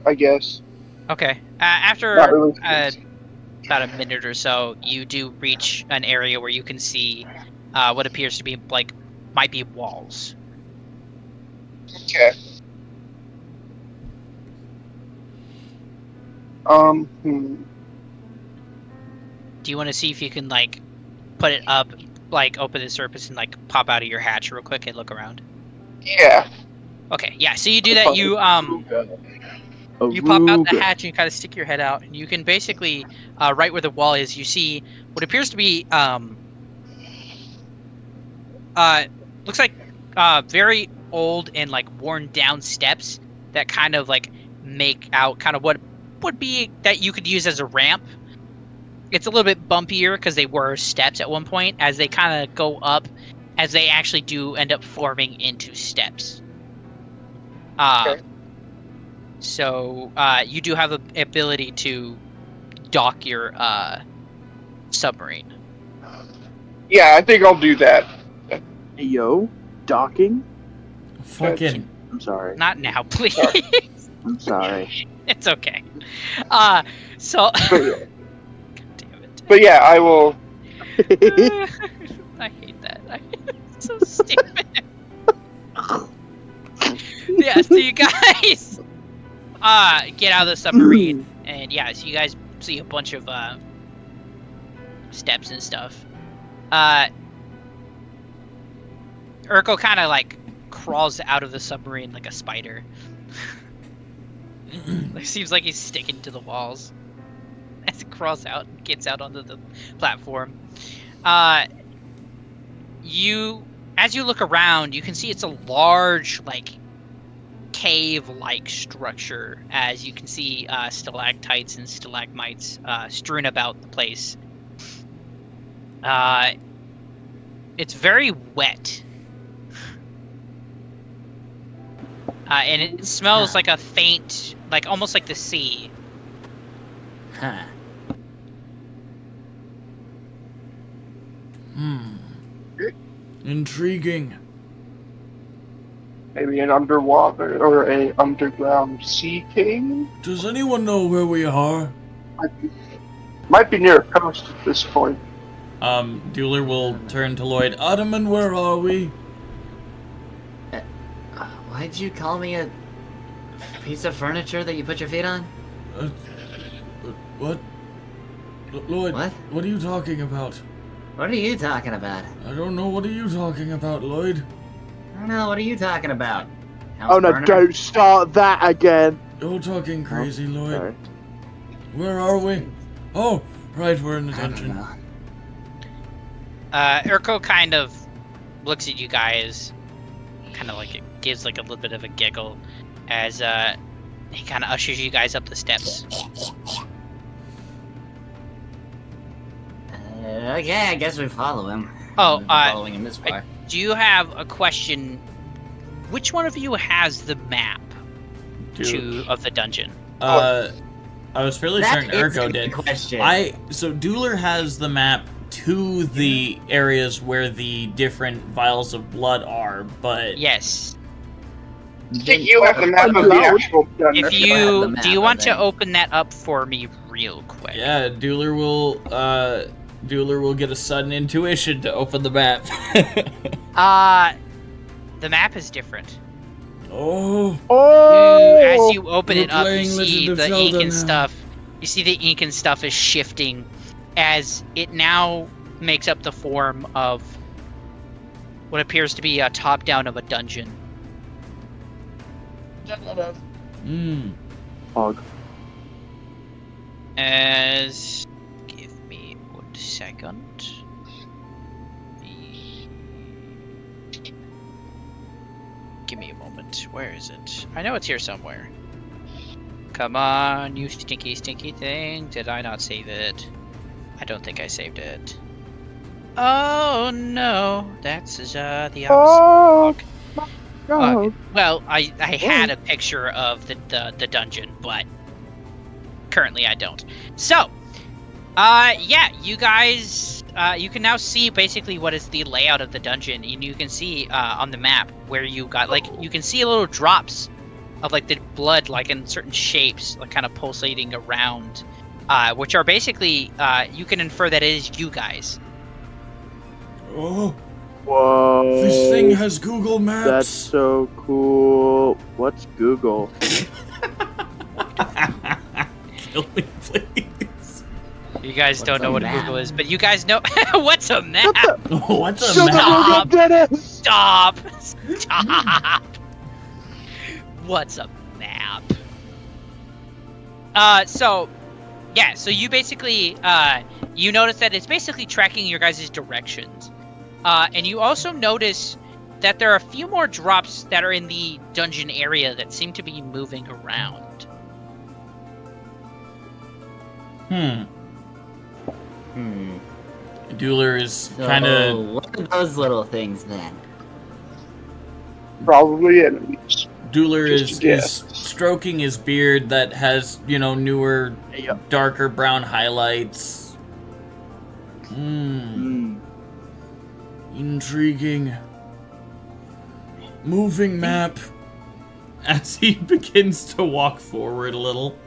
Speaker 1: I guess.
Speaker 2: Okay. After
Speaker 1: really
Speaker 2: about a minute or so, you do reach an area where you can see what appears to be like might be walls.
Speaker 1: Okay.
Speaker 2: Do you want to see if you can like put it up, like open the surface and like pop out of your hatch real quick and look around?
Speaker 1: Yeah.
Speaker 2: Okay, yeah, so you do that, you pop out the hatch and you kind of stick your head out, and you can basically, right where the wall is, you see what appears to be, looks like, very old and, like, worn down steps that kind of, like, make out kind of what would be that you could use as a ramp. It's a little bit bumpier because they were steps at one point, as they kind of go up, as they actually do end up forming into steps.
Speaker 1: Okay.
Speaker 2: So, you do have the ability to dock your, submarine.
Speaker 1: Yeah, I think I'll do that.
Speaker 7: Yo, docking?
Speaker 4: Fucking...
Speaker 7: I'm sorry.
Speaker 2: Not now, please.
Speaker 7: I'm sorry.
Speaker 2: It's okay. So... God damn it.
Speaker 1: But yeah, I will...
Speaker 2: I hate that. It's so stupid. Yeah, so you guys get out of the submarine, and yeah, so you guys see a bunch of steps and stuff. Urkel kind of like crawls out of the submarine like a spider. It seems like he's sticking to the walls as he crawls out and gets out onto the platform. As you look around, you can see it's a large, like, cave-like structure, as you can see stalactites and stalagmites strewn about the place. It's very wet. And it smells like a faint, like almost like the sea.
Speaker 3: Huh.
Speaker 6: Intriguing.
Speaker 1: Maybe an underwater or a underground sea cave?
Speaker 6: Does anyone know where we are?
Speaker 1: Might be near a coast at this point.
Speaker 4: Dueler will turn to Lloyd.
Speaker 6: Ottoman, where are we?
Speaker 3: Why'd you call me a piece of furniture that you put your feet on?
Speaker 6: What? Lloyd, what are you talking about?
Speaker 3: What are you talking about?
Speaker 6: I don't know. What are you talking about, Lloyd?
Speaker 3: I don't know. What are you talking about?
Speaker 7: Oh no, don't start that again.
Speaker 6: You're talking crazy, Lloyd.
Speaker 7: Sorry.
Speaker 6: Where are we? Oh, right, we're in the dungeon.
Speaker 2: Urko kind of looks at you guys, kind of like it gives like a little bit of a giggle as he kind of ushers you guys up the steps.
Speaker 3: Okay, I guess we follow him.
Speaker 2: Oh,
Speaker 3: following him this far.
Speaker 2: Do you have a question? Which one of you has the map of the dungeon?
Speaker 4: I was fairly certain Urko did.
Speaker 3: Question.
Speaker 4: So Dueler has the map to the areas where the different vials of blood are, but
Speaker 2: yes.
Speaker 1: You have the map of the actual dungeon.
Speaker 2: If you do you want to open that up for me real quick?
Speaker 4: Yeah, Dueler will get a sudden intuition to open the map.
Speaker 2: The map is different.
Speaker 6: Oh!
Speaker 2: As you open it up, you see the ink and stuff. You see the ink and stuff is shifting as it now makes up the form of what appears to be a top-down of a dungeon.
Speaker 7: Fog.
Speaker 2: As... Give me 1 second. Give me a moment. Where is it? I know it's here somewhere. Come on, you stinky, stinky thing. Did I not save it? I don't think I saved it. Oh no, that's the opposite.
Speaker 7: Oh,
Speaker 2: well, I had a picture of the dungeon, but currently I don't. So, yeah, you guys, you can now see basically what is the layout of the dungeon, and you can see on the map where you got, like, you can see little drops of, like, the blood, like, in certain shapes, like, kind of pulsating around, which are basically, you can infer that it is you guys.
Speaker 6: Oh!
Speaker 7: whoa.
Speaker 6: This thing has Google Maps!
Speaker 7: That's so cool. What's Google?
Speaker 4: Kill me, please.
Speaker 2: You guys don't know what Google is, but you guys know what's a map?
Speaker 4: What's a map?
Speaker 2: Stop! Stop! What's a map? So you basically, you notice that it's basically tracking your guys' directions. And you also notice that there are a few more drops that are in the dungeon area that seem to be moving around.
Speaker 4: Dueler is
Speaker 3: So,
Speaker 4: kind of...
Speaker 3: what are those little things then?
Speaker 1: Probably enemies.
Speaker 4: Dueler is stroking his beard that has, you know, newer, darker brown highlights.
Speaker 6: Intriguing. Moving map.
Speaker 4: As he begins to walk forward a little.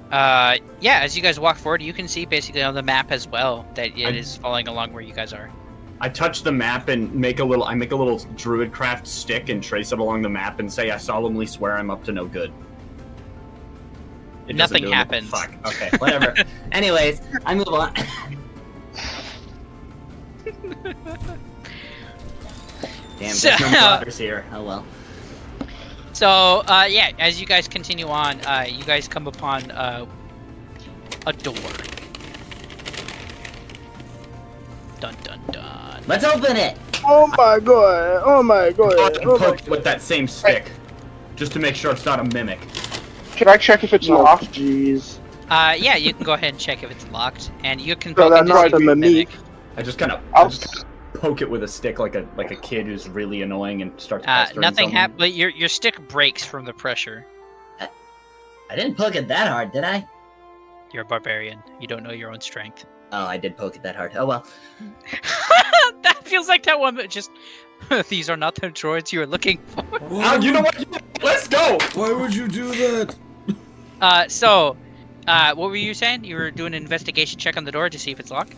Speaker 2: Yeah, as you guys walk forward, you can see basically on the map as well that it is following along where you guys are.
Speaker 5: I touch the map and make a little druidcraft stick and trace it along the map and say, I solemnly swear I'm up to no good.
Speaker 2: Nothing happens.
Speaker 5: Fuck.
Speaker 3: Okay, whatever. Anyways, I move on. Damn, there's no blockers here. Oh well.
Speaker 2: So, yeah, as you guys continue on, you guys come upon a door. Dun dun dun.
Speaker 3: Let's open it!
Speaker 7: Oh my god! Oh my god! Oh my
Speaker 5: Poke it with that same stick, just to make sure it's not a mimic.
Speaker 1: Can I check if it's locked?
Speaker 7: Jeez.
Speaker 2: Yeah, you can go ahead and check if it's locked, and you can
Speaker 7: So
Speaker 2: poke
Speaker 7: that's
Speaker 2: it
Speaker 7: not
Speaker 2: to
Speaker 7: a
Speaker 2: see if it's
Speaker 7: mimic.
Speaker 5: I just kind of poke it with a stick like a kid who's really annoying and start pestering
Speaker 2: nothing
Speaker 5: someone.
Speaker 2: happened, but your stick breaks from the pressure.
Speaker 3: I didn't poke it that hard, did I?
Speaker 2: You're a barbarian. You don't know your own strength.
Speaker 3: Oh, I did poke it that hard. Oh well.
Speaker 2: That feels like that one, but just... These are not the droids you were looking for.
Speaker 5: You know what? Let's go!
Speaker 6: Why would you do that?
Speaker 2: What were you saying? You were doing an investigation check on the door to see if it's locked?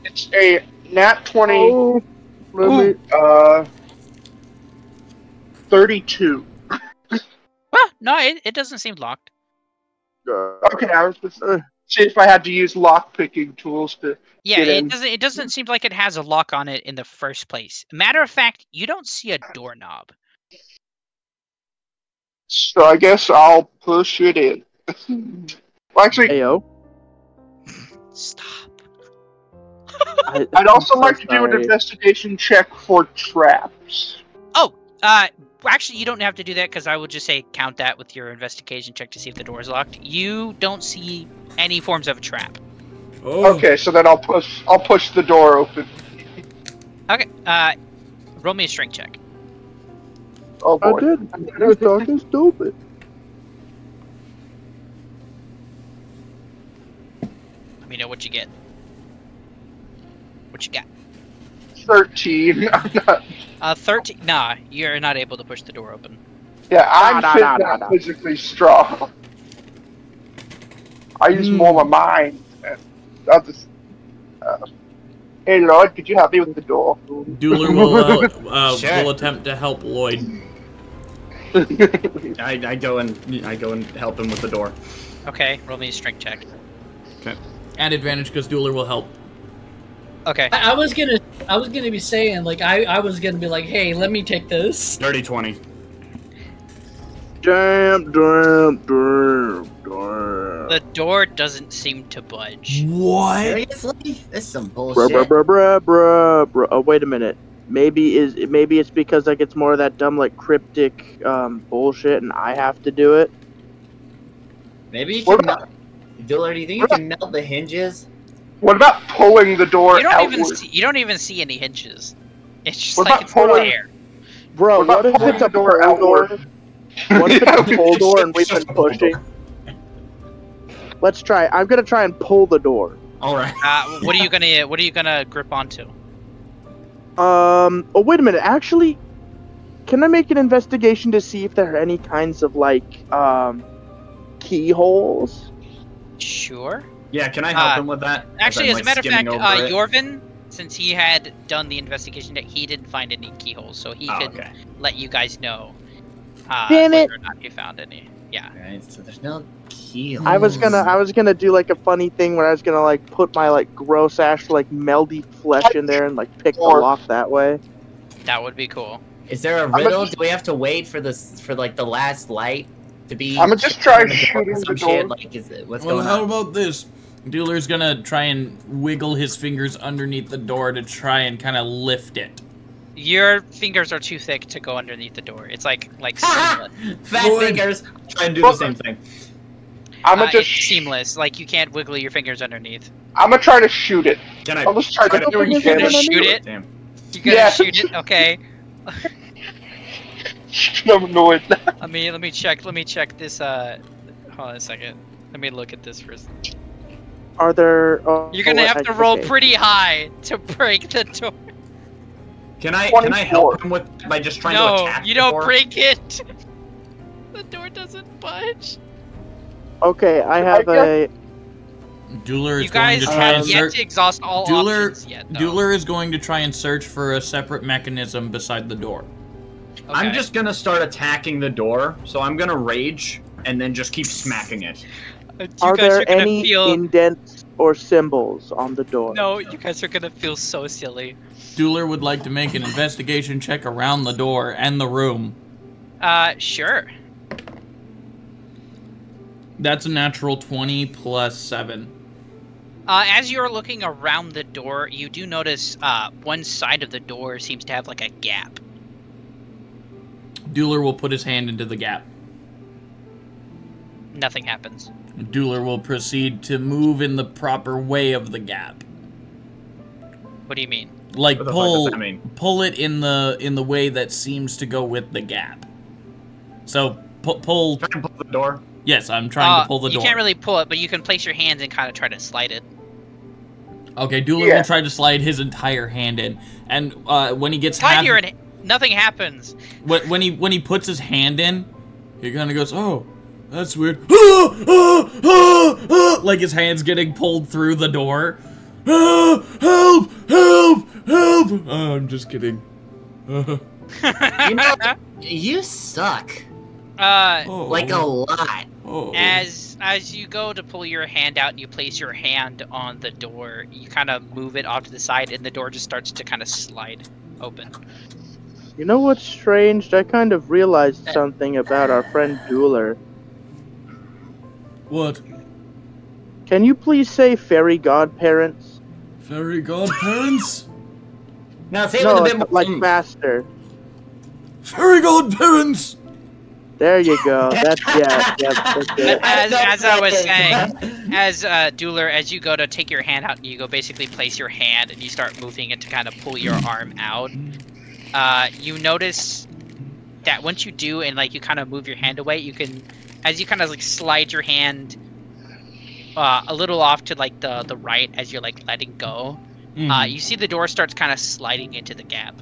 Speaker 1: It's a nat 20.
Speaker 7: Oh, let me...
Speaker 1: 32.
Speaker 2: Well, no, it doesn't seem locked.
Speaker 1: Okay, I was just see if I had to use lock picking tools to.
Speaker 2: Yeah,
Speaker 1: get in.
Speaker 2: it doesn't seem like it has a lock on it in the first place. Matter of fact, you don't see a doorknob.
Speaker 1: So I guess I'll push it in. Well, actually,
Speaker 7: Ayo.
Speaker 2: Stop.
Speaker 1: I'd also like to do an investigation check for traps.
Speaker 2: Oh, actually, you don't have to do that because I will just say count that with your investigation check to see if the door is locked. You don't see any forms of a trap.
Speaker 6: Oh.
Speaker 1: Okay, so then I'll push the door open.
Speaker 2: Okay, roll me a strength check.
Speaker 1: Oh boy.
Speaker 7: I did. You're talking stupid.
Speaker 2: Let me know what you get. What you got?
Speaker 1: 13. I'm not...
Speaker 2: 13. Nah, you're not able to push the door open.
Speaker 1: Yeah, I'm not physically strong. I use more of my mind. I'll just... hey, Lloyd, could you help me with the door?
Speaker 4: Dueler will attempt to help Lloyd.
Speaker 5: I go and help him with the door.
Speaker 2: Okay, roll me a strength check.
Speaker 5: Okay.
Speaker 4: And advantage because Dueler will help.
Speaker 2: Okay.
Speaker 8: I was gonna be saying, like, I was gonna be like, hey, let me take this.
Speaker 5: Dirty 20.
Speaker 7: Damn.
Speaker 2: The door doesn't seem to budge.
Speaker 4: What?
Speaker 3: Seriously? This is some bullshit.
Speaker 7: Bruh. Oh, wait a minute. Maybe it's because like it's more of that dumb like cryptic bullshit, and I have to do it.
Speaker 3: Maybe you can melt. Dillard, do you think you can melt the hinges?
Speaker 1: What about pulling the door outward?
Speaker 2: You don't even see any hinges. It's just
Speaker 1: What
Speaker 2: like
Speaker 1: about
Speaker 2: it's full of
Speaker 1: pulling-
Speaker 2: air.
Speaker 7: Bro, what if
Speaker 1: pulling
Speaker 7: it's a
Speaker 1: the door
Speaker 7: pull
Speaker 1: outward?
Speaker 7: door? What if it's a pull door and we've been pushing? Let's try. I'm gonna try and pull the door.
Speaker 5: All right.
Speaker 2: What are you gonna grip onto?
Speaker 7: Oh, wait a minute. Actually, can I make an investigation to see if there are any kinds of like keyholes?
Speaker 2: Sure.
Speaker 5: Yeah, can I help him with that?
Speaker 2: Actually, as a matter of fact,
Speaker 5: over it?
Speaker 2: Yorvin, since he had done the investigation, he didn't find any keyholes, so he could let you guys know whether or not he found any. Yeah.
Speaker 3: Alright, so there's no keyholes.
Speaker 7: I was gonna do like a funny thing where I was gonna like put my like gross ash like melty flesh in there and like pick the lock that way.
Speaker 2: That would be cool.
Speaker 3: Is there a riddle? Do we have to wait for like the last light to be?
Speaker 1: I'm gonna just try shooting the door.
Speaker 3: Like, what's
Speaker 4: Well,
Speaker 3: going
Speaker 4: how
Speaker 3: on?
Speaker 4: about this? Dueler's gonna try and wiggle his fingers underneath the door to try and kind of lift it.
Speaker 2: Your fingers are too thick to go underneath the door. It's like seamless.
Speaker 3: Fat fingers.
Speaker 5: Try and do the same thing.
Speaker 1: I'm gonna just
Speaker 2: it's seamless. Like you can't wiggle your fingers underneath.
Speaker 1: I'm gonna try to shoot it.
Speaker 5: Can I?
Speaker 1: I'll just try to do
Speaker 2: You're gonna shoot it.
Speaker 5: Damn.
Speaker 2: You're gonna
Speaker 1: Yeah.
Speaker 2: shoot it. Okay.
Speaker 1: I'm annoyed.
Speaker 2: Let me check this. Hold on a second. Let me look at this first.
Speaker 7: Are there?
Speaker 2: You're gonna have to roll pretty high to break the door.
Speaker 5: Can I
Speaker 1: 24.
Speaker 5: help him with by just trying to attack
Speaker 2: you
Speaker 5: the
Speaker 2: don't
Speaker 5: door?
Speaker 2: break it. The door doesn't budge.
Speaker 7: Okay, I have a.
Speaker 4: Dueler is
Speaker 2: You guys
Speaker 4: going to try and
Speaker 2: have yet
Speaker 4: search.
Speaker 2: to exhaust all options yet. Though.
Speaker 4: Dueler is going to try and search for a separate mechanism beside the door.
Speaker 2: Okay.
Speaker 5: I'm just gonna start attacking the door, so I'm gonna rage and then just keep smacking it.
Speaker 7: Are there any indents or symbols on the door?
Speaker 2: No, you guys are gonna feel so silly.
Speaker 4: Dueler would like to make an investigation check around the door and the room.
Speaker 2: Sure.
Speaker 4: That's a natural 20 plus 7.
Speaker 2: As you're looking around the door, you do notice one side of the door seems to have like a gap.
Speaker 4: Dueler will put his hand into the gap.
Speaker 2: Nothing happens.
Speaker 4: Dueler will proceed to move in the proper way of the gap.
Speaker 2: What do you mean?
Speaker 4: Like
Speaker 5: What the fuck does that mean?
Speaker 4: pull it in the way that seems to go with the gap. So pull.
Speaker 5: Try and pull the door.
Speaker 4: Yes, I'm trying to pull the door.
Speaker 2: You can't really pull it, but you can place your hands and kind of try to slide it.
Speaker 4: Okay, Dueler will try to slide his entire hand in, and when he gets
Speaker 2: nothing happens.
Speaker 4: When he puts his hand in, he kind of goes, "Oh, that's weird." Like his hand's getting pulled through the door. Help! Oh, I'm just kidding.
Speaker 3: You know, you suck. Like a lot.
Speaker 4: Oh.
Speaker 2: As you go to pull your hand out and you place your hand on the door, you kind of move it off to the side, and the door just starts to kind of slide open.
Speaker 7: You know what's strange? I kind of realized something about our friend Dueler.
Speaker 6: What?
Speaker 7: Can you please say fairy godparents?
Speaker 6: Fairy godparents?
Speaker 3: Now say it
Speaker 7: No,
Speaker 3: with a bit more
Speaker 7: like faster.
Speaker 6: Fairy godparents!
Speaker 7: There you go. That's that's it.
Speaker 2: As I was saying, as Dueler, as you go to take your hand out, and you go basically place your hand, and you start moving it to kind of pull your arm out. You notice that once you do, and like you kind of move your hand away, you can, as you kind of like slide your hand a little off to like the right as you're like letting go. You see the door starts kind of sliding into the gap,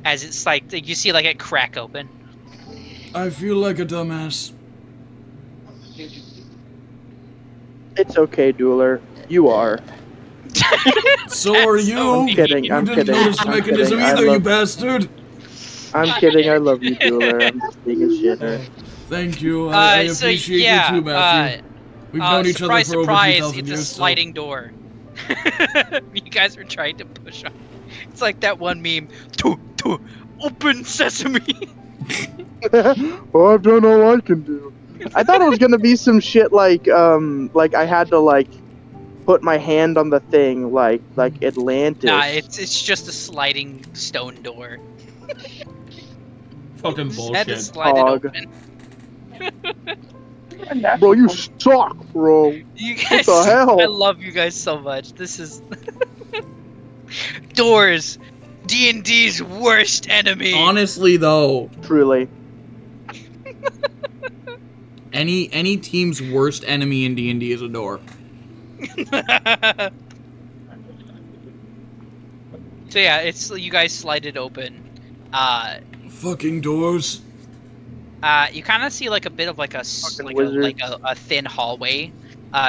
Speaker 2: as it's like you see like it crack open.
Speaker 6: I feel like a dumbass.
Speaker 7: It's okay, Dueler. You are.
Speaker 6: So are you.
Speaker 7: I'm kidding. I'm
Speaker 6: You didn't
Speaker 7: kidding.
Speaker 6: notice the
Speaker 7: I'm
Speaker 6: mechanism
Speaker 7: kidding.
Speaker 6: either, you bastard.
Speaker 7: I'm kidding. I love you, Dueler. I'm just being a shitter.
Speaker 6: Thank you. I appreciate you too, Matthew. We've known each other for over 2,000
Speaker 2: it's
Speaker 6: years.
Speaker 2: a sliding door. You guys are trying to push on. It's like that one meme. Open sesame.
Speaker 7: Well, I've done all I can do. I thought it was gonna be some shit like I had to like put my hand on the thing like Atlantis.
Speaker 2: Nah, it's just a sliding stone door.
Speaker 4: Fucking
Speaker 2: Had to
Speaker 4: bullshit.
Speaker 2: slide it open.
Speaker 7: Bro, you suck, bro.
Speaker 2: You guys,
Speaker 7: What the hell?
Speaker 2: I love you guys so much. This is doors, D&D's worst enemy.
Speaker 4: Honestly, though,
Speaker 7: Truly.
Speaker 4: any team's worst enemy in D&D is a door.
Speaker 2: So yeah, it's you guys slide it open.
Speaker 6: Fucking doors.
Speaker 2: You kind of see like a bit of like a thin hallway,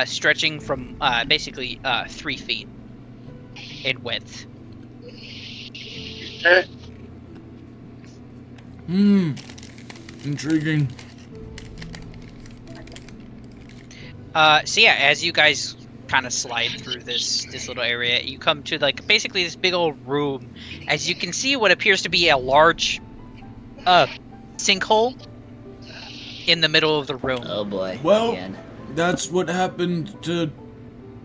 Speaker 2: stretching from basically 3 feet in width.
Speaker 6: Intriguing.
Speaker 2: So yeah, as you guys kind of slide through this little area, you come to like basically this big old room. As you can see, what appears to be a large sinkhole in the middle of the room.
Speaker 3: Oh boy.
Speaker 6: Well,
Speaker 3: again.
Speaker 6: that's what happened to,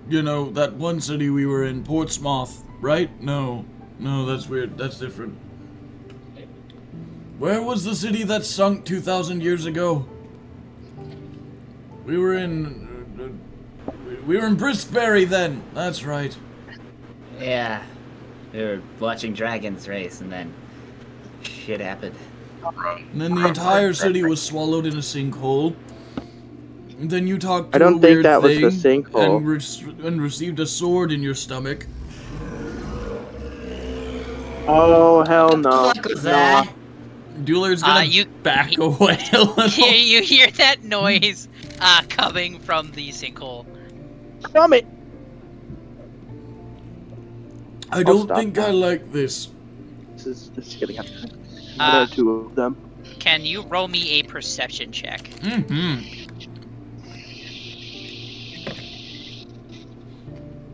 Speaker 6: you know, that one city we were in, Portsmouth, right? No, that's weird. That's different. Where was the city that sunk 2,000 years ago? We were in Briskberry then. That's right.
Speaker 3: Yeah. We were watching dragons race and then shit happened.
Speaker 6: And then the entire city was swallowed in a sinkhole. And then you talked to
Speaker 7: I don't
Speaker 6: a
Speaker 7: think
Speaker 6: weird
Speaker 7: that was
Speaker 6: thing
Speaker 7: the sinkhole.
Speaker 6: and received a sword in your stomach.
Speaker 7: Oh hell no!
Speaker 3: What the fuck was that?
Speaker 4: Dueler's gonna back away a little.
Speaker 2: You hear that noise coming from the sinkhole.
Speaker 7: Damn it!
Speaker 6: I don't think I like this.
Speaker 7: This is getting up. There are 2 of them.
Speaker 2: Can you roll me a perception check?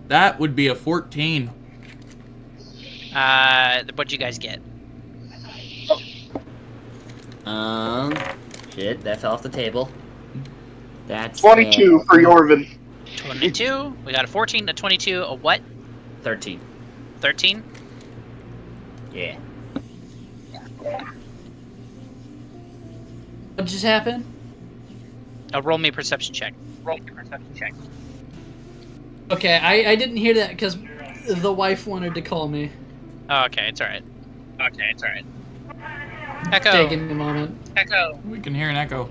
Speaker 4: That would be a 14.
Speaker 2: What'd you guys get?
Speaker 3: Shit, that fell off the table. That's
Speaker 1: 22 for Yorvin.
Speaker 2: 22. We got a 14, a 22, a what?
Speaker 3: 13.
Speaker 2: 13?
Speaker 3: Yeah.
Speaker 8: What just happened?
Speaker 2: Roll me a perception check. Roll me a perception check.
Speaker 8: Okay, I didn't hear that because the wife wanted to call me.
Speaker 2: Oh, okay, it's alright. Okay, it's alright. Echo.
Speaker 8: Taking a moment.
Speaker 2: Echo.
Speaker 4: We can hear an echo.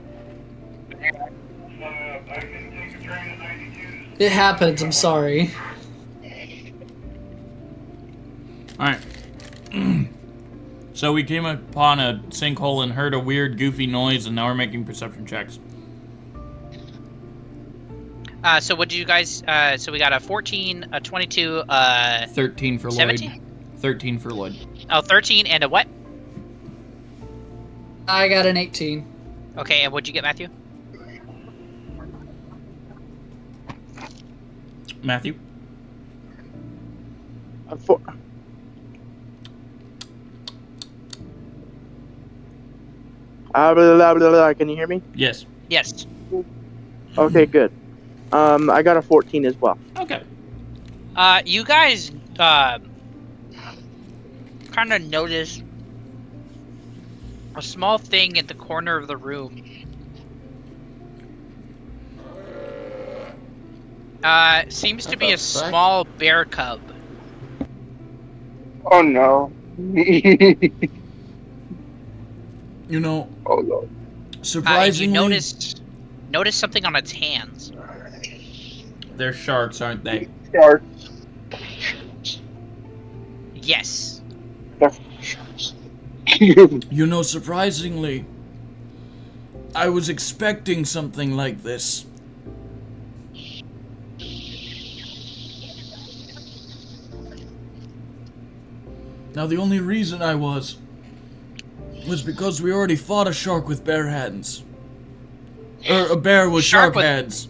Speaker 8: It happens, I'm sorry.
Speaker 4: Alright. So we came upon a sinkhole and heard a weird, goofy noise, and now we're making perception checks.
Speaker 2: So what did you guys, so we got a 14, a 22,
Speaker 4: 13 for
Speaker 2: 17?
Speaker 4: Lloyd. 13 for Lloyd.
Speaker 2: Oh, 13 and a what?
Speaker 8: I got an 18.
Speaker 2: Okay, and what'd you get, Matthew?
Speaker 4: Matthew?
Speaker 7: Can you hear me?
Speaker 4: Yes.
Speaker 2: Yes.
Speaker 7: Okay, good. I got a 14 as well.
Speaker 4: Okay.
Speaker 2: You guys kind of notice a small thing in the corner of the room. Seems to be a small bear cub.
Speaker 1: Oh no.
Speaker 6: You know,
Speaker 1: Oh no.
Speaker 6: surprisingly,
Speaker 2: You notice something on its hands.
Speaker 4: They're sharks, aren't they?
Speaker 1: Shark.
Speaker 2: Yes.
Speaker 6: you know, surprisingly, I was expecting something like this. Now, the only reason I was because we already fought a shark with bare hands. Or a bear with shark hands.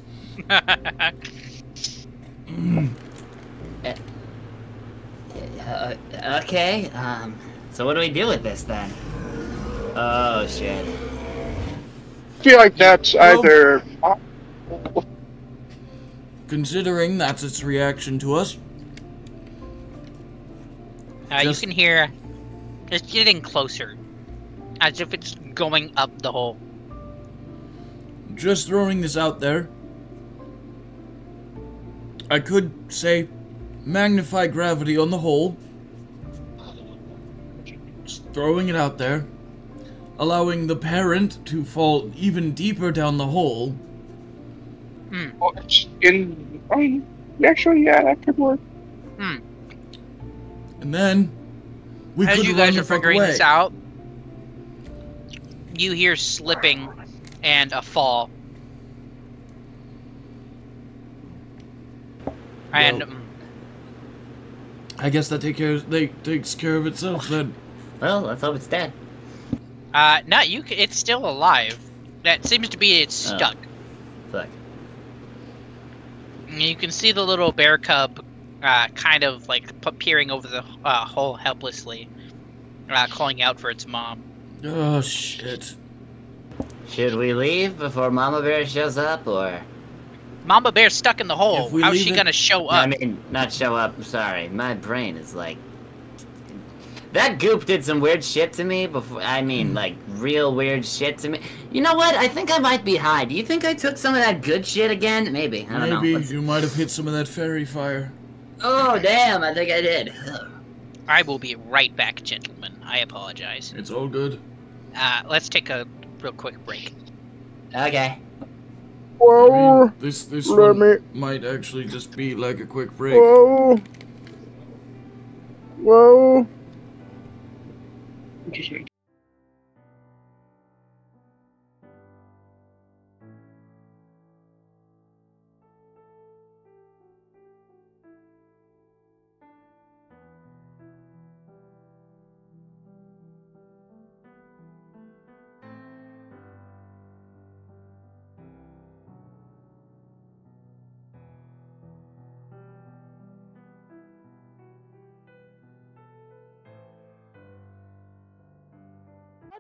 Speaker 3: Okay, so what do we do with this then? Oh, shit.
Speaker 1: I feel like that's either...
Speaker 6: Considering that's its reaction to us.
Speaker 2: You can hear it's getting closer, as if it's going up the hole.
Speaker 6: Just throwing this out there. I could say magnify gravity on the hole. Just throwing it out there. Allowing the parent to fall even deeper down the hole.
Speaker 1: Actually, yeah, that could work.
Speaker 6: And then we
Speaker 2: As
Speaker 6: could
Speaker 2: you
Speaker 6: run
Speaker 2: guys
Speaker 6: the
Speaker 2: are
Speaker 6: fuck
Speaker 2: figuring
Speaker 6: away.
Speaker 2: this out, you hear slipping and a fall. And
Speaker 6: I guess that takes care of itself then.
Speaker 3: Well, let's hope it's dead.
Speaker 2: no, it's still alive. That seems to be it's stuck.
Speaker 3: Fuck.
Speaker 2: You can see the little bear cub kind of like peering over the hole helplessly, calling out for its mom.
Speaker 6: Oh shit.
Speaker 3: Should we leave before Mama Bear shows up, or?
Speaker 2: Mama Bear's stuck in the hole. How's she gonna show up?
Speaker 3: I mean, not show up. Sorry, my brain is like... That goop did some weird shit to me before. I mean, like, real weird shit to me. You know what? I think I might be high. Do you think I took some of that good shit again? Maybe. I don't know.
Speaker 6: Maybe you might have hit some of that fairy fire.
Speaker 3: Oh, damn. I think I did.
Speaker 2: I will be right back, gentlemen. I apologize.
Speaker 6: It's all good.
Speaker 2: Let's take a real quick break.
Speaker 3: Okay.
Speaker 1: Whoa.
Speaker 6: I mean, this one might actually just be like a quick break.
Speaker 1: Whoa. Whoa. Interesting.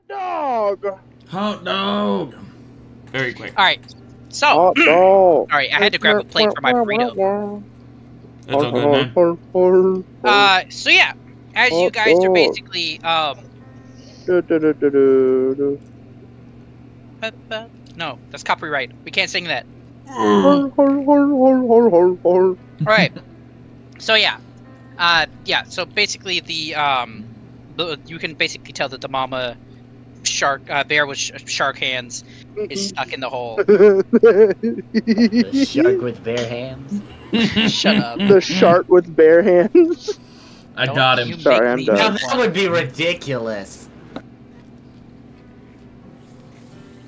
Speaker 1: Dog.
Speaker 6: Hot dog. Very quick.
Speaker 2: All right. So,
Speaker 1: Hot dog.
Speaker 2: all right. I had to grab a plate for my burrito.
Speaker 6: That's all good, man.
Speaker 2: So yeah, as you guys are basically no, that's copyright. We can't sing that. All right. So yeah, So basically, you can basically tell that the mama bear with shark hands is stuck in the hole.
Speaker 3: The shark with bare hands.
Speaker 2: Shut up.
Speaker 7: The shark with bare hands.
Speaker 4: I got him.
Speaker 7: Sorry, I'm done.
Speaker 3: Now that would be ridiculous.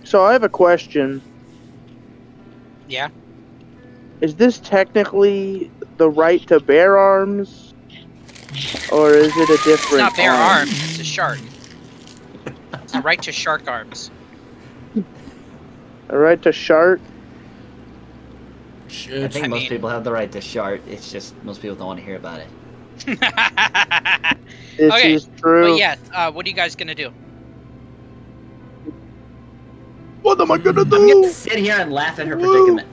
Speaker 7: So I have a question.
Speaker 2: Yeah.
Speaker 7: Is this technically the right to bear arms? Or is it a different
Speaker 2: It's not bear
Speaker 7: arm?
Speaker 2: arms, it's a shark. It's a right to shark arms.
Speaker 7: A right to shark?
Speaker 6: Shit.
Speaker 3: I think most people have the right to shart. It's just most people don't want to hear about it.
Speaker 7: This
Speaker 2: Okay,
Speaker 7: is true.
Speaker 2: But yes, what are you guys gonna do?
Speaker 7: What am I gonna do?
Speaker 3: I'm gonna sit here and laugh at her predicament.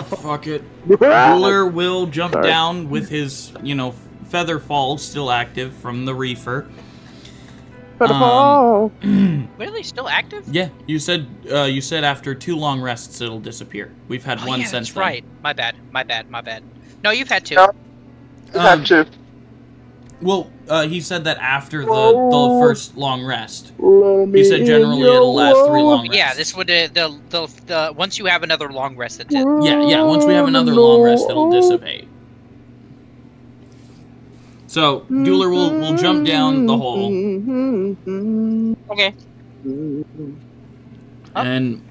Speaker 4: Fuck it. Bueller will jump down with his, feather fall still active from the reefer.
Speaker 2: Really, still active?
Speaker 4: Yeah, you said after 2 long rests it'll disappear. We've had one since
Speaker 2: that's
Speaker 4: then.
Speaker 2: right. My bad. No, you've had 2.
Speaker 1: No, you had 2.
Speaker 4: Well, he said that after the first long rest. He said generally it'll last 3 long rests.
Speaker 2: Yeah, this would the once you have another long rest, that's it.
Speaker 4: Yeah. Once we have another long rest, it'll dissipate. So Dueler will jump down the hole.
Speaker 2: Okay.
Speaker 4: And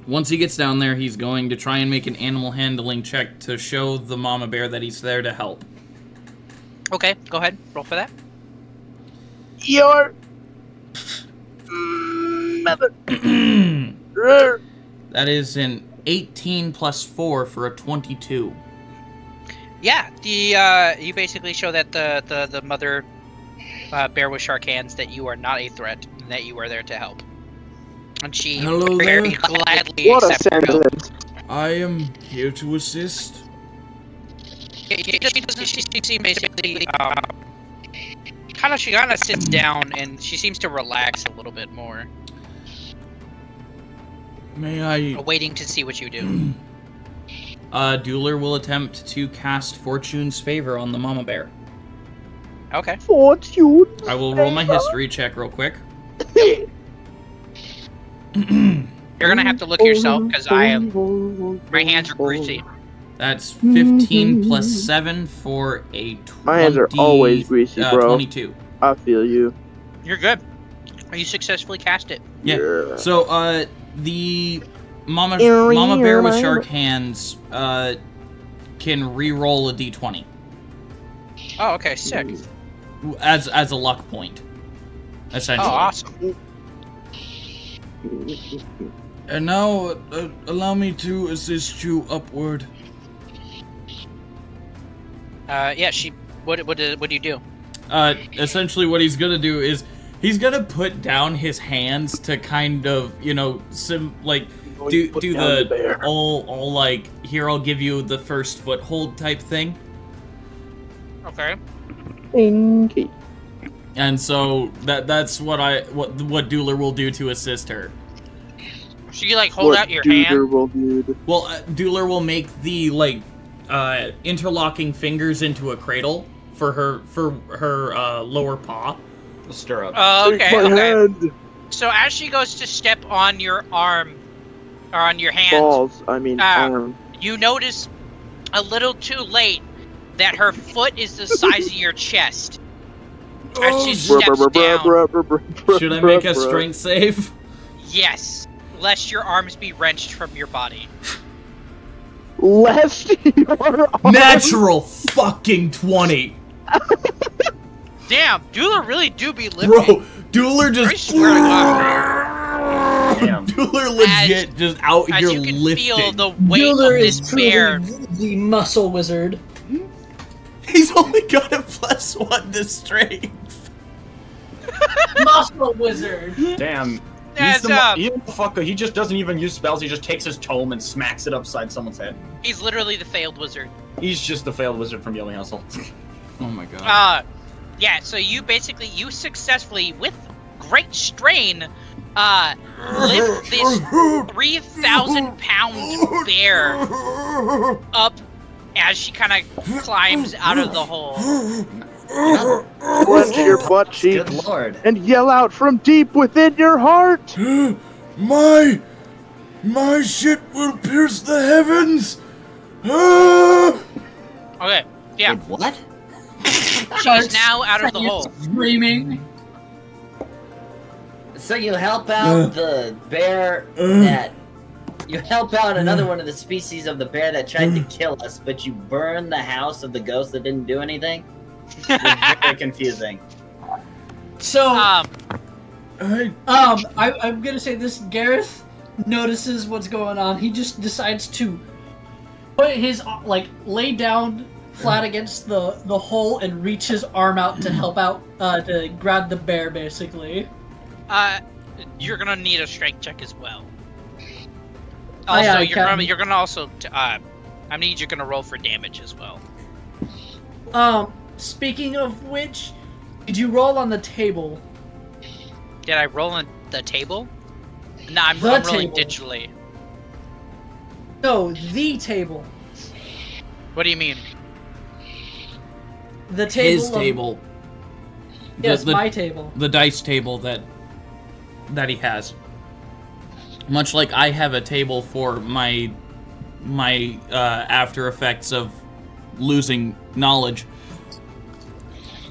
Speaker 4: once he gets down there, he's going to try and make an animal handling check to show the mama bear that he's there to help.
Speaker 2: Okay, go ahead. Roll for that.
Speaker 7: Your mother.
Speaker 4: That is an 18 plus 4 for a 22.
Speaker 2: Yeah, you basically show that the mother bear with shark hands that you are not a threat and that you are there to help. And she very gladly accepts your help.
Speaker 6: I am here to assist.
Speaker 2: She basically she kind of sits down and she seems to relax a little bit more.
Speaker 6: May I...
Speaker 2: Waiting to see what you do.
Speaker 4: Dueler will attempt to cast Fortune's Favor on the mama bear.
Speaker 2: Okay.
Speaker 7: Fortune.
Speaker 4: I will roll my history check real quick.
Speaker 2: You're gonna have to look yourself because my hands are greasy.
Speaker 4: That's 15 plus 7 for a 20...
Speaker 7: My hands are always greasy, bro.
Speaker 4: 22.
Speaker 7: I feel you.
Speaker 2: You're good. You successfully cast it.
Speaker 4: Yeah. So, the mama bear with shark hands can re-roll a d20.
Speaker 2: Oh, okay, sick.
Speaker 4: As a luck point, essentially.
Speaker 2: Oh, awesome.
Speaker 6: And now, allow me to assist you upward.
Speaker 2: Yeah, what do you do?
Speaker 4: Essentially what he's gonna do is he's gonna put down his hands to kind of, do the all like, here, I'll give you the first foothold type thing.
Speaker 2: Okay.
Speaker 7: Okay.
Speaker 4: And so that's what Dueler will do to assist her.
Speaker 2: So you hold out your hand?
Speaker 4: Well, Dueler will make the interlocking fingers into a cradle for her lower paw.
Speaker 5: The stirrup.
Speaker 2: Oh, okay.
Speaker 7: Hand.
Speaker 2: So as she goes to step on your arm, or on your hand,
Speaker 7: arm.
Speaker 2: You notice a little too late that her foot is the size of your chest. As she steps down.
Speaker 4: Should I make a strength save?
Speaker 2: Yes, lest your arms be wrenched from your body.
Speaker 7: Lest your arms...
Speaker 4: Natural fucking 20.
Speaker 2: Damn, Dueler really do be lifting.
Speaker 4: Bro, Dueler just...
Speaker 2: I swear to God.
Speaker 5: Damn.
Speaker 4: Dueler legit just out here
Speaker 2: you can
Speaker 4: lifting.
Speaker 2: feel the weight
Speaker 8: Dueler
Speaker 2: of this
Speaker 8: is
Speaker 2: bear.
Speaker 8: the muscle wizard.
Speaker 4: He's only got a +1 to strength.
Speaker 8: Muscle wizard.
Speaker 5: Damn.
Speaker 2: That's,
Speaker 5: He's the fucker. He just doesn't even use spells. He just takes his tome and smacks it upside someone's head.
Speaker 2: He's literally the failed wizard.
Speaker 5: He's just the failed wizard from Yelling Hustle.
Speaker 4: Oh my god.
Speaker 2: Yeah, so you successfully, with great strain, lift this 3,000-pound bear up as she kind of climbs out of the hole.
Speaker 7: Clench your butt cheeks.
Speaker 3: Good lord.
Speaker 7: And yell out from deep within your heart.
Speaker 6: My shit will pierce the heavens.
Speaker 2: Okay, yeah.
Speaker 3: Wait, what?
Speaker 2: She's now out of the hole.
Speaker 8: Screaming.
Speaker 3: So you help out the bear that... You help out another one of the species of the bear that tried to kill us, but you burn the house of the ghost that didn't do anything? It's very confusing.
Speaker 8: So,
Speaker 6: I
Speaker 8: I'm gonna say this. Gareth notices what's going on. He just decides to put his lay down flat against the hole and reach his arm out to help out to grab the bear, basically.
Speaker 2: you're gonna need a strength check as well. Also, you're gonna also. I need you're gonna roll for damage as well.
Speaker 8: Speaking of which, did you roll on the table?
Speaker 2: Did I roll on the table? No, I'm rolling digitally.
Speaker 8: No, the table.
Speaker 2: What do you mean?
Speaker 8: The table.
Speaker 4: His table.
Speaker 8: Yes, my table.
Speaker 4: The dice table that he has. Much like I have a table for my after effects of losing knowledge.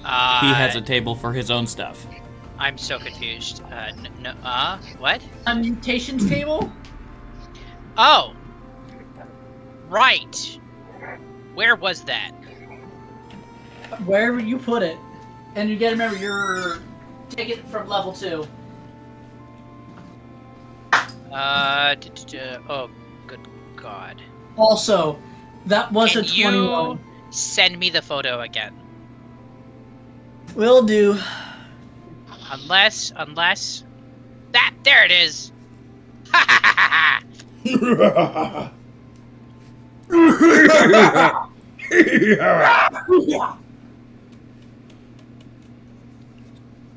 Speaker 4: He has a table for his own stuff.
Speaker 2: I'm so confused. What?
Speaker 8: A mutations table?
Speaker 2: Oh. Right. Where was that?
Speaker 8: Wherever you put it. And you gotta remember, you're taking it from level 2.
Speaker 2: Oh, good God.
Speaker 8: Also, that was a 21.
Speaker 2: You send me the photo again.
Speaker 8: Will do.
Speaker 2: Unless... There it is! Ha ha ha ha!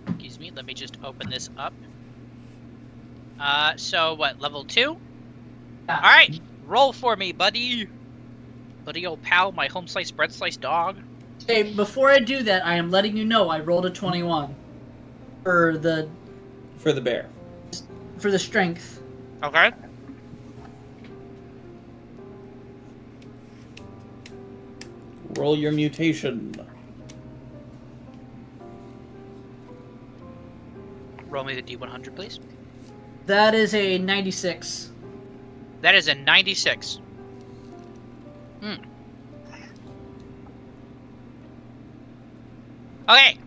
Speaker 2: Excuse me, let me just open this up. So what, level 2?
Speaker 8: Yeah.
Speaker 2: Alright, roll for me, buddy. Buddy old pal, my home slice bread slice dog.
Speaker 8: Hey, before I do that, I am letting you know I rolled a 21. For the
Speaker 4: bear.
Speaker 8: For the strength.
Speaker 2: Okay.
Speaker 4: Roll your mutation.
Speaker 2: Roll me the D100, please.
Speaker 8: That is a 96.
Speaker 2: That is a 96. Okay.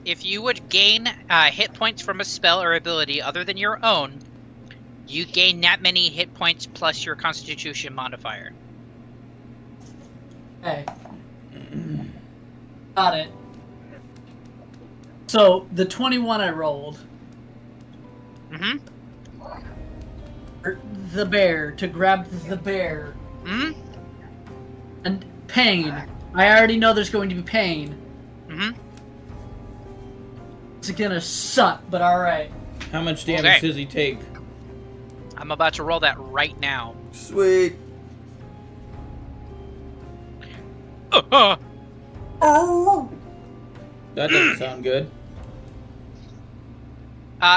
Speaker 2: If you would gain hit points from a spell or ability other than your own, you gain that many hit points plus your Constitution modifier.
Speaker 8: Okay. Got it. So, the 21 I rolled.
Speaker 2: Mm-hmm.
Speaker 8: The bear, to grab the bear.
Speaker 2: Mm-hmm.
Speaker 8: And pain. I already know there's going to be pain.
Speaker 2: Mm-hmm.
Speaker 8: It's gonna suck, but alright.
Speaker 4: How much damage does he take?
Speaker 2: I'm about to roll that right now.
Speaker 4: Sweet.
Speaker 8: Oh!
Speaker 4: That doesn't sound good.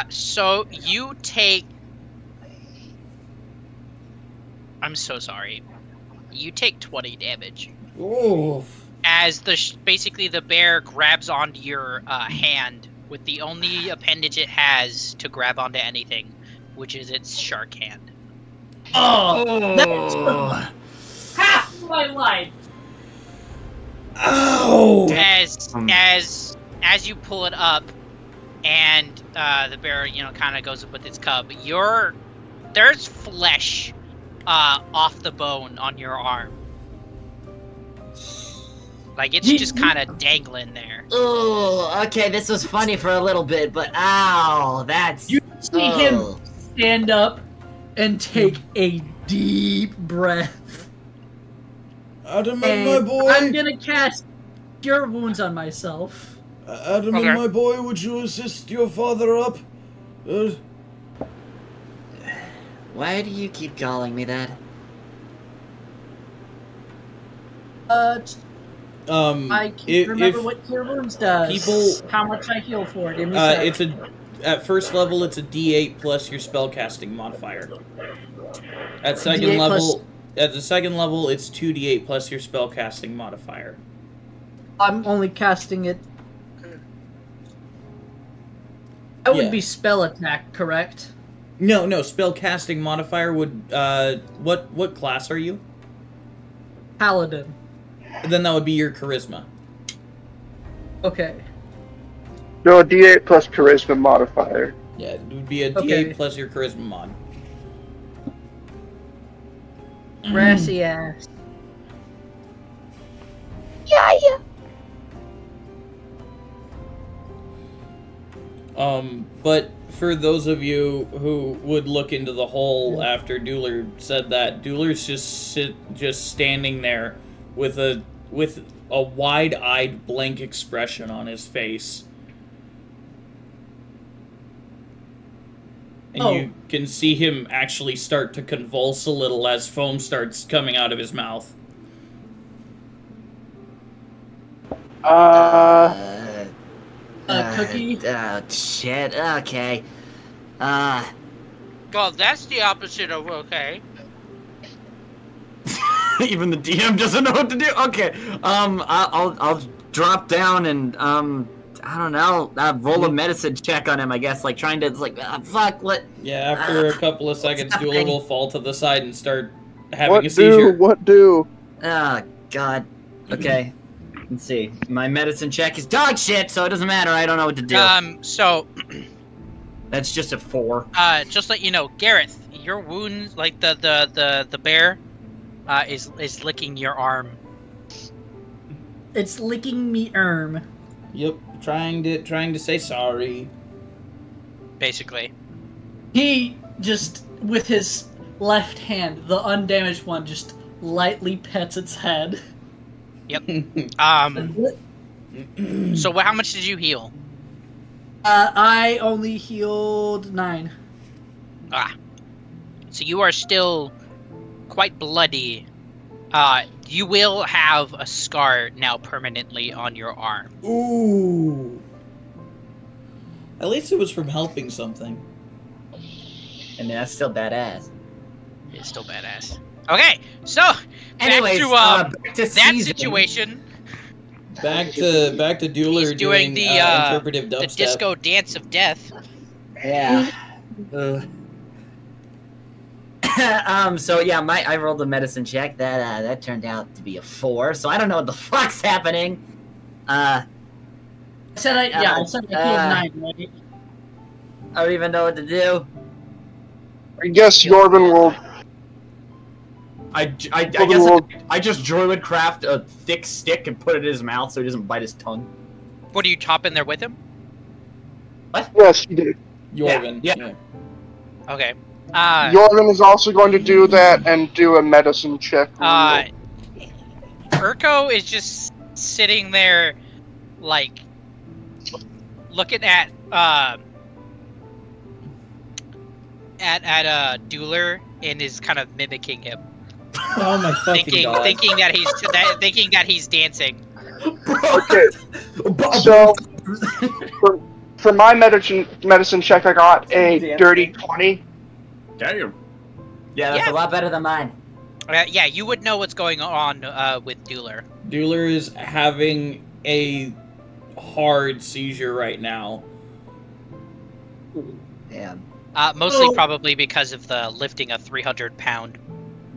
Speaker 2: So you take... I'm so sorry. You take 20 damage.
Speaker 4: Ooh.
Speaker 2: As basically the bear grabs onto your hand with the only appendage it has to grab onto anything, which is its shark hand.
Speaker 8: Oh! That's half my life!
Speaker 4: Oh!
Speaker 2: As you pull it up, and the bear, kind of goes up with its cub, there's flesh off the bone on your arm. Like, it's just kind of dangling there.
Speaker 3: Oh, okay, this was funny for a little bit, but ow, that's...
Speaker 8: You see him stand up and take a deep breath.
Speaker 6: Adam and my boy!
Speaker 8: I'm gonna cast Cure Wounds on myself.
Speaker 6: Adam and my boy, would you assist your father up?
Speaker 3: Why do you keep calling me that?
Speaker 8: I can't remember what Cure Wounds does. How much I heal for it.
Speaker 4: At first level, it's a D8 plus your spellcasting modifier. At second level, at the second level, it's 2d8 plus your spellcasting modifier.
Speaker 8: I'm only casting it. That would be spell attack, correct?
Speaker 4: No, spellcasting modifier would. What class are you?
Speaker 8: Paladin.
Speaker 4: Then that would be your charisma.
Speaker 8: Okay.
Speaker 1: No, a D8 plus charisma modifier.
Speaker 4: Yeah, it would be a D8 plus your charisma mod.
Speaker 8: Brassy ass.
Speaker 1: Yeah.
Speaker 4: But for those of you who would look into the hole after Dueler said that, Dueler's just standing there with a wide-eyed blank expression on his face. And you can see him actually start to convulse a little as foam starts coming out of his mouth.
Speaker 8: Cookie?
Speaker 3: Oh, shit. Okay.
Speaker 2: Well, that's the opposite of okay.
Speaker 5: Even the DM doesn't know what to do. Okay. I'll drop down and I don't know. Roll a medicine check on him. I guess like trying to fuck what.
Speaker 4: Yeah. After a couple of seconds, Dueler will fall to the side and start having a seizure.
Speaker 7: What do?
Speaker 3: Oh God. Okay. Let's see. My medicine check is dog shit, so it doesn't matter. I don't know what to do.
Speaker 2: So
Speaker 5: That's just a 4.
Speaker 2: Just let you know, Gareth, your wounds, like the bear, is licking your arm.
Speaker 8: It's licking me arm.
Speaker 4: Yep, trying to say sorry.
Speaker 2: Basically.
Speaker 8: He just, with his left hand, the undamaged one, just lightly pets its head.
Speaker 2: Yep. So how much did you heal?
Speaker 8: I only healed 9.
Speaker 2: So you are still quite bloody. You will have a scar now permanently on your arm.
Speaker 4: Ooh. At least it was from helping something.
Speaker 3: And that's still badass.
Speaker 2: It's still badass. Okay, so
Speaker 3: Anyways,
Speaker 2: back to
Speaker 3: back to
Speaker 2: that
Speaker 3: season.
Speaker 2: situation.
Speaker 4: Back to Dueler
Speaker 2: He's doing the
Speaker 4: interpretive dubstep.
Speaker 2: the disco dance of death.
Speaker 3: Yeah. So yeah, I rolled a medicine check. That turned out to be a 4. So I don't know what the fuck's happening.
Speaker 8: I said I healed 9, right?
Speaker 3: I don't even know what to do.
Speaker 1: I guess Jorvin will.
Speaker 5: I guess I just druidcraft a thick stick and put it in his mouth so he doesn't bite his tongue.
Speaker 2: What, are you chopping there with him?
Speaker 5: What?
Speaker 1: Yes, you did.
Speaker 4: Jorvin.
Speaker 5: Yeah.
Speaker 2: Okay.
Speaker 1: Jorvin is also going to do that and do a medicine check.
Speaker 2: Urko is just sitting there, like, looking at Dueler and is kind of mimicking him.
Speaker 4: Oh my fucking god.
Speaker 2: Thinking that he's dancing.
Speaker 1: Okay. So, for my medicine check, I got a dirty 20.
Speaker 5: Damn.
Speaker 3: Yeah, that's a lot better than mine.
Speaker 2: Yeah, you would know what's going on with Dueler.
Speaker 4: Dueler is having a hard seizure right now.
Speaker 3: Damn.
Speaker 2: Mostly probably because of the lifting a 300-pound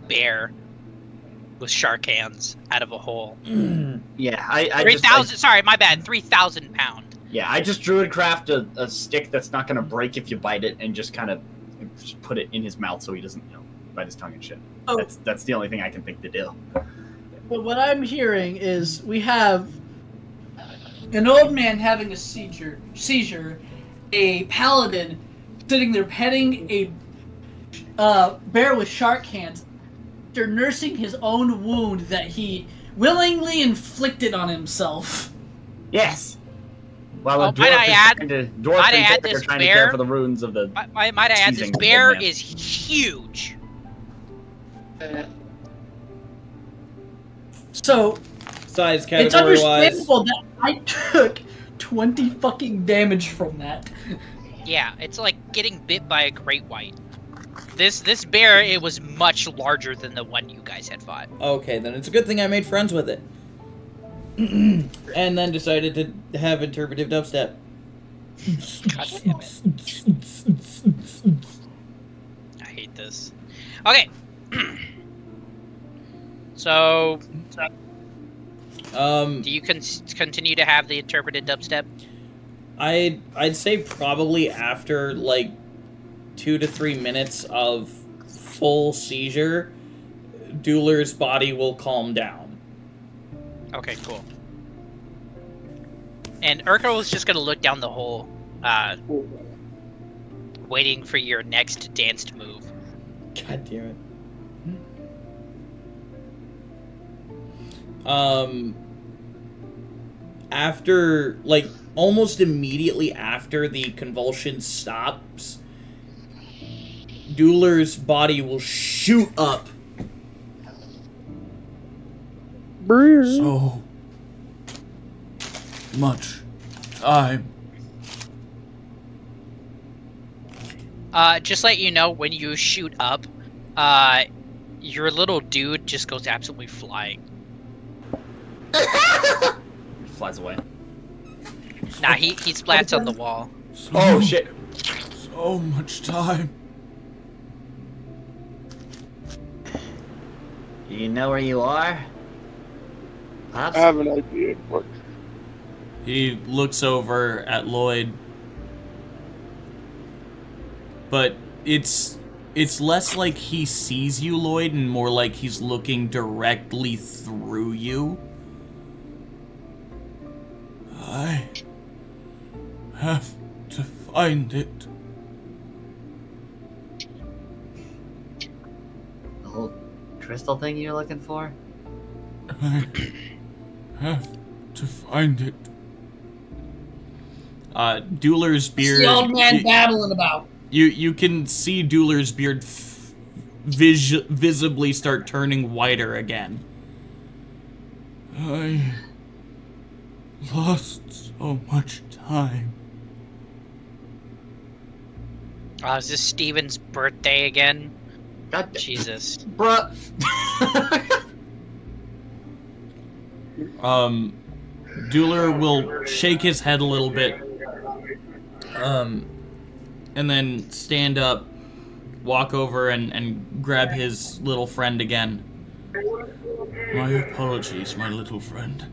Speaker 2: bear with shark hands out of a hole.
Speaker 3: Yeah, I
Speaker 2: 3,000. Sorry, my bad. 3,000 pound.
Speaker 5: Yeah, I just druidcraft a stick that's not gonna break if you bite it, and just kind of put it in his mouth so he doesn't, bite his tongue and shit.
Speaker 8: Oh.
Speaker 5: That's the only thing I can think to do.
Speaker 8: But what I'm hearing is we have an old man having a seizure, a paladin sitting there petting a bear with shark hands. They're nursing his own wound that he willingly inflicted on himself.
Speaker 5: Yes. While
Speaker 2: Oh,
Speaker 5: a dwarf is trying to care for the ruins of the.
Speaker 2: Might I add, this bear is huge.
Speaker 8: So,
Speaker 4: Size
Speaker 8: it's
Speaker 4: category wise.
Speaker 8: understandable that I took 20 fucking damage from that.
Speaker 2: Yeah, it's like getting bit by a great white. This bear, it was much larger than the one you guys had fought.
Speaker 4: Okay, then it's a good thing I made friends with it. And then decided to have interpretive dubstep.
Speaker 2: God damn it. I hate this. Okay. So, do you continue to have the interpreted dubstep?
Speaker 4: I'd say probably after like 2 to 3 minutes of full seizure, Dueler's body will calm down.
Speaker 2: Okay, cool. And Urko is just gonna look down the hole waiting for your next danced move.
Speaker 4: God damn it. After, like, almost immediately after the convulsion stops, Dueler's body will shoot up.
Speaker 6: So much time.
Speaker 2: Just let you know, when you shoot up, your little dude just goes absolutely flying.
Speaker 5: Flies away.
Speaker 2: Nah, he splats on the wall.
Speaker 5: Oh shit!
Speaker 6: So much time.
Speaker 3: You know where you are? Pops?
Speaker 1: I have an idea. What?
Speaker 4: He looks over at Lloyd. But it's less like he sees you, Lloyd, and more like he's looking directly through you.
Speaker 6: I have to find it.
Speaker 3: The whole crystal thing you're looking for?
Speaker 6: I have to find it.
Speaker 4: Dueler's beard...
Speaker 8: What's the old man babbling about?
Speaker 4: You can see Dueler's beard visibly start turning whiter again.
Speaker 6: I lost so much time.
Speaker 2: Is this Steven's birthday again?
Speaker 5: God,
Speaker 2: Jesus.
Speaker 5: bruh.
Speaker 4: Dueler will shake his head a little bit. And then stand up, walk over, and grab his little friend again.
Speaker 6: My apologies, my little friend.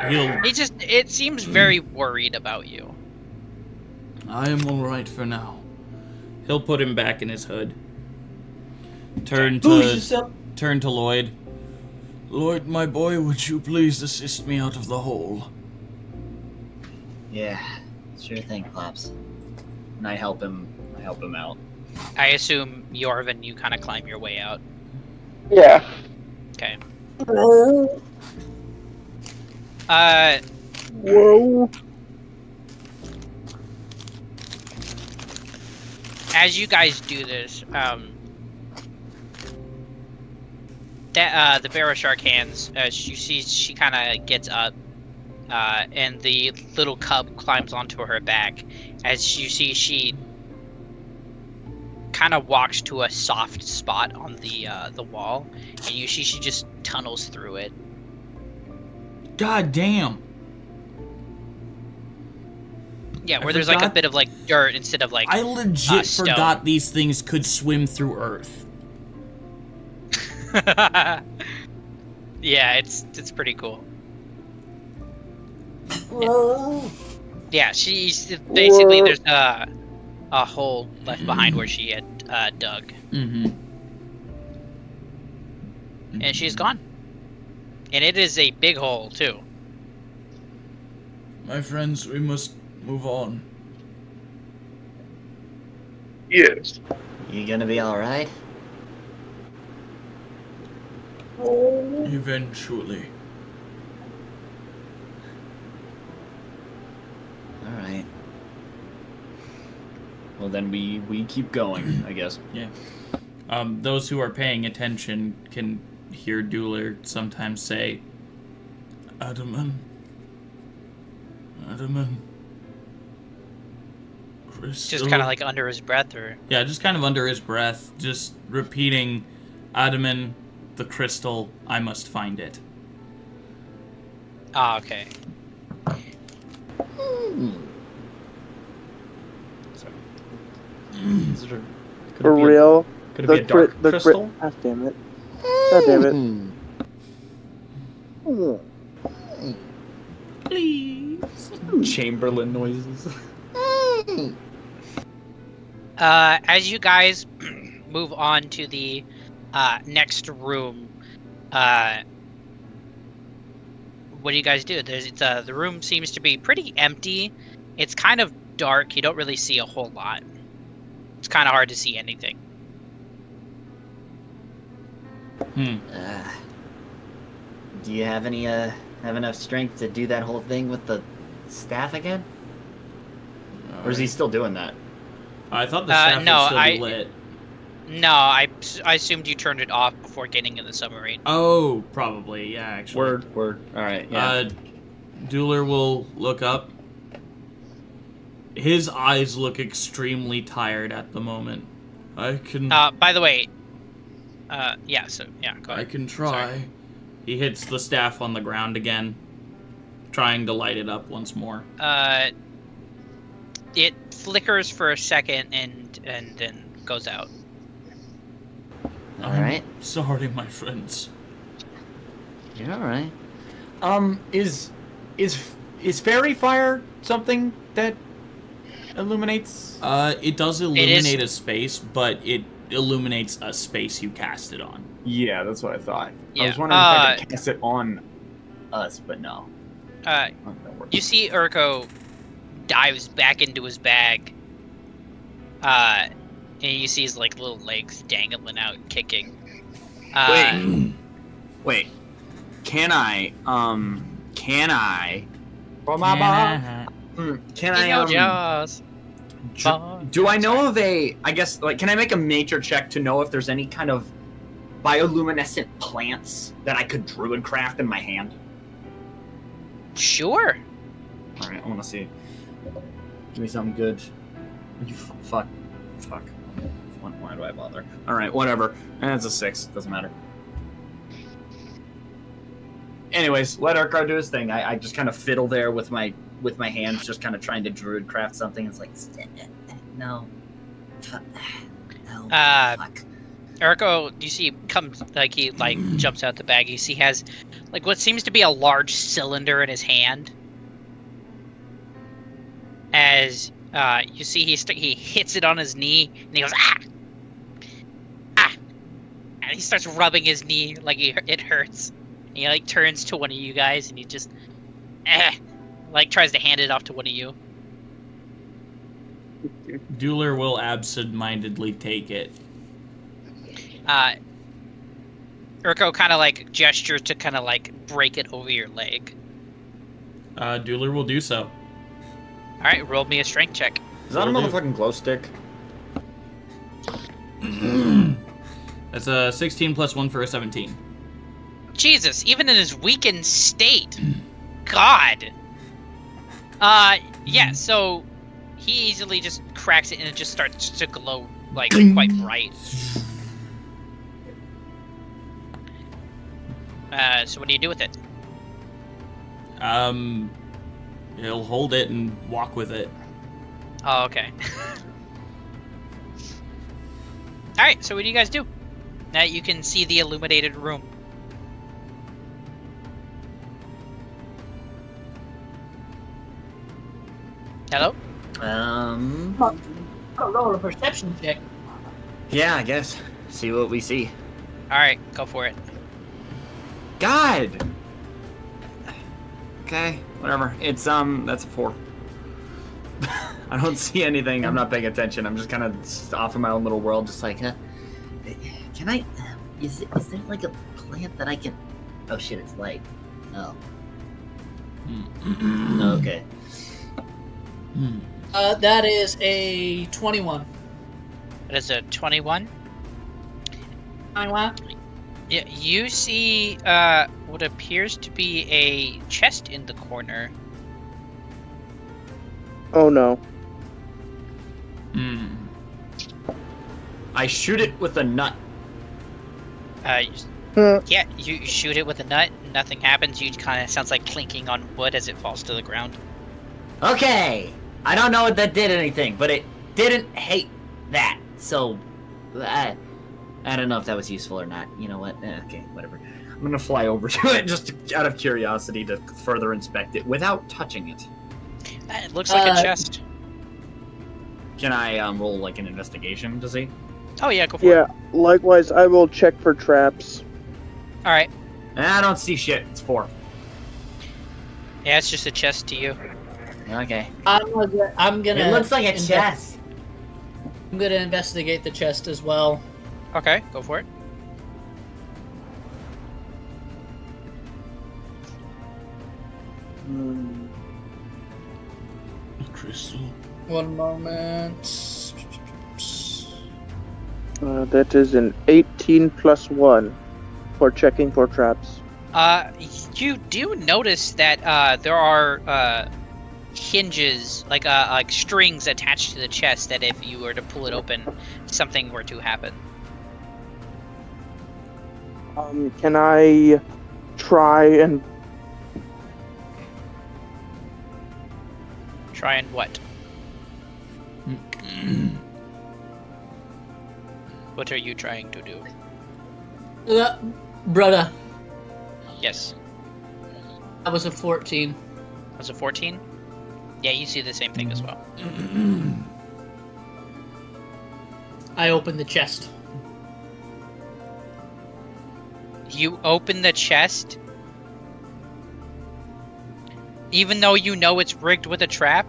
Speaker 2: It seems very worried about you.
Speaker 6: I am alright for now.
Speaker 4: He'll put him back in his hood. Turn to Lloyd.
Speaker 6: Lloyd, my boy, would you please assist me out of the hole?
Speaker 3: Yeah, sure thing, Pops.
Speaker 5: And I help him out.
Speaker 2: I assume, Yorvin, you kind of climb your way out.
Speaker 1: Yeah.
Speaker 2: Okay.
Speaker 1: Whoa.
Speaker 2: As you guys do this, the Barrow Shark hands, you see she kind of gets up, and the little cub climbs onto her back. As you see, she kind of walks to a soft spot on the wall, and you see she just tunnels through it.
Speaker 4: God damn.
Speaker 2: Yeah, where there's like a bit of like dirt instead of like
Speaker 4: I legit
Speaker 2: stone.
Speaker 4: forgot these things could swim through Earth.
Speaker 2: Yeah, it's pretty cool. Yeah, she's basically there's a hole left behind where she had dug.
Speaker 4: Mm-hmm.
Speaker 2: And she's gone. And it is a big hole too.
Speaker 6: My friends, we must move on.
Speaker 1: Yes.
Speaker 3: You gonna be alright?
Speaker 6: Eventually.
Speaker 3: Alright.
Speaker 5: Well, then we keep going, I guess.
Speaker 4: Yeah. Those who are paying attention can hear Dueler sometimes say,
Speaker 6: Adaman. Crystal.
Speaker 2: Just kind of like under his breath, or
Speaker 4: yeah, just kind of under his breath, just repeating, Adaman, the crystal, I must find it.
Speaker 2: ah, okay.
Speaker 7: For real?
Speaker 5: Could it be a dark crystal?
Speaker 7: God damn it. God damn it.
Speaker 4: Please.
Speaker 5: Chamberlain noises.
Speaker 2: As you guys move on to the what do you guys do? The room seems to be pretty empty. It's kind of dark. You don't really see a whole lot. It's kind of hard to see anything.
Speaker 3: Do you have any have enough strength to do that whole thing with the staff again? Or is he still doing that?
Speaker 4: I thought the staff was still lit.
Speaker 2: No, I assumed you turned it off before getting in the submarine.
Speaker 4: Oh, probably, yeah, actually.
Speaker 5: Word. Alright, yeah.
Speaker 4: Dueler will look up. His eyes look extremely tired at the moment. I can...
Speaker 2: by the way... go ahead.
Speaker 4: I can try.
Speaker 2: Sorry.
Speaker 4: He hits the staff on the ground again, trying to light it up once more.
Speaker 2: It flickers for a second and then goes out.
Speaker 3: Alright.
Speaker 6: Sorry, my friends.
Speaker 3: You're alright.
Speaker 5: Is fairy fire something that illuminates?
Speaker 4: It does illuminate a space, but it illuminates a space you cast it on.
Speaker 5: Yeah, that's what I thought.
Speaker 2: Yeah.
Speaker 5: I was wondering if I could cast it on us, but no.
Speaker 2: You see Urko dives back into his bag. And you see his like little legs dangling out, kicking.
Speaker 5: Wait. Can I? Do I know of a? I guess like, can I make a nature check to know if there's any kind of bioluminescent plants that I could druid craft in my hand?
Speaker 2: Sure.
Speaker 5: All right, I want to see. Give me something good. Fuck. Why do I bother? All right, whatever. It's a 6. Doesn't matter. Anyways, let Urko do his thing. I just kind of fiddle there with my hands, just kind of trying to druid craft something. It's like, no. No. Fuck.
Speaker 2: Urko, you see, comes like he jumps out the bag. You see, he has like what seems to be a large cylinder in his hand. As you see, he hits it on his knee, and he goes ah, and he starts rubbing his knee like it hurts. And he like turns to one of you guys, and he just like tries to hand it off to one of you.
Speaker 4: Dueler will absent-mindedly take it.
Speaker 2: Urko kind of like gestures to kind of like break it over your leg.
Speaker 4: Dueler will do so.
Speaker 2: Alright, roll me a strength check.
Speaker 5: Is that a motherfucking glow stick?
Speaker 4: That's a 16 plus 1 for a 17.
Speaker 2: Jesus, even in his weakened state. God. Yeah, so he easily just cracks it and it just starts to glow like quite bright. So what do you do with it?
Speaker 4: He'll hold it and walk with it.
Speaker 2: Oh, okay. Alright, so what do you guys do? Now you can see the illuminated room. Hello?
Speaker 8: Roll a perception check.
Speaker 3: Yeah, I guess. See what we see.
Speaker 2: Alright, go for it.
Speaker 5: God! Okay, whatever. It's, that's a 4. I don't see anything. I'm not paying attention. I'm just kind of off in my own little world, just like,
Speaker 3: can I, is there like a plant that I can, oh shit, it's light. Oh. Okay.
Speaker 8: That is a 21.
Speaker 2: That is a 21?
Speaker 8: 21?
Speaker 2: Yeah, you see what appears to be a chest in the corner.
Speaker 7: Oh no.
Speaker 5: I shoot it with a nut.
Speaker 2: Yeah, you shoot it with a nut, nothing happens. You kind of sounds like clinking on wood as it falls to the ground.
Speaker 3: Okay! I don't know if that did anything, but it didn't hate that, so... I don't know if that was useful or not. You know what? Okay, whatever.
Speaker 5: I'm gonna fly over to it just out of curiosity to further inspect it without touching it.
Speaker 2: It looks like a chest.
Speaker 5: Can I roll like an investigation to see?
Speaker 2: Oh yeah, go for it.
Speaker 7: Yeah, likewise, I will check for traps.
Speaker 2: Alright.
Speaker 5: I don't see shit. It's 4.
Speaker 2: Yeah, it's just a chest to you.
Speaker 3: Okay.
Speaker 8: I'm gonna.
Speaker 3: It looks like a chest.
Speaker 8: I'm gonna investigate the chest as well.
Speaker 2: Okay, go for it.
Speaker 6: Crystal.
Speaker 8: One moment.
Speaker 7: That is an 18 plus 1 for checking for traps.
Speaker 2: You do notice that there are hinges, like strings attached to the chest that if you were to pull it open, something were to happen.
Speaker 7: Can I try and...
Speaker 2: Try and what? What are you trying to do?
Speaker 8: Brother.
Speaker 2: Yes.
Speaker 8: That was a 14.
Speaker 2: Was it 14? Yeah, you see the same thing as well.
Speaker 8: I opened the chest.
Speaker 2: You open the chest? Even though you know it's rigged with a trap?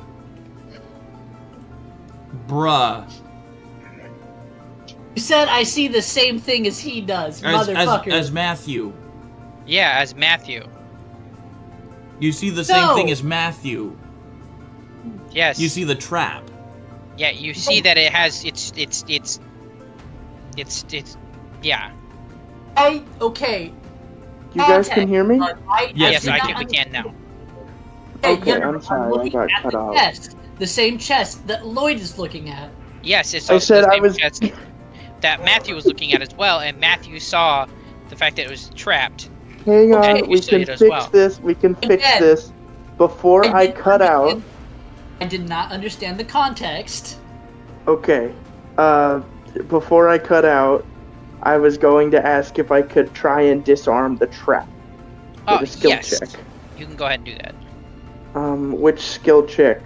Speaker 6: Bruh.
Speaker 8: You said I see the same thing as he does, motherfucker.
Speaker 6: As Matthew.
Speaker 2: Yeah, as Matthew.
Speaker 6: You see the same thing as Matthew.
Speaker 2: Yes.
Speaker 6: You see the trap.
Speaker 2: Yeah, you see that it has yeah.
Speaker 8: Okay.
Speaker 7: You guys can hear me?
Speaker 2: Yes, we can now.
Speaker 7: Okay, I'm sorry, I got cut off.
Speaker 8: The same chest that Lloyd is looking at.
Speaker 2: Yes, it's also the same chest that Matthew was looking at as well, and Matthew saw the fact that it was trapped.
Speaker 7: Hang on, we can fix this. We can fix this. Before I cut out...
Speaker 8: I did not understand the context.
Speaker 7: Okay. Before I cut out, I was going to ask if I could try and disarm the trap.
Speaker 2: Oh,
Speaker 7: with a skill
Speaker 2: yes.
Speaker 7: check.
Speaker 2: You can go ahead and do that.
Speaker 7: Which skill check?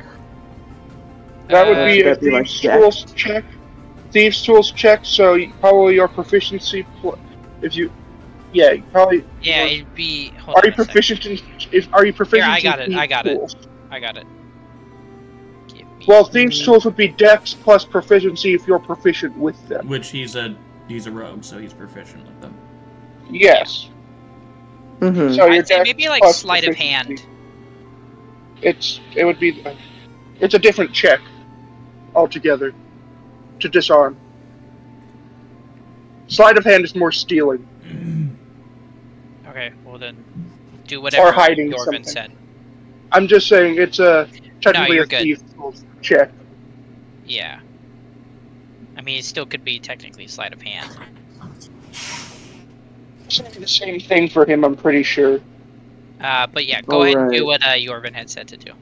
Speaker 1: That would be a Thieves' Tools check. Thieves' Tools check, so probably your proficiency... If you... Yeah, probably...
Speaker 2: Yeah, it'd be...
Speaker 1: Are you proficient in... Are you proficient in
Speaker 2: I got
Speaker 1: Tools?
Speaker 2: it.
Speaker 1: Well, Thieves' Tools would be Dex plus proficiency if you're proficient with them.
Speaker 6: Which he's a rogue, so he's proficient with them.
Speaker 1: Yes.
Speaker 7: Mm-hmm.
Speaker 1: So
Speaker 2: I'd say maybe like sleight of hand.
Speaker 1: It's a different check altogether to disarm. Sleight of hand is more stealing.
Speaker 2: Okay, well then do whatever
Speaker 1: or hiding
Speaker 2: Jorvin said.
Speaker 1: I'm just saying it's technically a Thieves' Tools check.
Speaker 2: Yeah. I mean, it still could be technically sleight of hand.
Speaker 1: The same thing for him, I'm pretty sure.
Speaker 2: But yeah, go ahead and do what Jorvin had said to do.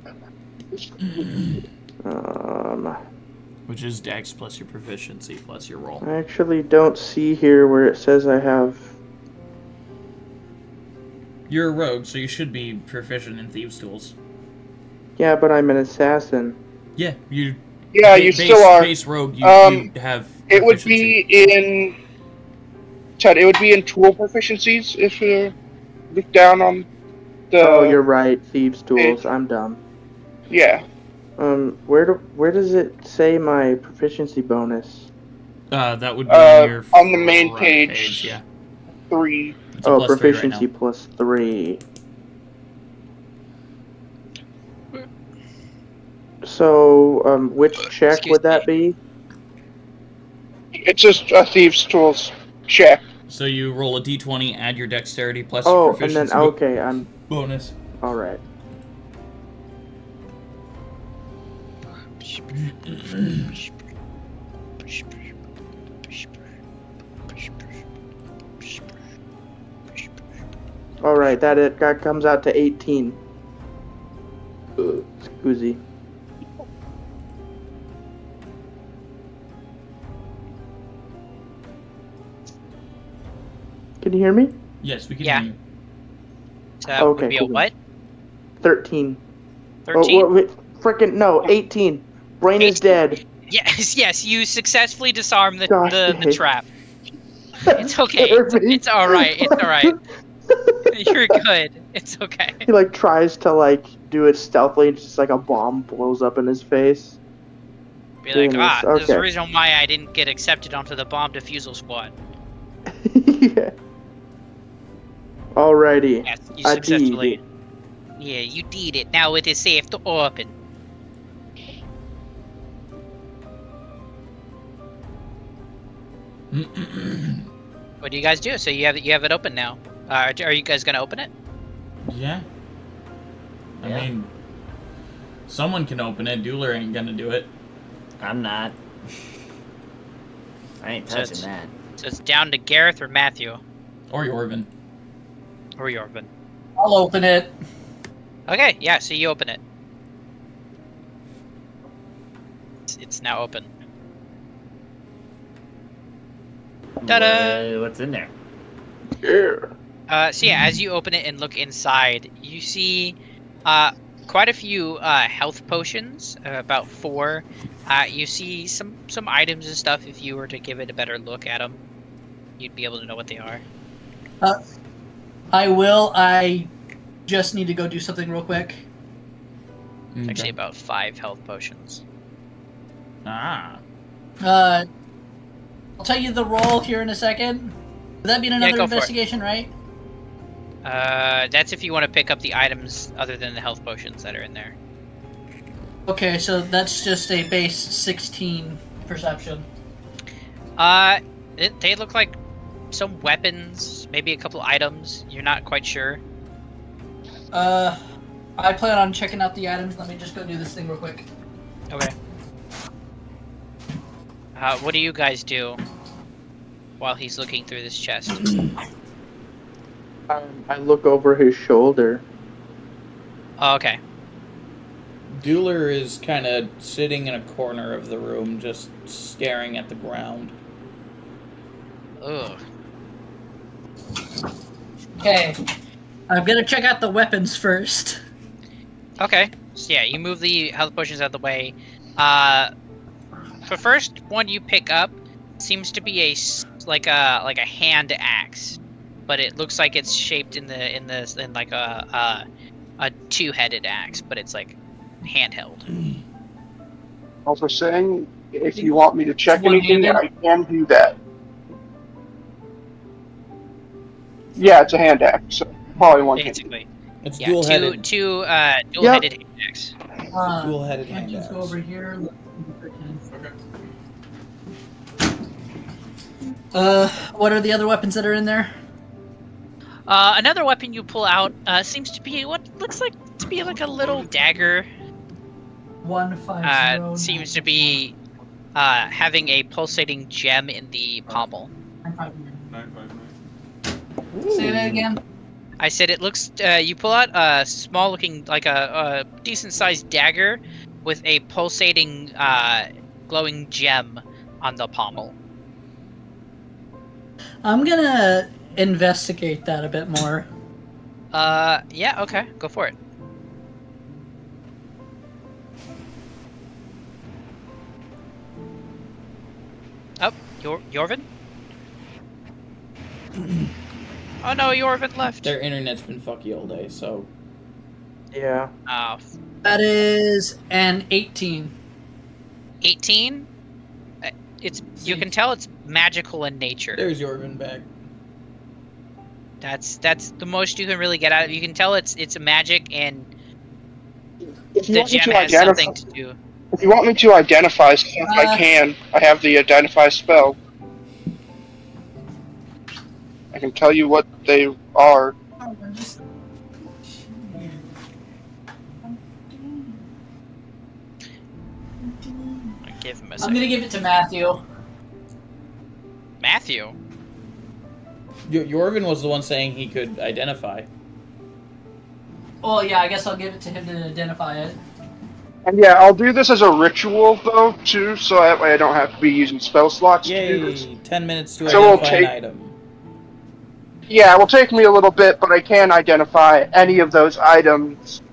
Speaker 6: Which is Dex plus your proficiency plus your roll.
Speaker 7: I actually don't see here where it says I have...
Speaker 6: You're a rogue, so you should be proficient in Thieves' Tools.
Speaker 7: Yeah, but I'm an assassin.
Speaker 6: Yeah, you...
Speaker 1: Yeah, you still are.
Speaker 6: Base rogue, you have
Speaker 1: it would be in... Ted, it would be in tool proficiencies if you look down on the...
Speaker 7: Oh, you're right. Thieves' Tools. I'm dumb.
Speaker 1: Yeah.
Speaker 7: Where does it say my proficiency bonus?
Speaker 6: That would be your
Speaker 1: on the main page.
Speaker 6: Yeah.
Speaker 1: 3.
Speaker 7: Oh, proficiency right plus 3. So, which check would that be?
Speaker 1: It's just a Thieves' Tools check.
Speaker 4: So you roll a d20, add your dexterity plus your proficiency.
Speaker 7: And then, okay, I'm...
Speaker 4: bonus.
Speaker 7: Alright. Alright, that comes out to 18. Scoozy. Can you hear me?
Speaker 4: Yes, we can hear you.
Speaker 2: So would be a what?
Speaker 7: 13.
Speaker 2: 13?
Speaker 7: Oh, frickin' no, 18. Brain is dead.
Speaker 2: Yes, you successfully disarmed the trap. It's okay. It's alright. It's alright. You're good. It's okay.
Speaker 7: He tries to do it stealthily and just like a bomb blows up in his face?
Speaker 2: Be like,
Speaker 7: Okay.
Speaker 2: there's a reason why I didn't get accepted onto the bomb defusal squad.
Speaker 7: Yeah. Alrighty.
Speaker 2: Yes, you successfully. Yeah, you did it. Now it is safe to open. What do you guys do? So you have it open now. Are you guys gonna open it?
Speaker 4: Yeah. I mean, someone can open it. Dueler ain't gonna do it.
Speaker 3: I'm not. I ain't touching that.
Speaker 2: So it's down to Gareth or Matthew.
Speaker 4: Or Yorvin.
Speaker 2: Or Yorvin.
Speaker 8: I'll open it.
Speaker 2: Okay, yeah, so you open it. It's now open. Ta-da!
Speaker 3: What's in there?
Speaker 7: Yeah.
Speaker 2: So yeah, as you open it and look inside, you see quite a few health potions, about 4. You see some items and stuff. If you were to give it a better look at them, you'd be able to know what they are.
Speaker 8: I will. I just need to go do something real quick.
Speaker 2: It's actually about 5 health potions.
Speaker 4: Ah.
Speaker 8: I'll tell you the roll here in a second. Would that be another investigation, right?
Speaker 2: That's if you want to pick up the items other than the health potions that are in there.
Speaker 8: Okay, so that's just a base 16 perception.
Speaker 2: They look like some weapons, maybe a couple items. You're not quite sure.
Speaker 8: I plan on checking out the items. Let me just go do this thing real quick.
Speaker 2: Okay. What do you guys do while he's looking through this chest?
Speaker 7: I look over his shoulder.
Speaker 2: Oh, okay.
Speaker 4: Dueler is kind of sitting in a corner of the room, just staring at the ground.
Speaker 2: Ugh.
Speaker 8: Okay. I'm gonna check out the weapons first.
Speaker 2: Okay. So yeah, you move the health potions out of the way. The first one you pick up seems to be like a hand axe, but it looks like it's shaped in like a 2-headed axe, but it's like handheld.
Speaker 1: Also saying, if you want me to check anything, I can do that. Yeah, it's a hand axe, so probably one.
Speaker 2: Basically,
Speaker 4: it's dual-headed.
Speaker 2: Dual-headed hand axe.
Speaker 4: Dual-headed hand axe.
Speaker 8: Just go over here. What are the other weapons that are in there?
Speaker 2: Another weapon you pull out seems to be what looks like to be like a little dagger.
Speaker 8: 150.
Speaker 2: Seems to be having a pulsating gem in the pommel.
Speaker 8: 959. Say that again.
Speaker 2: I said it looks. You pull out a small-looking, like a decent-sized dagger with a pulsating, glowing gem on the pommel.
Speaker 8: I'm gonna investigate that a bit more.
Speaker 2: Yeah, okay, go for it. Oh, Yorvin? Oh no, Yorvin left.
Speaker 4: Their internet's been fucky all day, so...
Speaker 7: Yeah.
Speaker 2: Oh.
Speaker 8: That is an 18.
Speaker 2: 18? You can tell it's magical in nature.
Speaker 4: There's Yorvin back.
Speaker 2: That's the most you can really get out of it. You can tell it's a magic, and the gem has something to do.
Speaker 1: If you want me to identify stuff, I can. I have the identify spell. I can tell you what they are.
Speaker 2: Give him a
Speaker 8: I'm
Speaker 2: second.
Speaker 8: gonna give it to Matthew.
Speaker 2: Matthew?
Speaker 4: Yorvin was the one saying he could identify.
Speaker 8: Well, yeah, I guess I'll give it to him to identify it.
Speaker 1: And yeah, I'll do this as a ritual, though, too, so that way I don't have to be using spell slots to do this.
Speaker 4: 10 minutes to
Speaker 1: So
Speaker 4: identify an item.
Speaker 1: Yeah, it will take me a little bit, but I can identify any of those items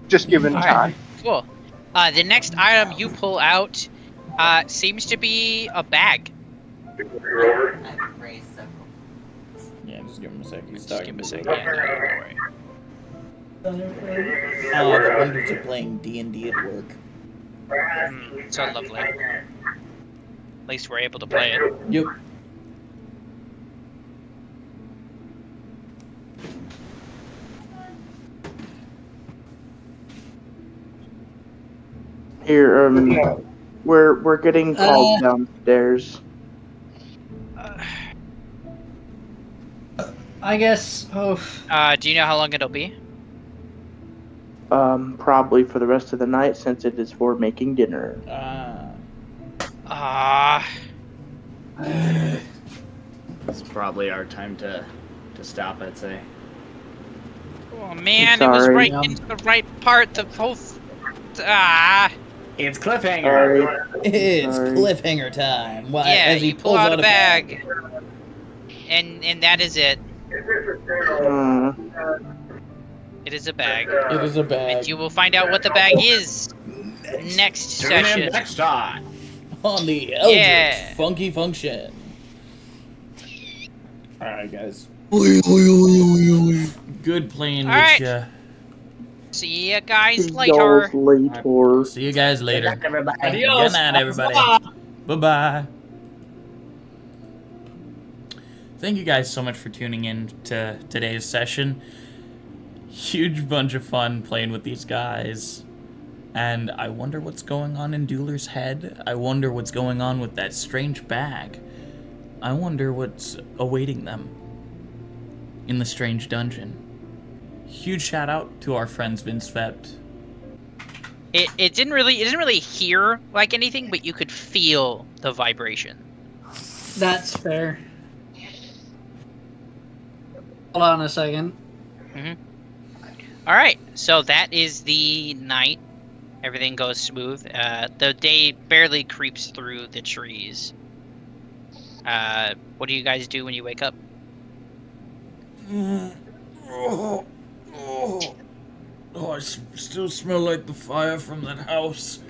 Speaker 1: just given time.
Speaker 2: Cool. The next item you pull out seems to be a bag.
Speaker 4: Yeah, just give him a sec. He's
Speaker 2: Just
Speaker 4: talking.
Speaker 2: give him a second. Yeah, don't worry.
Speaker 6: The wonders of playing D&D at work.
Speaker 2: So lovely. At least we're able to play it.
Speaker 6: Yep.
Speaker 7: Here, we're getting called downstairs.
Speaker 8: I guess. Oh.
Speaker 2: Do you know how long it'll be?
Speaker 7: Probably for the rest of the night, since it is for making dinner.
Speaker 5: It's probably our time to stop, I'd say.
Speaker 2: Oh man, it was right into the right part. The whole.
Speaker 5: It's cliffhanger.
Speaker 6: It's cliffhanger time.
Speaker 2: Yeah, as he pull out a bag. And that is it. It is a bag.
Speaker 6: It is a bag.
Speaker 2: And you will find out what the bag is next session.
Speaker 5: Next time.
Speaker 6: On the Eldritch Funky Function. Alright, guys. Good playing with ya.
Speaker 2: See ya guys later.
Speaker 6: See you guys later.
Speaker 5: Good night, everybody.
Speaker 6: Good night, everybody. Bye-bye. Thank you guys so much for tuning in to today's session. Huge bunch of fun playing with these guys. And I wonder what's going on in Dueler's head. I wonder what's going on with that strange bag. I wonder what's awaiting them in the strange dungeon. Huge shout out to our friends vindsvept.
Speaker 2: It didn't really hear like anything, but you could feel the vibration.
Speaker 8: That's fair. Hold on a second.
Speaker 2: Alright, so that is the night. Everything goes smooth. The day barely creeps through the trees. What do you guys do when you wake up?
Speaker 6: I still smell like the fire from that house.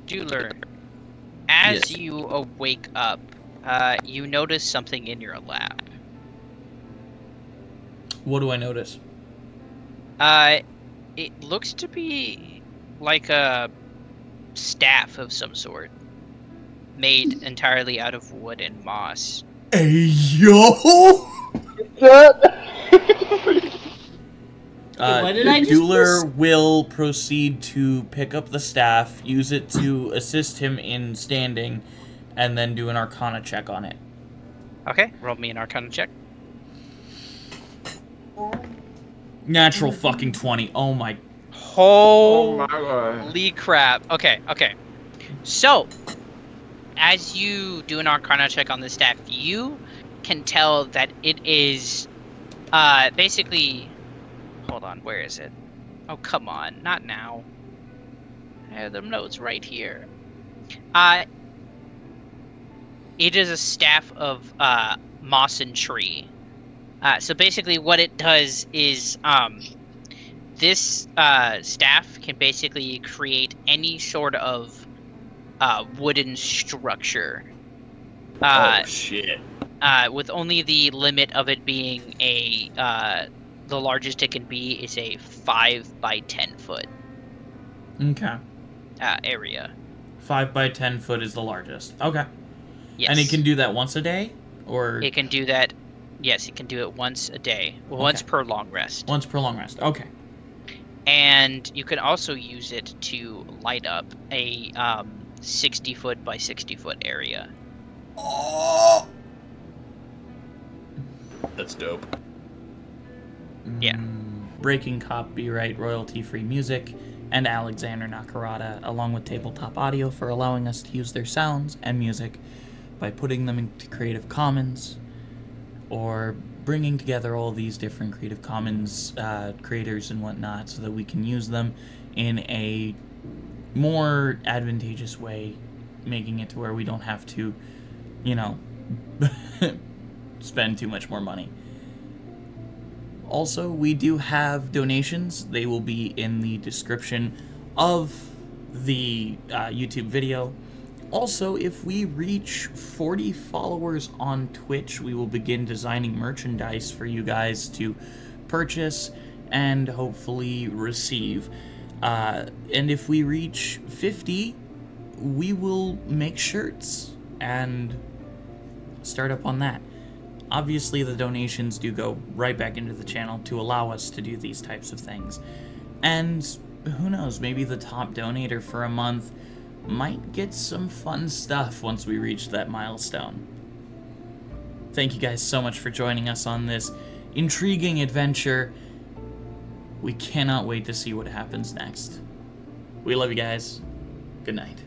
Speaker 2: Jeweler, as you wake up, you notice something in your lap.
Speaker 6: What do I notice?
Speaker 2: It looks to be like a staff of some sort, made entirely out of wood and moss.
Speaker 6: Hey, yo! The jeweler will proceed to pick up the staff, use it to assist him in standing, and then do an Arcana check on it.
Speaker 2: Okay, roll me an Arcana check.
Speaker 4: Natural fucking 20. Oh my.
Speaker 2: Holy crap. Okay, okay. So, as you do an Arcana check on the staff, you can tell that it is basically... Hold on, where is it? Oh, come on. Not now. I have the notes right here. It is a staff of moss and tree. So basically what it does is this staff can basically create any sort of wooden structure.
Speaker 5: Oh, shit.
Speaker 2: With only the limit of it being a... the largest it can be is a 5 by 10 foot.
Speaker 4: Okay.
Speaker 2: Area.
Speaker 4: 5 by 10 foot is the largest. Okay.
Speaker 2: Yes.
Speaker 4: And it can do that once a day? Or...
Speaker 2: It can do that... Yes, it can do it once a day. Well, once per long rest.
Speaker 4: Once per long rest. Okay.
Speaker 2: And you can also use it to light up a 60 foot by 60 foot area.
Speaker 4: Oh!
Speaker 5: That's dope.
Speaker 2: Yeah.
Speaker 4: Breaking copyright royalty-free music, and Alexander Nakarada, along with Tabletop Audio, for allowing us to use their sounds and music by putting them into Creative Commons, or bringing together all these different Creative Commons creators and whatnot so that we can use them in a more advantageous way, making it to where we don't have to, you know, spend too much more money. Also, we do have donations. They will be in the description of the YouTube video.
Speaker 6: Also, if we reach 40 followers on Twitch, we will begin designing merchandise for you guys to purchase and hopefully receive. And if we reach 50, we will make shirts and start up on that. Obviously, the donations do go right back into the channel to allow us to do these types of things. And who knows, maybe the top donator for a month might get some fun stuff once we reach that milestone. Thank you guys so much for joining us on this intriguing adventure. We cannot wait to see what happens next. We love you guys. Good night.